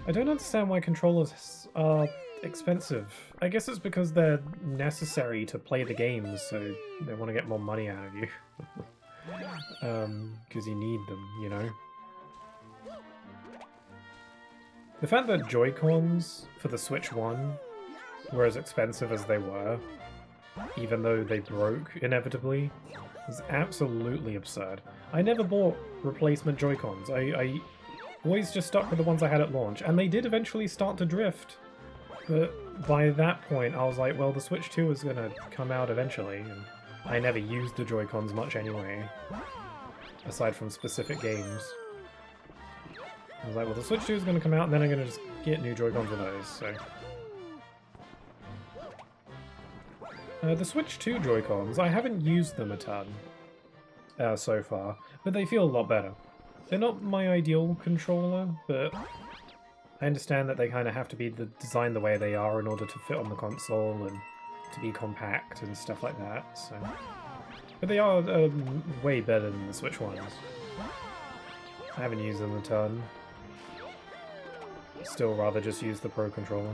I don't understand why controllers are expensive. I guess it's because they're necessary to play the games, so they want to get more money out of you. Because you need them, you know? The fact that Joy-Cons for the Switch 1 were as expensive as they were, even though they broke inevitably, is absolutely absurd. I never bought replacement Joy-Cons. I always just stuck with the ones I had at launch, and they did eventually start to drift. But by that point, I was like, well, the Switch 2 is going to come out eventually, and I never used the Joy-Cons much anyway, aside from specific games. I was like, well, the Switch 2 is going to come out, and then I'm going to just get new Joy-Cons with those, so... the Switch 2 Joy-Cons, I haven't used them a ton so far, but they feel a lot better. They're not my ideal controller, but I understand that they kind of have to be designed the way they are in order to fit on the console and to be compact and stuff like that, so... But they are way better than the Switch ones. I haven't used them a ton. Still rather just use the Pro Controller.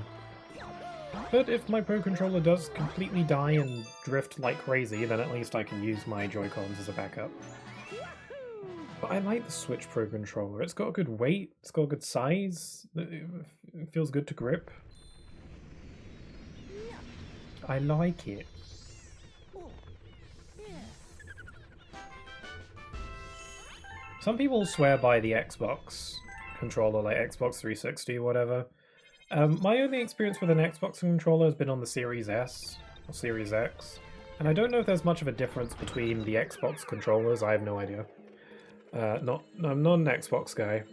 But if my Pro Controller does completely die and drift like crazy, then at least I can use my Joy-Cons as a backup. But I like the Switch Pro Controller. It's got a good weight, it's got a good size, it feels good to grip. I like it. Some people swear by the Xbox controller, like Xbox 360 or whatever. My only experience with an Xbox controller has been on the Series S or Series X, and I don't know if there's much of a difference between the Xbox controllers. I have no idea. I'm not an Xbox guy.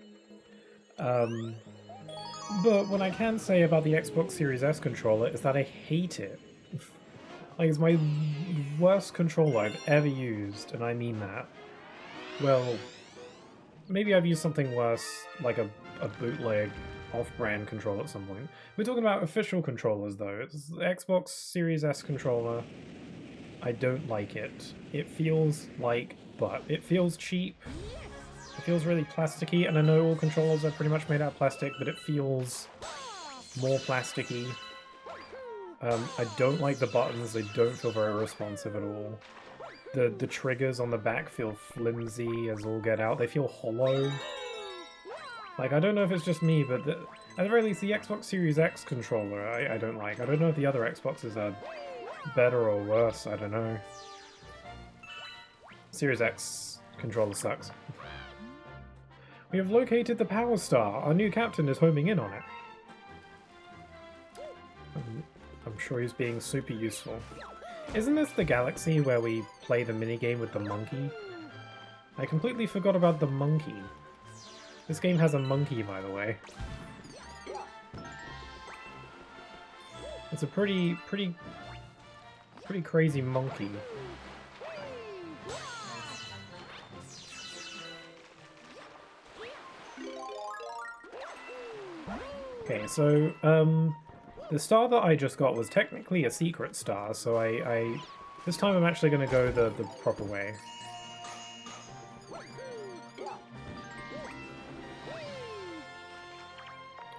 But what I can say about the Xbox Series S controller is that I hate it. Like, it's my worst controller I've ever used, and I mean that. Well, maybe I've used something worse, like a bootleg off-brand controller at some point. We're talking about official controllers, though. It's the Xbox Series S controller. I don't like it. It feels like butt. It feels cheap. It feels really plasticky, and I know all controllers are pretty much made out of plastic, but it feels more plasticky. I don't like the buttons. They don't feel very responsive at all. The triggers on the back feel flimsy as all get out. They feel hollow. Like, I don't know if it's just me, but at the very least, the Xbox Series X controller I don't like. I don't know if the other Xboxes are better or worse. I don't know. Series X controller sucks. We have located the Power Star. Our new captain is homing in on it. I'm sure he's being super useful. Isn't this the galaxy where we play the minigame with the monkey? I completely forgot about the monkey. This game has a monkey, by the way. It's a pretty crazy monkey. Okay, so, the star that I just got was technically a secret star, so this time I'm actually going to go the proper way.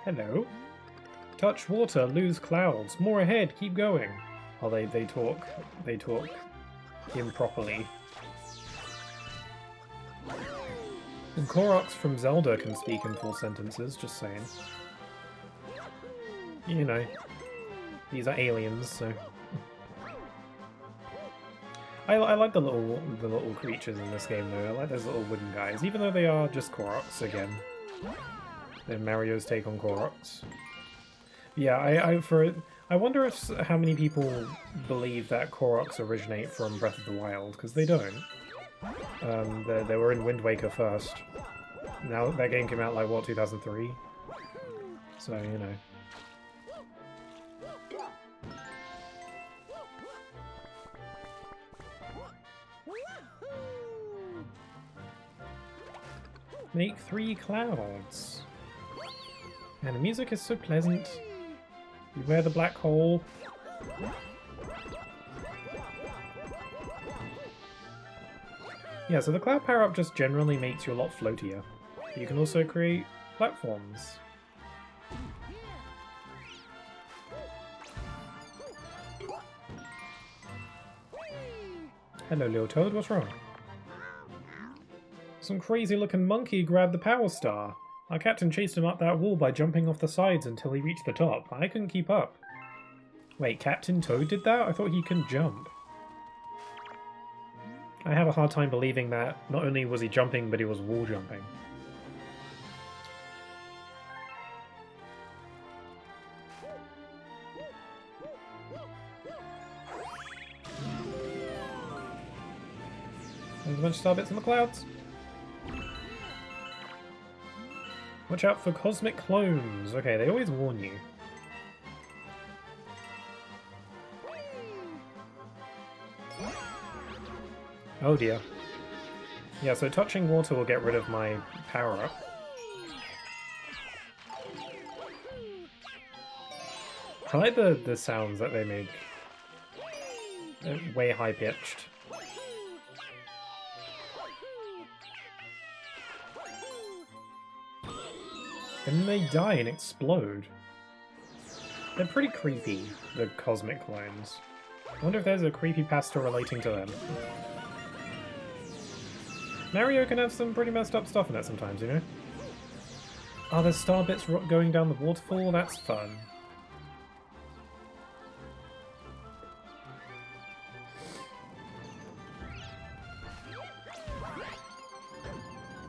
Hello. Touch water, lose clouds. More ahead, keep going. Oh, they talk improperly. And Koroks from Zelda can speak in full sentences, just saying. You know, these are aliens, so... I like the little creatures in this game, though. I like those little wooden guys, even though they are just Koroks again. They're Mario's take on Koroks. Yeah, I wonder if how many people believe that Koroks originate from Breath of the Wild, because they don't. They were in Wind Waker first. Now that game came out like what, 2003? So you know. Make 3 clouds. And the music is so pleasant. Beware the black hole. Yeah, so the cloud power-up just generally makes you a lot floatier. You can also create platforms. Hello, little toad, what's wrong? Some crazy-looking monkey grabbed the power star. Our captain chased him up that wall by jumping off the sides until he reached the top. I couldn't keep up. Wait, Captain Toad did that? I thought he couldn't jump. I have a hard time believing that not only was he jumping, but he was wall jumping. There's a bunch of star bits in the clouds. Watch out for cosmic clones. Okay, they always warn you. Oh dear. Yeah, so touching water will get rid of my power-up. I like the sounds that they make. They're way high-pitched. And then they die and explode. They're pretty creepy, the cosmic clones. I wonder if there's a creepypasta relating to them. Mario can have some pretty messed up stuff in it sometimes, you know? Oh, there's star bits going down the waterfall? That's fun.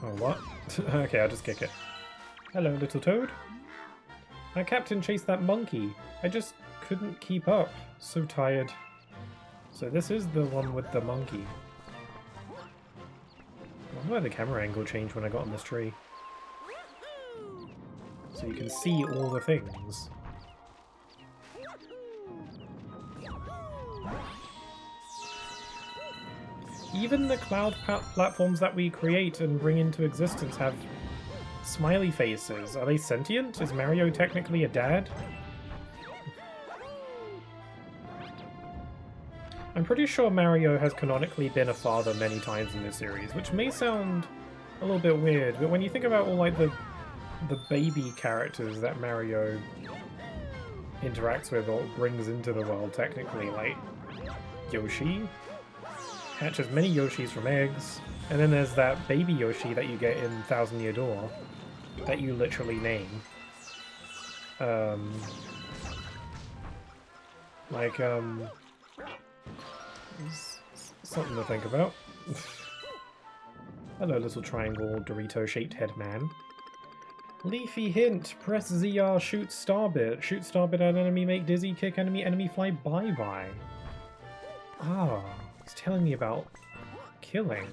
Oh, what? Okay, I'll just kick it. Hello, little toad. My captain chased that monkey. I just couldn't keep up. So tired. So this is the one with the monkey. I wonder why the camera angle changed when I got on this tree. So you can see all the things. Even the cloud platforms that we create and bring into existence have smiley faces. Are they sentient? Is Mario technically a dad? I'm pretty sure Mario has canonically been a father many times in this series, which may sound a little bit weird, but when you think about all like the baby characters that Mario interacts with or brings into the world, technically, like Yoshi hatches many Yoshis from eggs, and then there's that baby Yoshi that you get in Thousand Year Door that you literally name. Something to think about. Hello, little triangle Dorito-shaped head man. Leafy hint, press ZR, shoot starbit. Shoot starbit at enemy, make dizzy, kick enemy, enemy fly bye-bye. Ah, it's telling me about killing.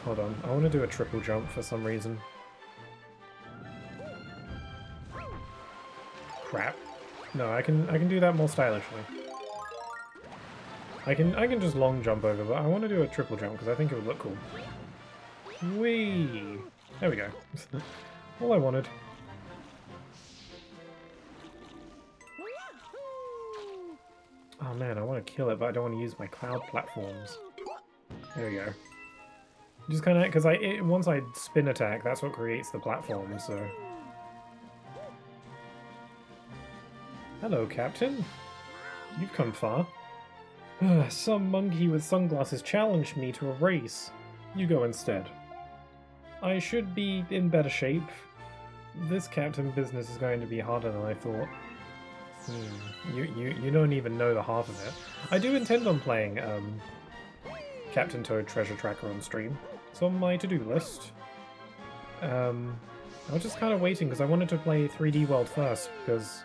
Hold on, I want to do a triple jump for some reason. Crap. No, I can do that more stylishly. I can just long jump over, but I want to do a triple jump because I think it would look cool. Whee! There we go. All I wanted. Oh man, I want to kill it, but I don't want to use my cloud platforms. There we go. Just kind of, because once I spin attack, that's what creates the platform, so... Hello, Captain. You've come far. Some monkey with sunglasses challenged me to a race. You go instead. I should be in better shape. This captain business is going to be harder than I thought. You don't even know the half of it. I do intend on playing Captain Toad Treasure Tracker on stream. It's on my to-do list. I was just kind of waiting because I wanted to play 3D World first because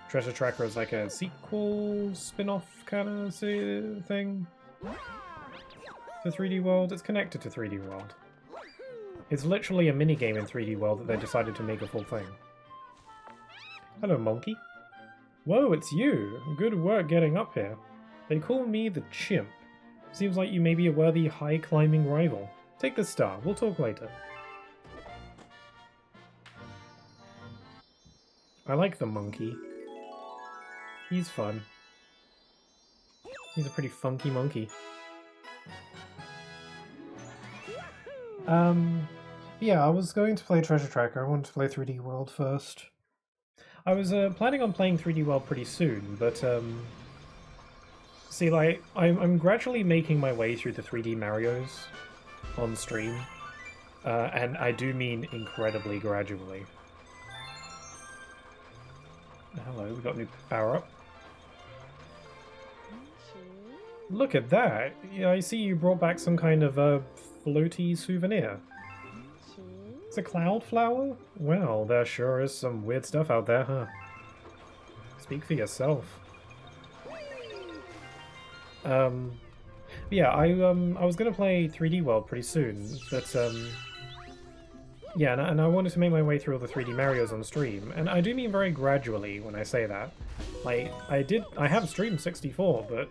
Treasure Tracker is like a sequel, spin-off kind of thing for 3D World. It's connected to 3D World. It's literally a minigame in 3D World that they decided to make a full thing. Hello, monkey. Whoa, it's you! Good work getting up here. They call me the Chimp. Seems like you may be a worthy high-climbing rival. Take the star. We'll talk later. I like the monkey. He's fun. He's a pretty funky monkey. Yeah, I was going to play Treasure Tracker. I wanted to play 3D World first. I was planning on playing 3D World pretty soon, but see, like, I'm gradually making my way through the 3D Marios on stream, and I do mean incredibly gradually. Hello, we got a new power-up. Look at that! Yeah, I see you brought back some kind of floaty souvenir. It's a cloud flower? Well, there sure is some weird stuff out there, huh? Speak for yourself. Yeah, I was gonna play 3D World pretty soon, but yeah, and I wanted to make my way through all the 3D Marios on stream, and I do mean very gradually when I say that. Like, I have streamed 64, but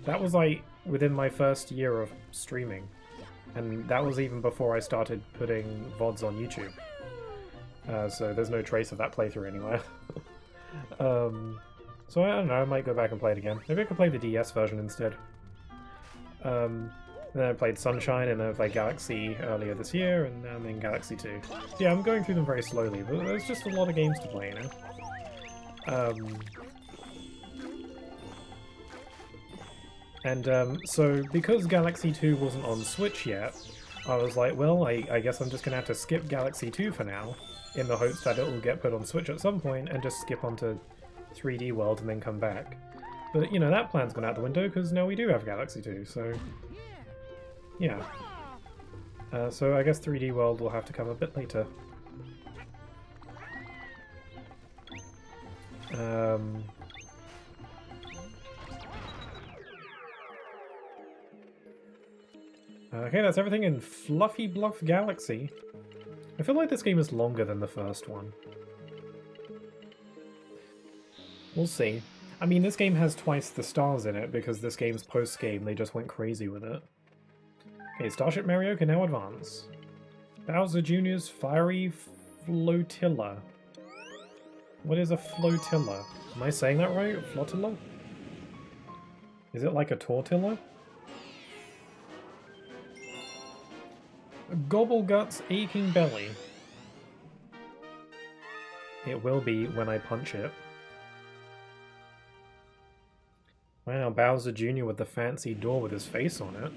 that was like within my first year of streaming. And that was even before I started putting VODs on YouTube. So there's no trace of that playthrough anywhere. So I don't know, I might go back and play it again. Maybe I could play the DS version instead. Then I played Sunshine and then I played Galaxy earlier this year, and then Galaxy 2. So yeah, I'm going through them very slowly, but there's just a lot of games to play, you know? So because Galaxy 2 wasn't on Switch yet, I was like, well, I guess I'm just gonna have to skip Galaxy 2 for now, in the hopes that it will get put on Switch at some point, and just skip onto 3D World and then come back. But, you know, that plan's gone out the window, because now we do have Galaxy 2, so... yeah. So I guess 3D World will have to come a bit later. Okay, that's everything in Fluffy Bluff Galaxy. I feel like this game is longer than the first one. We'll see. I mean, this game has twice the stars in it, because this game's post-game, they just went crazy with it. Okay, Starship Mario can now advance. Bowser Jr.'s Fiery Flotilla. What is a flotilla? Am I saying that right? Flotilla? Is it like a tortilla? Gobblegut's aching belly. It will be when I punch it. Wow, Bowser Jr. with the fancy door with his face on it.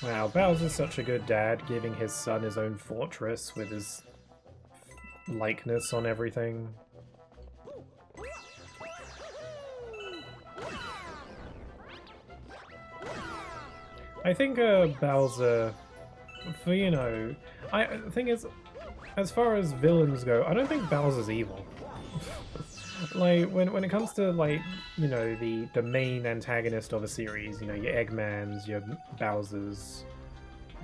Wow, Bowser's such a good dad, giving his son his own fortress with his likeness on everything. I think Bowser, for, you know, the thing is, as far as villains go, I don't think Bowser's evil. Like, when it comes to, like, you know, the main antagonist of a series, you know, your Eggmans, your Bowsers,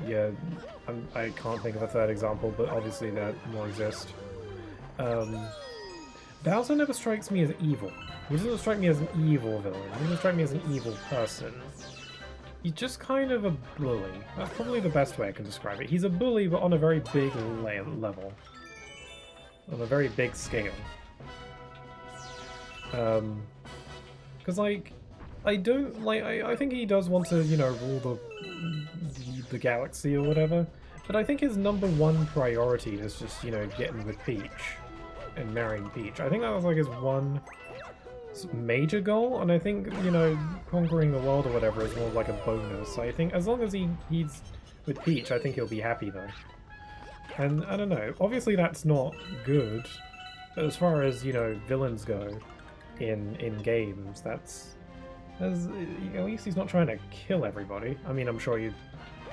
your... I can't think of a third example, but obviously there more exist. Bowser never strikes me as evil. He doesn't strike me as an evil villain. He doesn't strike me as an evil person. He's just kind of a bully. That's probably the best way I can describe it. He's a bully, but on a very big level. On a very big scale. Because, like, I don't, like, I think he does want to, you know, rule the galaxy or whatever, but I think his #1 priority is just, you know, getting with Peach and marrying Peach. I think that was, like, his one major goal, and I think, you know, conquering the world or whatever is more like a bonus. I think as long as he's with Peach, I think he'll be happy, though. And, I don't know, obviously that's not good, but as far as, you know, villains go in games, that's... at least he's not trying to kill everybody. I mean, I'm sure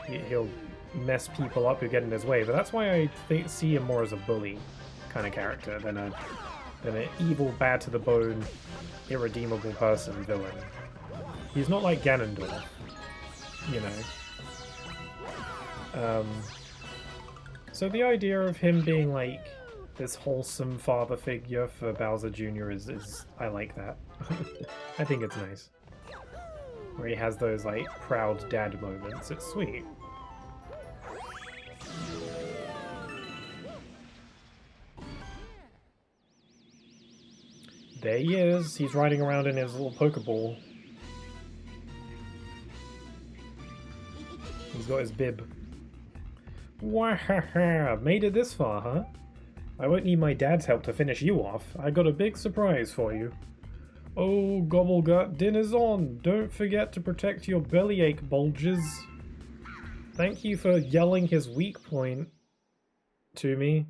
he'll mess people up who get in his way, but that's why I see him more as a bully kind of character than an evil, bad to the bone, irredeemable person villain. He's not like Ganondorf, you know. So the idea of him being like this wholesome father figure for Bowser Jr. is I like that. I think it's nice. Where he has those, like, proud dad moments. It's sweet. There he is. He's riding around in his little Pokeball. He's got his bib. Wahaha! Made it this far, huh? I won't need my dad's help to finish you off. I got a big surprise for you. Oh, Gobblegut, dinner's on! Don't forget to protect your bellyache bulges. Thank you for yelling his weak point to me.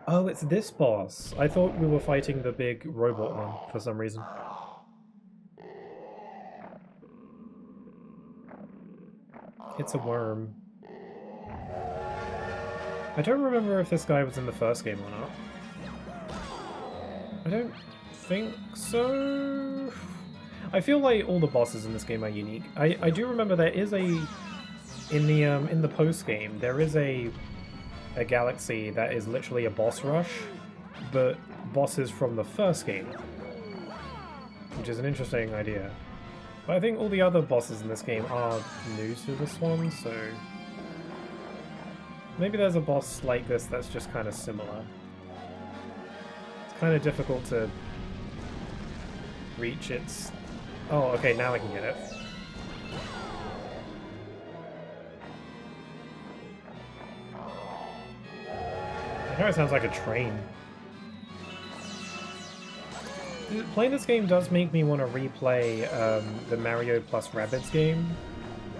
Oh, it's this boss. I thought we were fighting the big robot one for some reason. It's a worm. I don't remember if this guy was in the first game or not. I don't think so. I feel like all the bosses in this game are unique. I do remember there is in the post game there is a galaxy that is literally a boss rush, but bosses from the first game, which is an interesting idea. But I think all the other bosses in this game are new to this one, so maybe there's a boss like this that's just kind of similar. It's kind of difficult to reach its... Oh, okay, now I can get it. I know it sounds like a train. Playing this game does make me want to replay the Mario plus Rabbids game.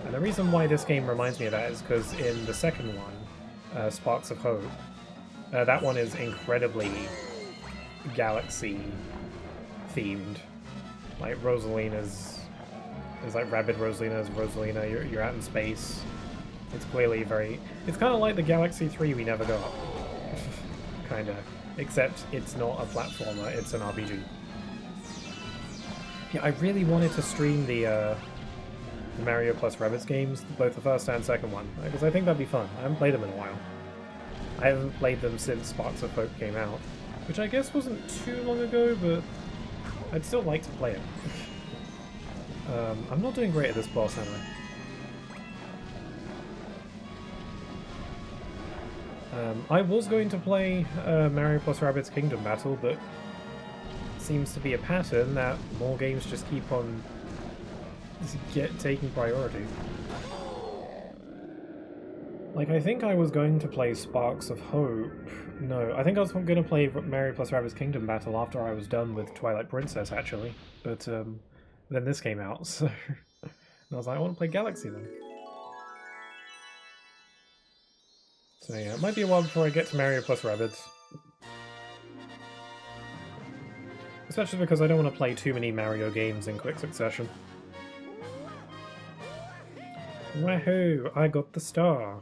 And the reason why this game reminds me of that is because in the second one, Sparks of Hope, that one is incredibly galaxy themed. Like Rosalina's like Rabbid Rosalina's Rosalina, you're out in space. It's clearly very... It's kind of like the Galaxy 3 we never got. Kinda. Except it's not a platformer, it's an RPG. Yeah, I really wanted to stream the Mario plus Rabbids games, both the first and second one, because I think that'd be fun. I haven't played them in a while. I haven't played them since Sparks of Hope came out, which I guess wasn't too long ago, but I'd still like to play it. I'm not doing great at this boss, am I? I was going to play Mario plus Rabbids Kingdom Battle, but it seems to be a pattern that more games just keep on taking priority. Like, I think I was going to play Sparks of Hope. No, I think I was going to play Mario plus Rabbids Kingdom Battle after I was done with Twilight Princess, actually. But then this came out, so... and I was like, I want to play Galaxy then. So yeah, it might be a while before I get to Mario plus Rabbids. Especially because I don't want to play too many Mario games in quick succession. Wahoo! I got the star!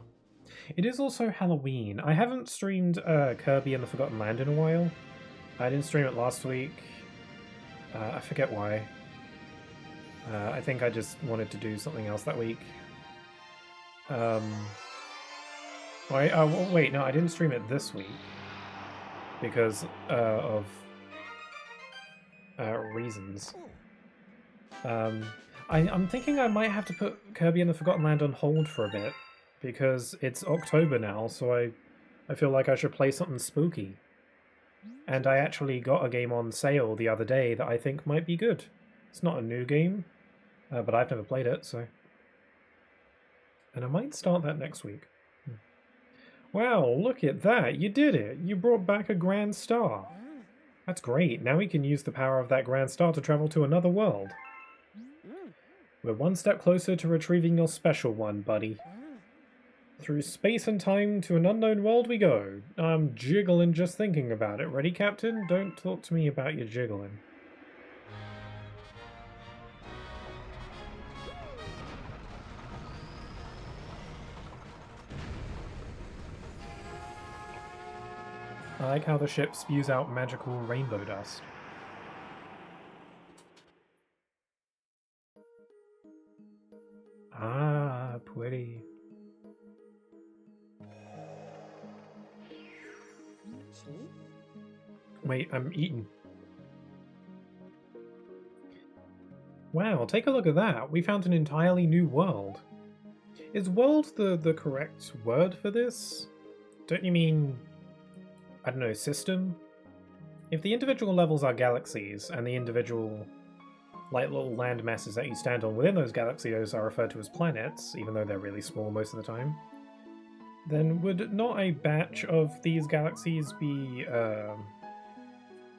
It is also Halloween. I haven't streamed Kirby and the Forgotten Land in a while. I didn't stream it last week. I forget why. I think I just wanted to do something else that week. Wait, no, I didn't stream it this week. because of reasons. I'm thinking I might have to put Kirby and the Forgotten Land on hold for a bit, because it's October now, so I feel like I should play something spooky. And I actually got a game on sale the other day that I think might be good. It's not a new game, but I've never played it, so... And I might start that next week. Wow, look at that! You did it! You brought back a Grand Star! That's great, now we can use the power of that Grand Star to travel to another world. We're one step closer to retrieving your special one, buddy. Through space and time to an unknown world we go. I'm jiggling just thinking about it. Ready, Captain? Don't talk to me about your jiggling. I like how the ship spews out magical rainbow dust. Ah, pretty. Wait, I'm eating. Wow, take a look at that. We found an entirely new world. Is world the correct word for this? Don't you mean, I don't know, system? If the individual levels are galaxies, and the individual, like, little land masses that you stand on within those galaxies are referred to as planets, even though they're really small most of the time, then would not a batch of these galaxies be,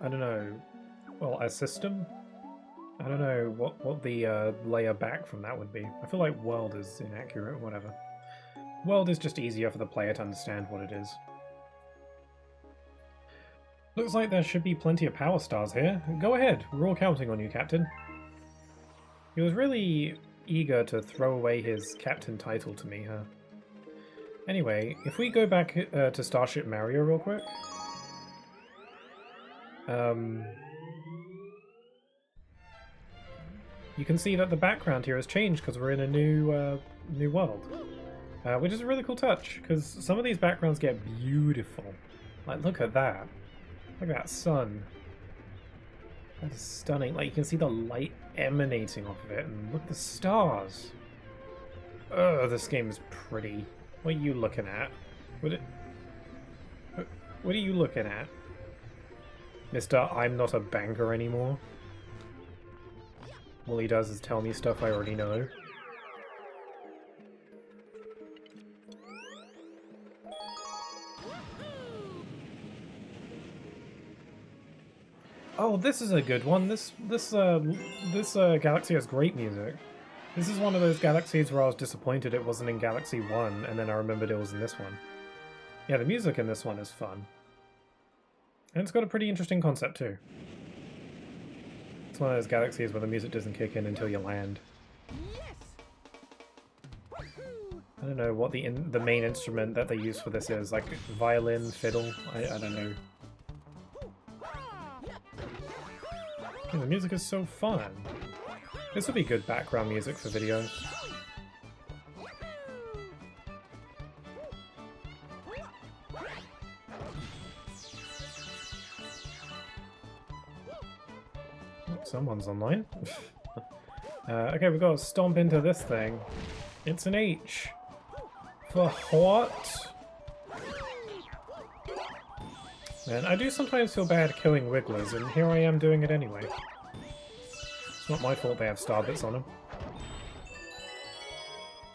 I don't know, well, a system? I don't know what the layer back from that would be. I feel like world is inaccurate, whatever. World is just easier for the player to understand what it is. Looks like there should be plenty of power stars here. Go ahead, we're all counting on you, Captain. He was really eager to throw away his captain title to me, huh? Anyway, if we go back to Starship Mario real quick. You can see that the background here has changed because we're in a new world. Which is a really cool touch, because some of these backgrounds get beautiful. Like, look at that. Look at that sun. That is stunning. Like, you can see the light emanating off of it, and look at the stars. Oh, this game is pretty. What are you looking at? What are you looking at? Mr. I'm not a banker anymore. All he does is tell me stuff I already know. Oh, this is a good one. This galaxy has great music. This is one of those galaxies where I was disappointed it wasn't in Galaxy 1, and then I remembered it was in this one. Yeah, the music in this one is fun. And it's got a pretty interesting concept too. It's one of those galaxies where the music doesn't kick in until you land. I don't know what the main instrument that they use for this is, like violin, fiddle, I don't know. Oh, the music is so fun. This would be good background music for videos. Oh, someone's online. Okay, we've got to stomp into this thing. It's an H. For what? Man, I do sometimes feel bad killing Wigglers, and here I am doing it anyway. It's not my fault they have star bits on them.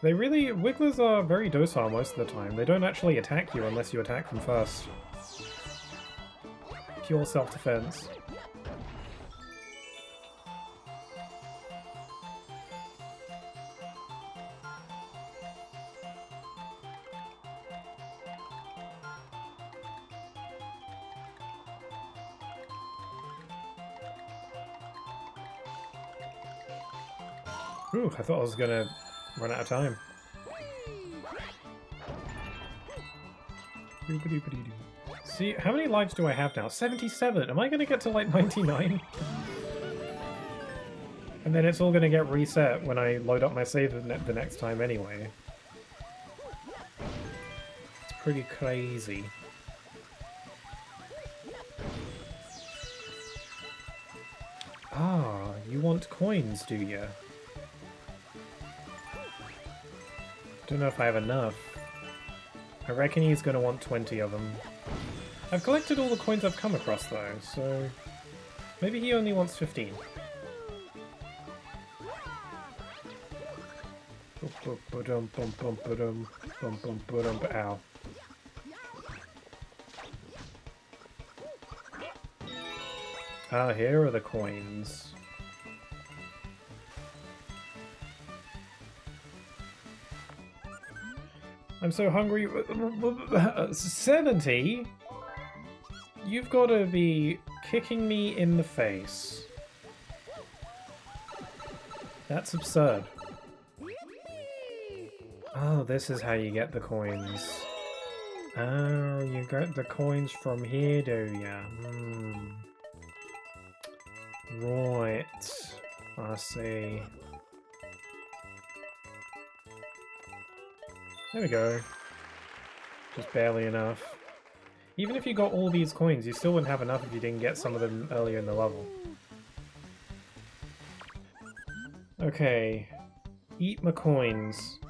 Wigglers are very docile most of the time. They don't actually attack you unless you attack them first. Pure self-defense. Ooh, I thought I was gonna run out of time. See, how many lives do I have now? 77! Am I gonna get to like 99? And then it's all gonna get reset when I load up my save the next time anyway. It's pretty crazy. You want coins, do you? Don't know if I have enough. I reckon he's going to want 20 of them. I've collected all the coins I've come across though, so maybe he only wants 15. Ow. Ah, here are the coins. I'm so hungry. 70? You've got to be kicking me in the face. That's absurd. Oh, this is how you get the coins. Oh, you get the coins from here, do ya? Right. I see. There we go. Just barely enough. Even if you got all these coins, you still wouldn't have enough if you didn't get some of them earlier in the level. Okay. Eat my coins.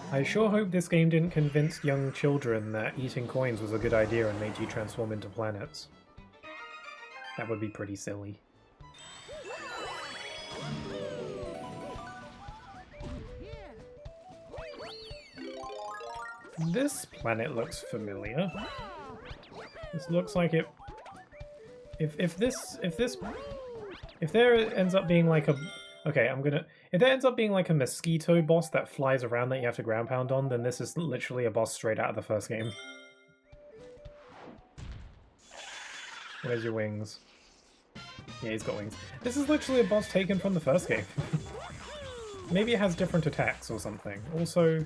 I sure hope this game didn't convince young children that eating coins was a good idea and made you transform into planets. That would be pretty silly. This planet looks familiar. This looks like it... If there ends up being like a... Okay, if there ends up being like a mosquito boss that flies around that you have to ground pound on, then this is literally a boss straight out of the first game. Where's your wings? Yeah, he's got wings. This is literally a boss taken from the first game. Maybe it has different attacks or something. Also,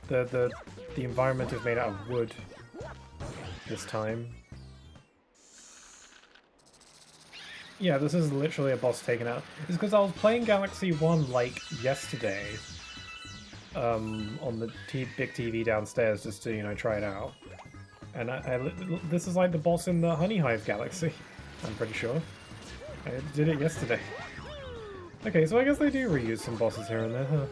the environment is made out of wood this time. Yeah, this is literally a boss taken out. It's because I was playing Galaxy 1 like yesterday on the big TV downstairs just to, you know, try it out. And this is like the boss in the Honey Hive Galaxy, I'm pretty sure. I did it yesterday. Okay, so I guess they do reuse some bosses here and there, huh?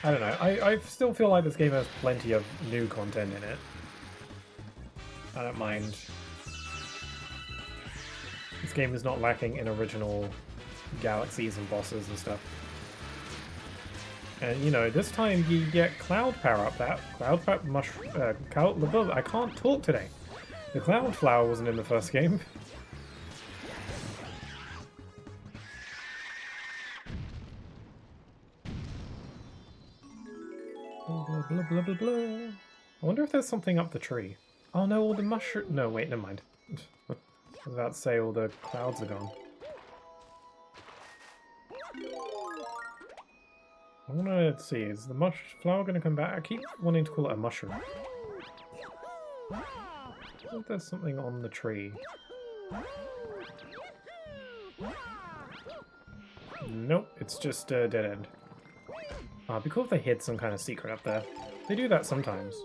I don't know, I still feel like this game has plenty of new content in it. I don't mind. This game is not lacking in original galaxies and bosses and stuff. And you know, this time you get Cloud Power up. That Cloud Power I can't talk today. The Cloud Flower wasn't in the first game. Blah, blah, blah, blah, blah. I wonder if there's something up the tree. Oh no, all the mushroom... No, wait, never mind. I was about to say all the clouds are gone. I want to see, is the flower going to come back? I keep wanting to call it a mushroom. I think there's something on the tree. Nope, it's just a dead end. It'd be cool if they hid some kind of secret up there. They do that sometimes.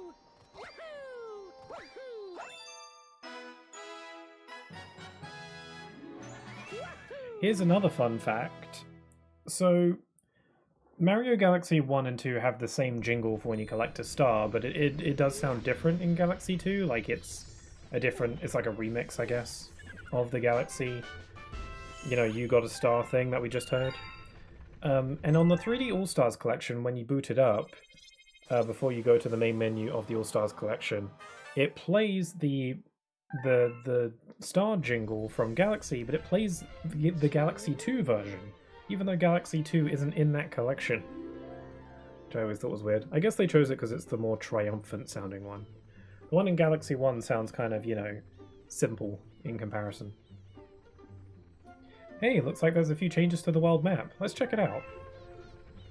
Here's another fun fact. So, Mario Galaxy 1 and 2 have the same jingle for when you collect a star, but it does sound different in Galaxy 2. Like, it's like a remix, I guess, of the Galaxy, you know, you got a star thing that we just heard. And on the 3D All-Stars collection, when you boot it up, before you go to the main menu of the All-Stars collection, it plays the star jingle from Galaxy, but it plays the Galaxy 2 version, even though Galaxy 2 isn't in that collection. Which I always thought was weird. I guess they chose it because it's the more triumphant sounding one. The one in Galaxy 1 sounds kind of, you know, simple in comparison. Hey, looks like there's a few changes to the world map. Let's check it out.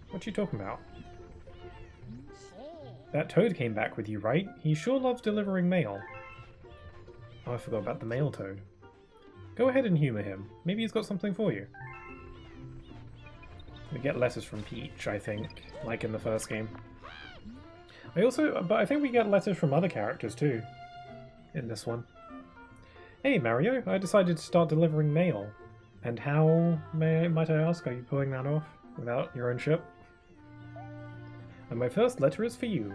What you talking about? That Toad came back with you, right? He sure loves delivering mail. Oh, I forgot about the mail Toad. Go ahead and humor him. Maybe he's got something for you. We get letters from Peach, I think, like in the first game. But I think we get letters from other characters too, in this one. Hey Mario, I decided to start delivering mail. And how, might I ask, are you pulling that off without your own ship? And my first letter is for you.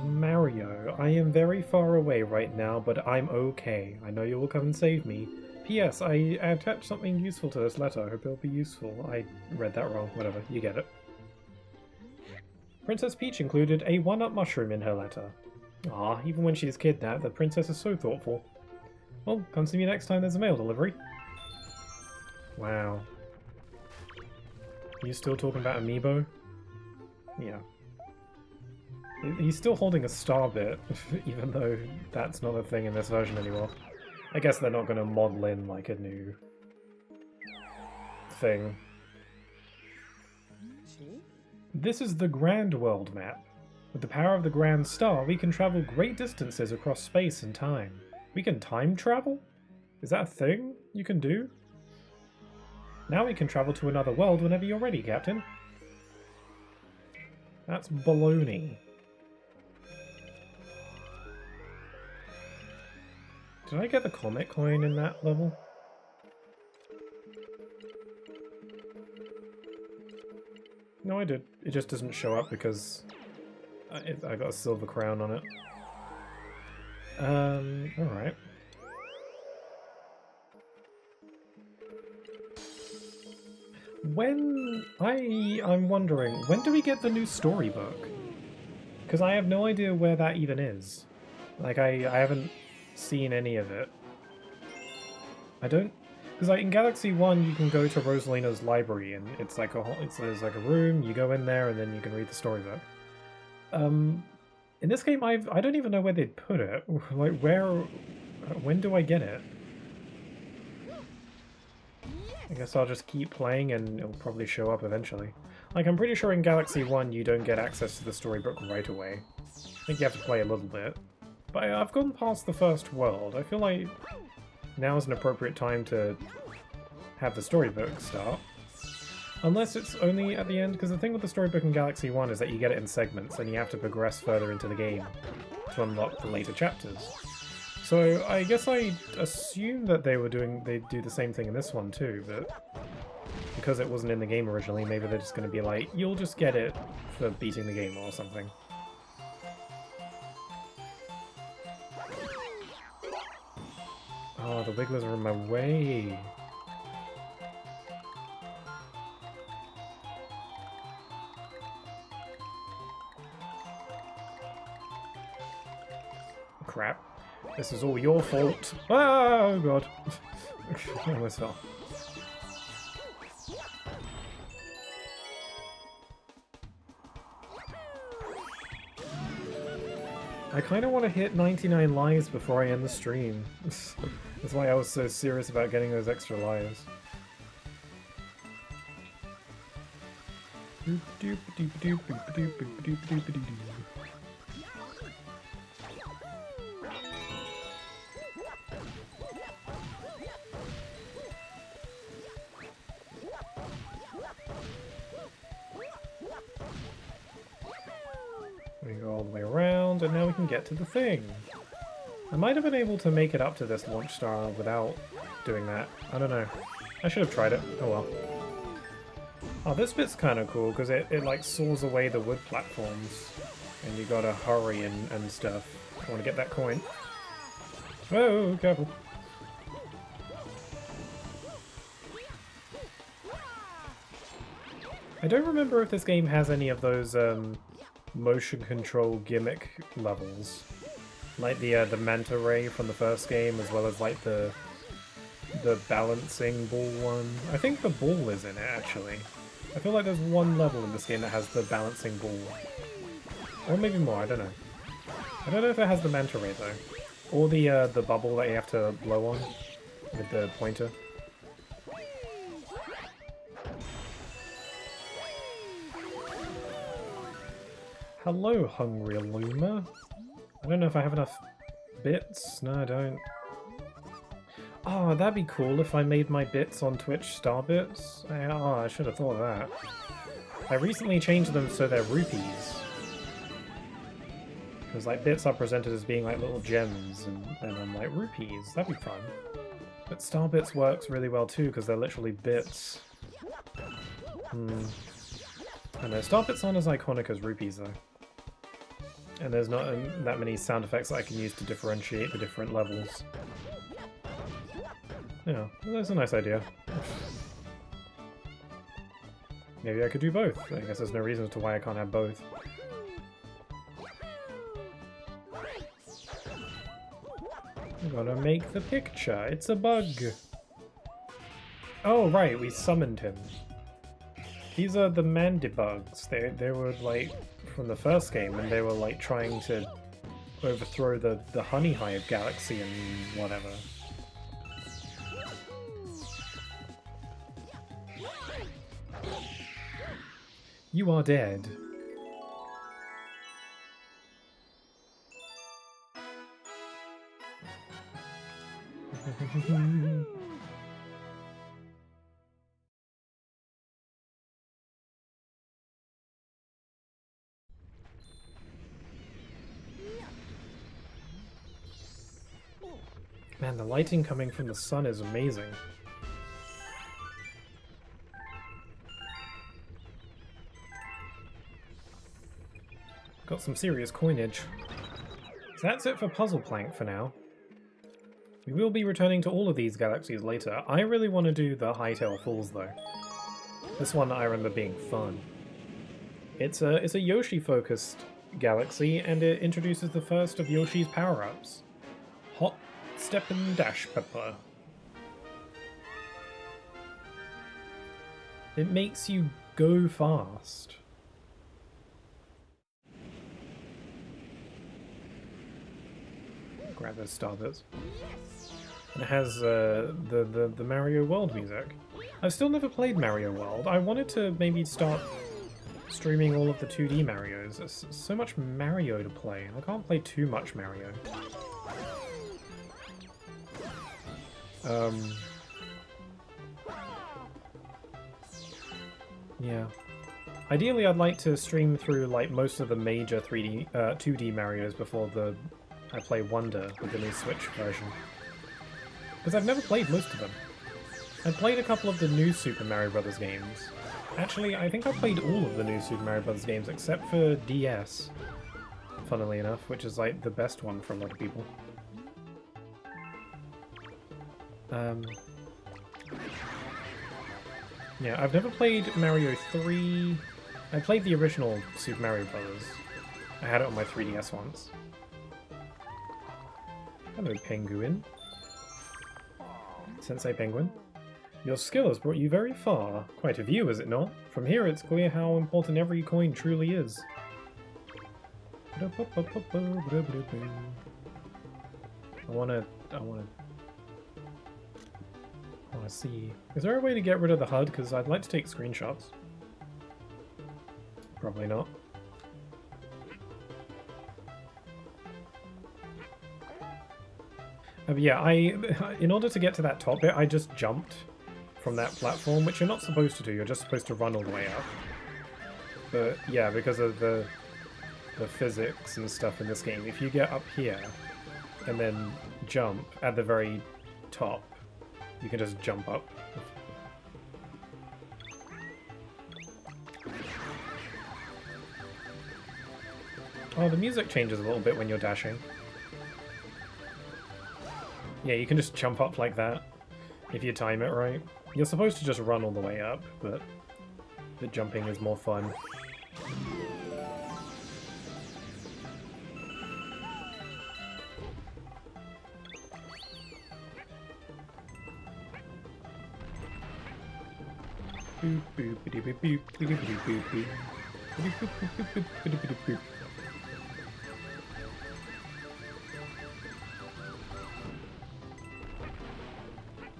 Mario, I am very far away right now, but I'm okay. I know you will come and save me. P.S. I attached something useful to this letter. I hope it'll be useful. I read that wrong. Whatever, you get it. Princess Peach included a 1-up mushroom in her letter. Ah, even when she's kidnapped, the princess is so thoughtful. Well, come see me next time there's a mail delivery. Wow. Are you still talking about Amiibo? Yeah. He's still holding a star bit, even though that's not a thing in this version anymore. I guess they're not going to model in like a new thing. This is the Grand World map. With the power of the Grand Star, we can travel great distances across space and time. We can time travel? Is that a thing you can do? Now we can travel to another world whenever you're ready, Captain. That's baloney. Did I get the Comet coin in that level? No, I did. It just doesn't show up because I got a silver crown on it. Alright. I'm wondering, when do we get the new storybook? Because I have no idea where that even is. Like, I haven't seen any of it. I don't... Because like in Galaxy 1 you can go to Rosalina's library and it's like there's like a room, you go in there and then you can read the storybook. In this game I don't even know where they'd put it. Like when do I get it? I guess I'll just keep playing and it'll probably show up eventually. Like I'm pretty sure in Galaxy 1 you don't get access to the storybook right away. I think you have to play a little bit. But I've gone past the first world. I feel like now is an appropriate time to have the storybook start. Unless it's only at the end, because the thing with the storybook in Galaxy 1 is that you get it in segments and you have to progress further into the game to unlock the later chapters. So I guess I assume that they'd do the same thing in this one too, but because it wasn't in the game originally, maybe they're just going to be like, you'll just get it for beating the game or something. Oh, the Wigglers are in my way. Crap. This is all your fault. Oh, God. I almost fell. I kind of want to hit 99 lives before I end the stream. That's why I was so serious about getting those extra lives. We go all the way around, and now we can get to the thing. I might have been able to make it up to this launch star without doing that. I don't know. I should have tried it. Oh well. Oh, this bit's kind of cool, because it like saws away the wood platforms. And you gotta hurry and stuff. I want to get that coin. Oh, careful. I don't remember if this game has any of those motion control gimmick levels. Like the manta ray from the first game, as well as like the balancing ball one. I think the ball is in it, actually. I feel like there's one level in this game that has the balancing ball. Or maybe more, I don't know. I don't know if it has the manta ray though. Or the bubble that you have to blow on with the pointer. Hello, Hungry Luma. I don't know if I have enough bits. No, I don't. Oh, that'd be cool if I made my bits on Twitch Starbits. I should have thought of that. I recently changed them so they're rupees. Because like bits are presented as being like little gems, and I'm like, rupees, that'd be fun. But Starbits works really well too, because they're literally bits. I know, Starbits aren't as iconic as rupees though. And there's not that many sound effects that I can use to differentiate the different levels. Yeah, that's a nice idea. Maybe I could do both. I guess there's no reason as to why I can't have both. I'm gonna make the picture. It's a bug. Oh, right, we summoned him. These are the Mandibugs. They were like from the first game, and they were like trying to overthrow the Honey Hive Galaxy and whatever. You are dead. Man, the lighting coming from the sun is amazing. Got some serious coinage. So that's it for Puzzle Plank for now. We will be returning to all of these galaxies later. I really want to do the Hightail Falls though. This one I remember being fun. It's a Yoshi-focused galaxy, and it introduces the first of Yoshi's power-ups. Hot Step and Dash Pepper. It makes you go fast. Grab those Starbits. And it has the Mario World music. I've still never played Mario World. I wanted to maybe start streaming all of the 2D Marios. There's so much Mario to play. I can't play too much Mario. Yeah. Ideally, I'd like to stream through like most of the major 2D Marios before I play Wonder with the new Switch version. Because I've never played most of them. I've played a couple of the new Super Mario Bros. Games. Actually, I think I've played all of the new Super Mario Bros. Games except for DS, funnily enough, which is like the best one for a lot of people. Yeah, I've never played Mario 3. I played the original Super Mario Bros. I had it on my 3DS once. Hello, Penguin. Sensei Penguin. Your skill has brought you very far. Quite a view, is it not? From here it's clear how important every coin truly is. I wanna see. Is there a way to get rid of the HUD? Because I'd like to take screenshots. Probably not. Yeah, in order to get to that top bit, I just jumped from that platform, which you're not supposed to do. You're just supposed to run all the way up. But yeah, because of the physics and stuff in this game, if you get up here and then jump at the very top, you can just jump up. Oh, the music changes a little bit when you're dashing. Yeah, you can just jump up like that, if you time it right. You're supposed to just run all the way up, but the jumping is more fun.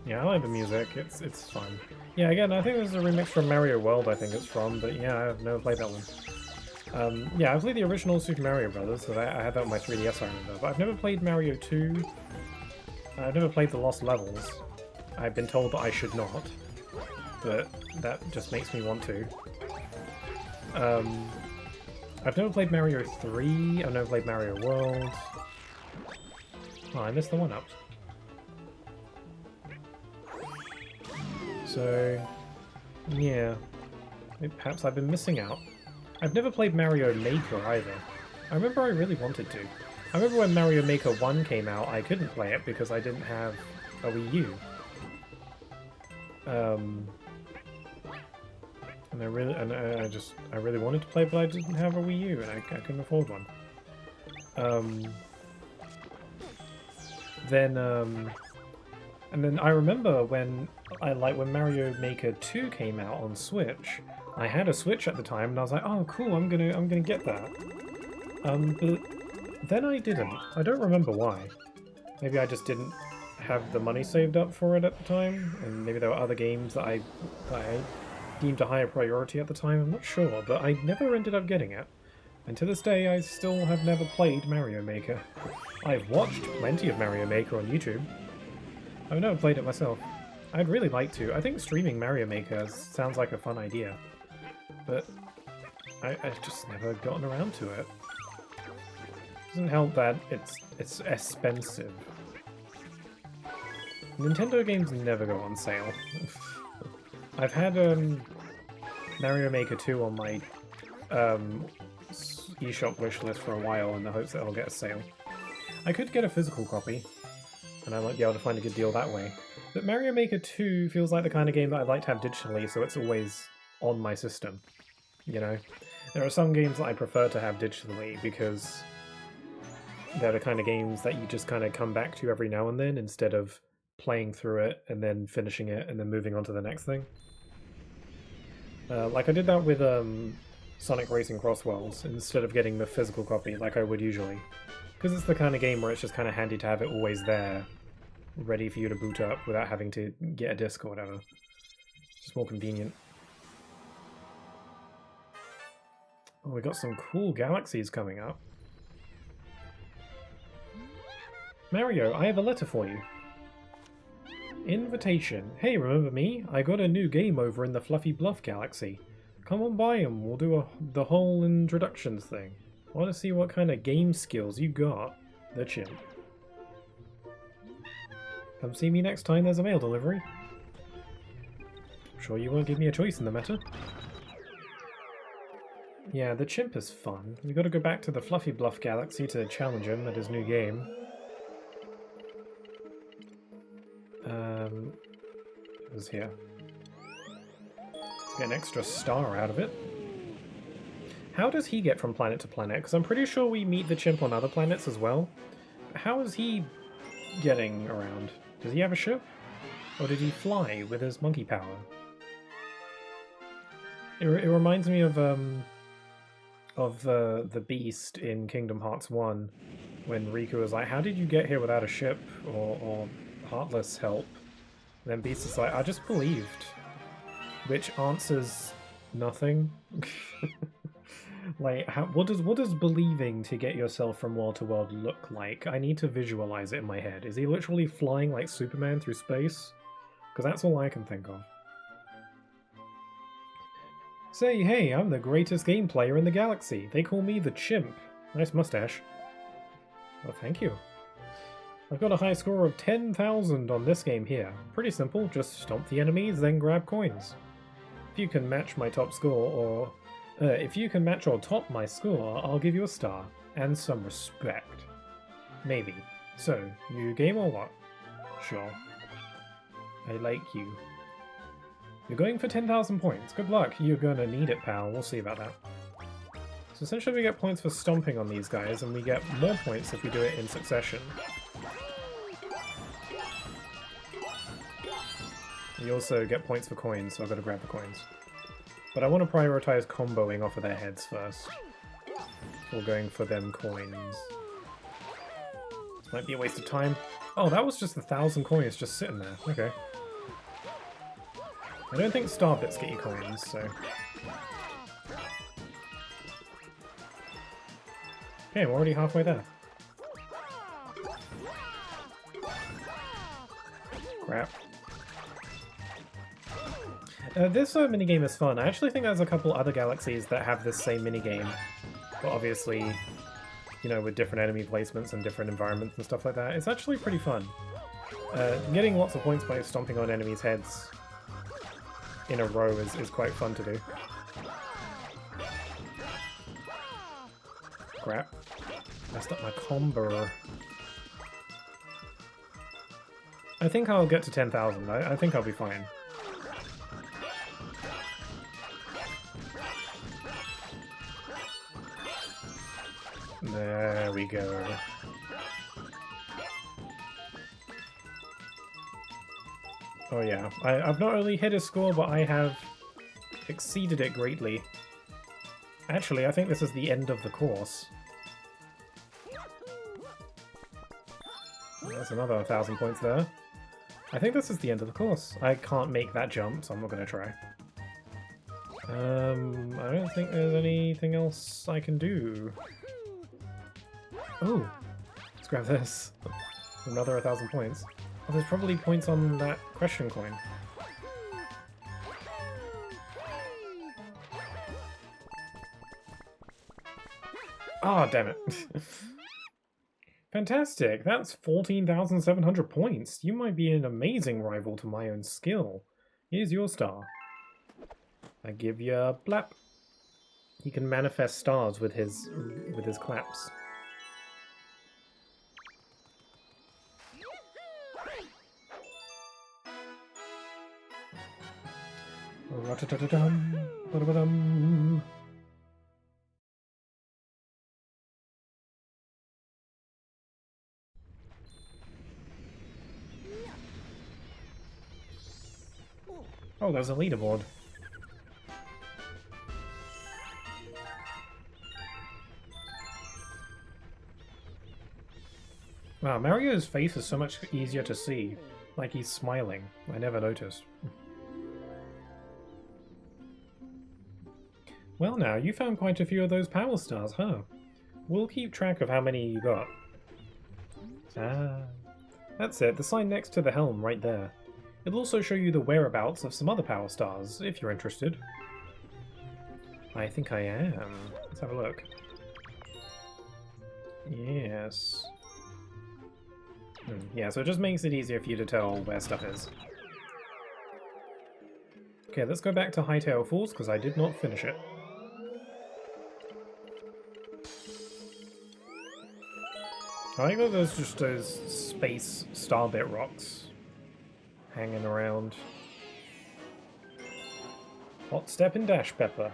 Yeah, I like the music. It's fun. Yeah, again, I think this is a remix from Mario World, I think it's from, but yeah, I've never played that one. Yeah, I played the original Super Mario Bros., so I had that on my 3DS, I remember, but I've never played Mario 2. I've never played the Lost Levels. I've been told that I should not, but that just makes me want to. I've never played Mario 3, I've never played Mario World. Oh, I missed the one-ups. So, yeah. Perhaps I've been missing out. I've never played Mario Maker either. I remember I really wanted to. I remember when Mario Maker 1 came out, I couldn't play it because I didn't have a Wii U. And I really wanted to play, but I didn't have a Wii U, and I couldn't afford one. And then I remember when Mario Maker 2 came out on Switch. I had a Switch at the time, and I was like, "Oh, cool! I'm gonna get that." But then I didn't. I don't remember why. Maybe I just didn't have the money saved up for it at the time, and maybe there were other games that I deemed a higher priority at the time. I'm not sure, but I never ended up getting it. And to this day, I still have never played Mario Maker. I've watched plenty of Mario Maker on YouTube. I've never played it myself. I'd really like to. I think streaming Mario Maker sounds like a fun idea, but I've just never gotten around to it. Doesn't help that it's expensive. Nintendo games never go on sale. I've had Mario Maker 2 on my eShop wishlist for a while in the hopes that I'll get a sale. I could get a physical copy, and I might be able to find a good deal that way. But Mario Maker 2 feels like the kind of game that I'd like to have digitally, so it's always on my system. You know? There are some games that I prefer to have digitally because they're the kind of games that you just kind of come back to every now and then instead of playing through it and then finishing it and then moving on to the next thing. Like I did that with Sonic Racing Cross Worlds instead of getting the physical copy like I would usually. Because it's the kind of game where it's just kind of handy to have it always there, ready for you to boot up without having to get a disc or whatever. It's just more convenient. Oh, we got some cool galaxies coming up. Mario, I have a letter for you. Invitation. Hey, remember me? I got a new game over in the Fluffy Bluff Galaxy. Come on by and we'll do the whole introductions thing. I want to see what kind of game skills you got. The Chimp. Come see me next time there's a mail delivery. I'm sure you won't give me a choice in the matter. Yeah, the Chimp is fun. We gotta go back to the Fluffy Bluff Galaxy to challenge him at his new game. It was here. Let's get an extra star out of it. How does he get from planet to planet? Because I'm pretty sure we meet the Chimp on other planets as well. How is he getting around? Does he have a ship? Or did he fly with his monkey power? It reminds me of the Beast in Kingdom Hearts 1, when Riku was like, how did you get here without a ship or Heartless help? And then Beast is like, I just believed. Which answers nothing. Like, what does believing to get yourself from world to world look like? I need to visualize it in my head. Is he literally flying like Superman through space? Because that's all I can think of. Say, hey, I'm the greatest game player in the galaxy. They call me the Chimp. Nice mustache. Well, thank you. I've got a high score of 10,000 on this game here. Pretty simple, just stomp the enemies, then grab coins. If you can match my top score, or... if you can match or top my score, I'll give you a star. And some respect. Maybe. So, you game or what? Sure. I like you. You're going for 10,000 points. Good luck. You're gonna need it, pal. We'll see about that. So essentially we get points for stomping on these guys, and we get more points if we do it in succession. You also get points for coins, so I've got to grab the coins. But I want to prioritize comboing off of their heads first. Or going for them coins. This might be a waste of time. Oh, that was just 1,000 coins just sitting there. Okay. I don't think star bits get you coins, so... Okay, we're already halfway there. Crap. This minigame is fun. I actually think there's a couple other galaxies that have this same minigame. But obviously, you know, with different enemy placements and different environments and stuff like that. It's actually pretty fun. Getting lots of points by stomping on enemies' heads in a row is quite fun to do. Crap. Messed up my combo. I think I'll get to 10,000. I think I'll be fine. There we go. Oh yeah, I've not only hit a score, but I have exceeded it greatly. Actually, I think this is the end of the course. There's another 1,000 points there. I think this is the end of the course. I can't make that jump, so I'm not going to try. I don't think there's anything else I can do. Oh, let's grab this. Another 1,000 points. Oh, there's probably points on that question coin. Ah, oh, damn it. Fantastic! That's 14,700 points. You might be an amazing rival to my own skill. Here's your star. I give you a blap. He can manifest stars with his claps. Ra-ta-ta-ta-dum, ba-da-ba-dum. Oh, there's a leaderboard. Wow, Mario's face is so much easier to see. Like he's smiling. I never noticed. Well now, you found quite a few of those power stars, huh? We'll keep track of how many you got. Ah, that's it, the sign next to the helm right there. It'll also show you the whereabouts of some other power stars, if you're interested. I think I am. Let's have a look. Yes. Yeah, so it just makes it easier for you to tell where stuff is. Okay, let's go back to Hightail Falls, because I did not finish it. I think that there's just those space starbit rocks hanging around. Hot step and dash pepper.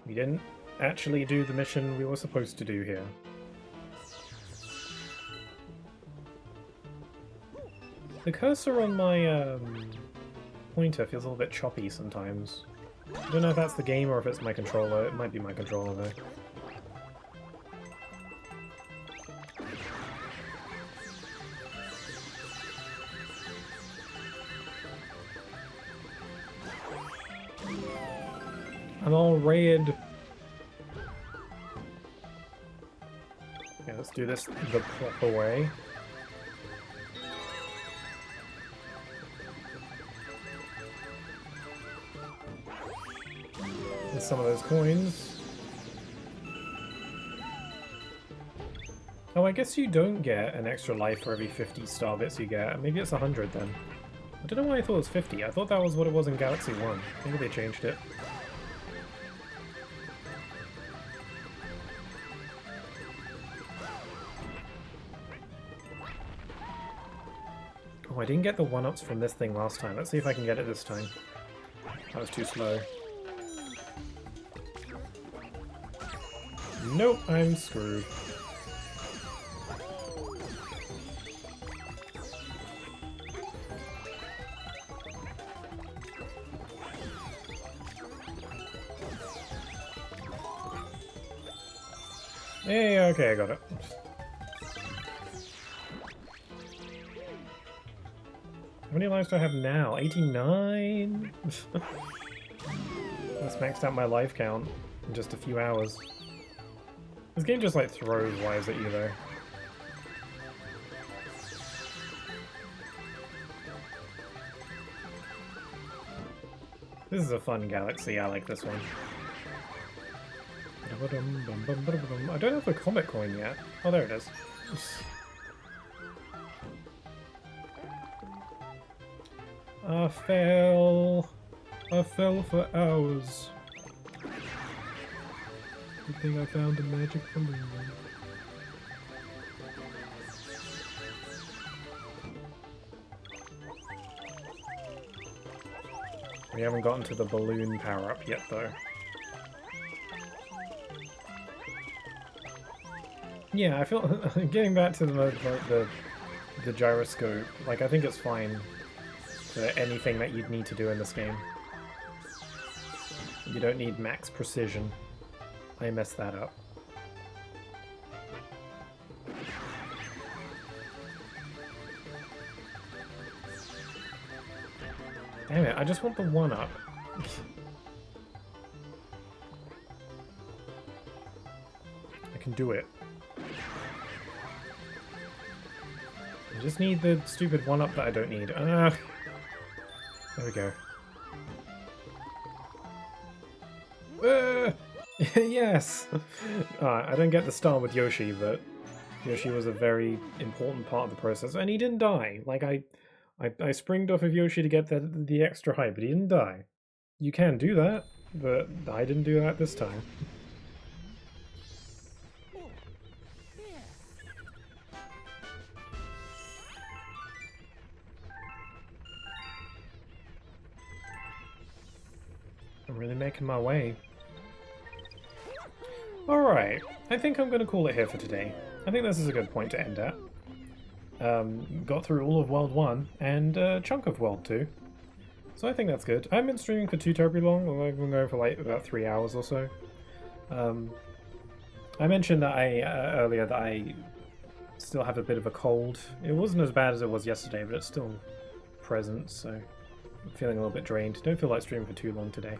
We didn't actually do the mission we were supposed to do here. The cursor on my pointer feels a little bit choppy sometimes. I don't know if that's the game or if it's my controller. It might be my controller though. I'm all red. Yeah, let's do this the proper way. There's some of those coins. Oh, I guess you don't get an extra life for every 50 star bits you get. Maybe it's 100 then. I don't know why I thought it was 50. I thought that was what it was in Galaxy 1. Maybe they changed it. Oh, I didn't get the 1-ups from this thing last time. Let's see if I can get it this time. That was too slow. Nope, I'm screwed. Hey, okay, I got it. How many lives do I have now? 89? That's maxed out my life count in just a few hours. This game just like throws lives at you though. This is a fun galaxy. I like this one. I don't have a comet coin yet. Oh, there it is. I fell for hours. Good thing I found a magic balloon. We haven't gotten to the balloon power-up yet, though. Yeah, I feel getting back to the gyroscope. Like, I think it's fine for anything that you'd need to do in this game. You don't need max precision. I messed that up. Damn it! I just want the 1-up. I can do it. I just need the stupid 1-up that I don't need. There we go. Yes! I don't get the star with Yoshi, but Yoshi was a very important part of the process, and he didn't die. Like, I springed off of Yoshi to get the extra height, but he didn't die. You can do that, but I didn't do that this time. I'm really making my way. Alright, I think I'm going to call it here for today. I think this is a good point to end at. Got through all of World 1 and a chunk of World 2. So I think that's good. I haven't been streaming for too terribly long, although I've been going for like about 3 hours or so. I mentioned that earlier that I still have a bit of a cold. It wasn't as bad as it was yesterday, but it's still present, so I'm feeling a little bit drained. Don't feel like streaming for too long today.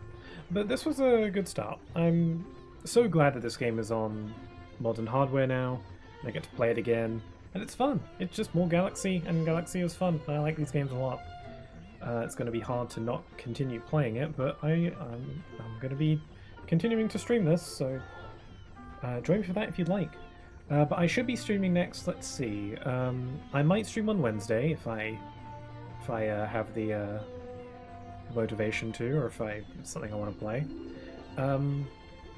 But this was a good start. I'm so glad that this game is on modern hardware now. I get to play it again. And it's fun. It's just more Galaxy, and Galaxy is fun. I like these games a lot. It's going to be hard to not continue playing it, but I'm going to be continuing to stream this, so join me for that if you'd like. But I should be streaming next. Let's see. I might stream on Wednesday if I have the motivation to, or if it's something I want to play.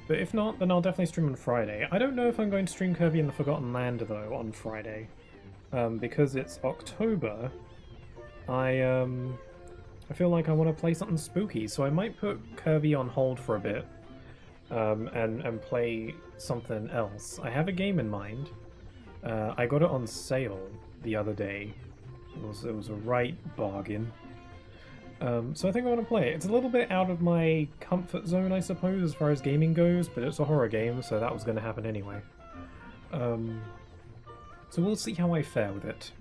But if not, then I'll definitely stream on Friday. I don't know if I'm going to stream Kirby in the Forgotten Land, though, on Friday. Because it's October, I feel like I want to play something spooky, so I might put Kirby on hold for a bit, and play something else. I have a game in mind. I got it on sale the other day. It was a right bargain. So I think I want to play it. It's a little bit out of my comfort zone, I suppose, as far as gaming goes, but it's a horror game, so that was going to happen anyway. So we'll see how I fare with it.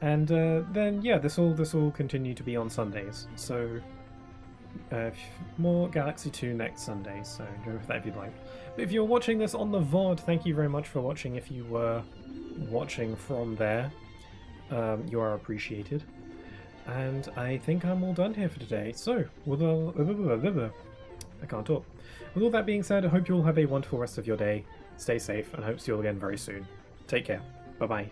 Then, yeah, this will continue to be on Sundays. So, more Galaxy 2 next Sunday, so go for that if you'd like. But if you're watching this on the VOD, thank you very much for watching. If you were watching from there, you are appreciated. And I think I'm all done here for today. So, I can't talk. With all that being said, I hope you all have a wonderful rest of your day. Stay safe, and hope to see you all again very soon. Take care. Bye-bye.